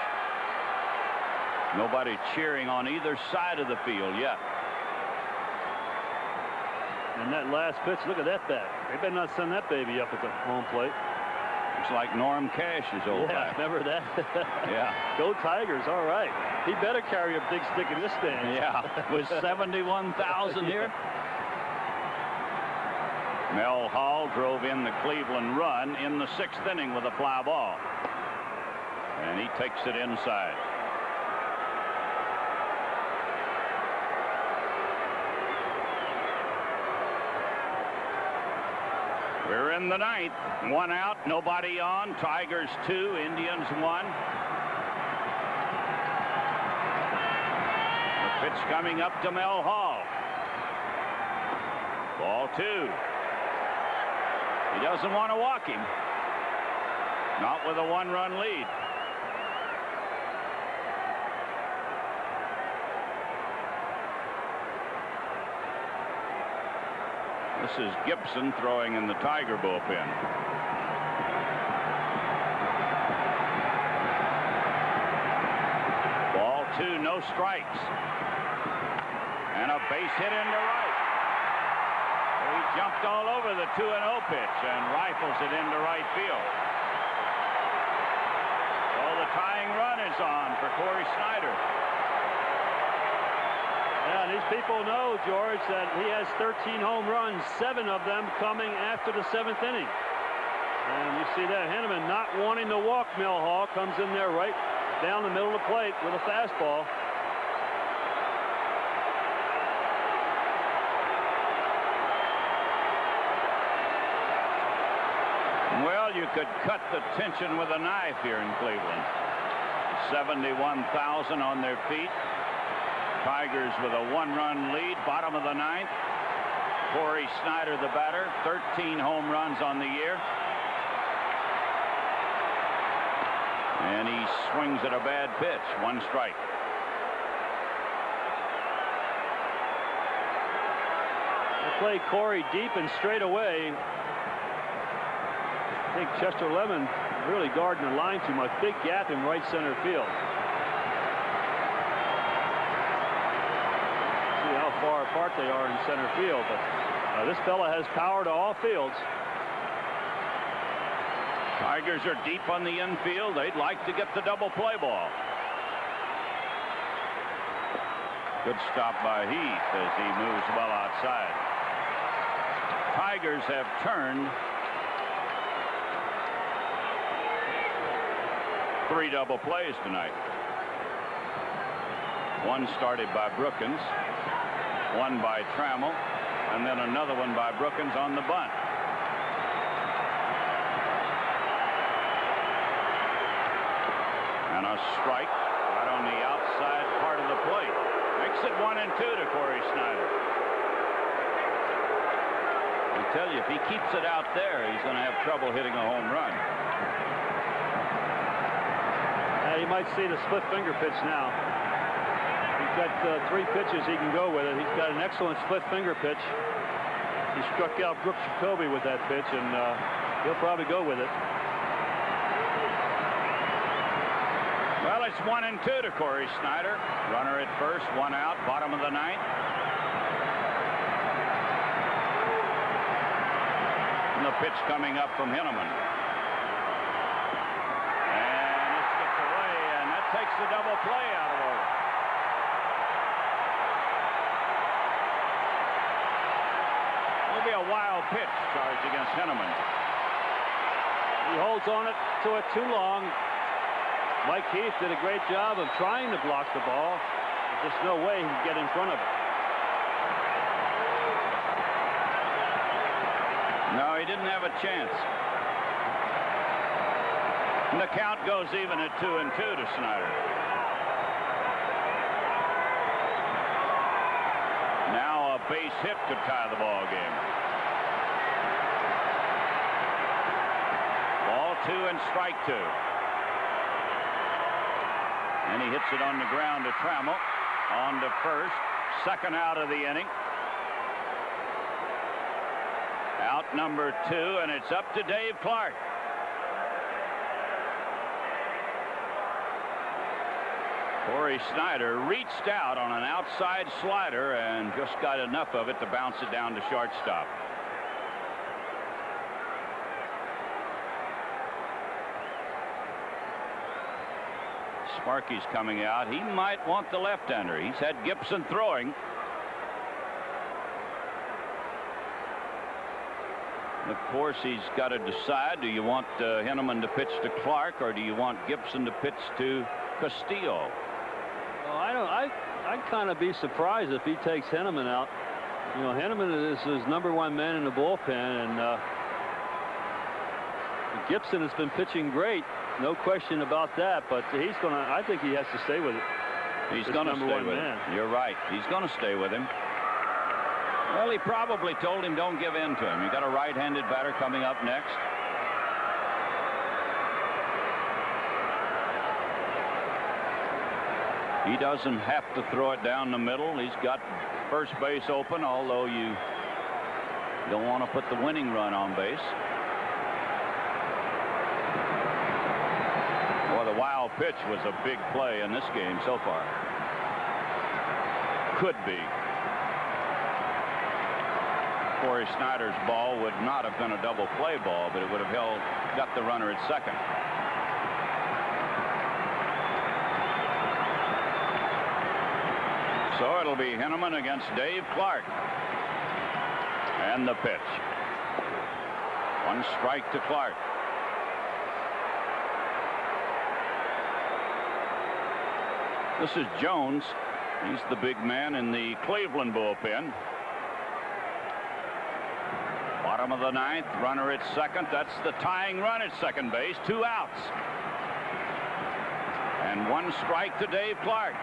Nobody cheering on either side of the field yet. And that last pitch, look at that bat. They better not send that baby up at the home plate. Looks like Norm Cash's old bat. Remember that? Yeah. Go Tigers, all right. He better carry a big stick in this stand. Yeah, with 71,000 here. Mel Hall drove in the Cleveland run in the 6th inning with a fly ball. And he takes it inside. We're in the 9th. 1 out, nobody on. Tigers 2, Indians 1. The pitch coming up to Mel Hall. Ball 2. He doesn't want to walk him. Not with a 1-run lead. This is Gibson throwing in the Tiger bullpen. Ball 2, no strikes. And a base hit into right. He jumped all over the 2-0 pitch and rifles it into right field. So the tying run is on for Corey Snyder. Yeah, and these people know, George, that he has 13 home runs, 7 of them coming after the 7th inning. And you see that Henneman not wanting to walk Mel Hall, comes in there right down the middle of the plate with a fastball. Well, you could cut the tension with a knife here in Cleveland. 71,000 on their feet. Tigers with a 1-run lead, bottom of the 9th. Corey Snyder, the batter, 13 home runs on the year. And he swings at a bad pitch, 1 strike. They play Corey deep and straight away. I think Chester Lemon really guarding the line too much. Big gap in right center field. See how far apart they are in center field, but this fella has power to all fields. Tigers are deep on the infield. They'd like to get the double play ball. Good stop by Heath as he moves well outside. Tigers have turned 3 double plays tonight. 1 started by Brookins, 1 by Trammell, and then another one by Brookins on the bunt. And a strike right on the outside part of the plate. Makes it 1-2 to Corey Snyder. I tell you, if he keeps it out there, he's going to have trouble hitting a home run. You might see the split finger pitch now. He's got 3 pitches he can go with it. He's got an excellent split finger pitch. He struck out Brooks Jacoby with that pitch, and he'll probably go with it. Well, it's 1-2 to Corey Snyder. Runner at first, one out, bottom of the ninth. And the pitch coming up from Henneman. And this gets away, and that takes the double play out of order. It'll be a wild pitch charged against Henneman. He holds on to it too long. Mike Heath did a great job of trying to block the ball. There's just no way he can get in front of it. No, he didn't have a chance. And the count goes even at 2-2 to Snyder. Now a base hit could tie the ball game. Ball 2 and strike 2. And he hits it on the ground to Trammell. On to first. Second out of the inning. Out number 2, and it's up to Dave Clark. Corey Snyder reached out on an outside slider and just got enough of it to bounce it down to shortstop. Sparky's coming out. He might want the left-hander. He's had Gibson throwing. Of course, he's got to decide, do you want Henneman to pitch to Clark, or do you want Gibson to pitch to Castillo? Well, I'd kind of be surprised if he takes Henneman out. You know, Henneman is his #1 man in the bullpen, and Gibson has been pitching great. No question about that, but I think he has to stay with it. He's going to stay with him. You're right. He's going to stay with him. Well, he probably told him don't give in to him. You got a right-handed batter coming up next. He doesn't have to throw it down the middle. He's got first base open, although you don't want to put the winning run on base. The wild pitch was a big play in this game so far. Could be. Corey Snyder's ball would not have been a double play ball, but it would have got the runner at second. So it'll be Henneman against Dave Clark. And the pitch. One strike to Clark. This is Jones. He's the big man in the Cleveland bullpen. Bottom of the ninth, runner at second. That's the tying run at second base. 2 outs. And 1 strike to Dave Clark.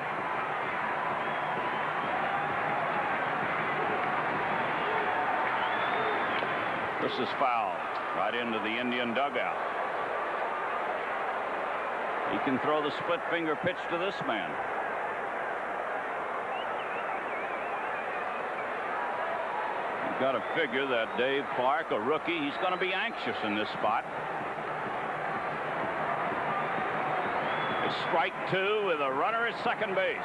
This is foul. Right into the Indian dugout. He can throw the split finger pitch to this man. You've got to figure that Dave Clark, a rookie, he's going to be anxious in this spot. It's strike 2 with a runner at second base.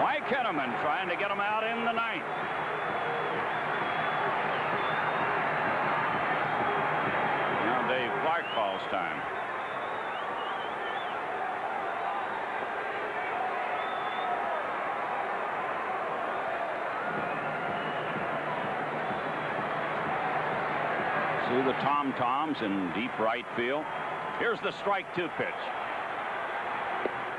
Mike Henneman trying to get him out in the ninth. Dave Clark calls time. See the tom-toms in deep right field. Here's the strike 2 pitch.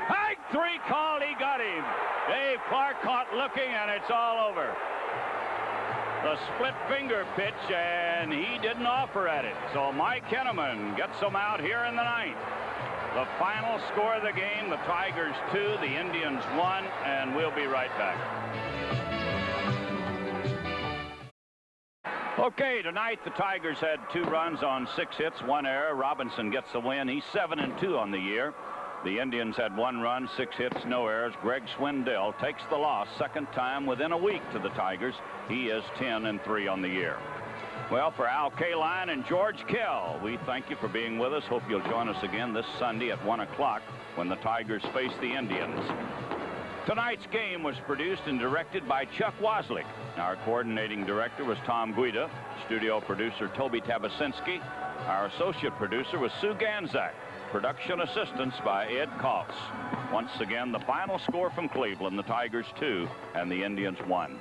Strike 3 called. He got him. Dave Clark caught looking, and it's all over. The split finger pitch, and he didn't offer at it. So Mike Henneman gets him out here in the ninth. The final score of the game, the Tigers 2, the Indians 1, and we'll be right back. Okay, tonight the Tigers had 2 runs on 6 hits, 1 error. Robinson gets the win. He's 7-2 on the year. The Indians had 1 run, 6 hits, no errors. Greg Swindell takes the loss, second time within a week to the Tigers. He is 10-3 on the year. Well, for Al Kaline and George Kell, we thank you for being with us. Hope you'll join us again this Sunday at 1 o'clock when the Tigers face the Indians. Tonight's game was produced and directed by Chuck Waslick. Our coordinating director was Tom Guida. Studio producer Toby Tabasinski. Our associate producer was Sue Ganzak. Production assistance by Ed Cox. Once again, the final score from Cleveland, the Tigers 2 and the Indians 1.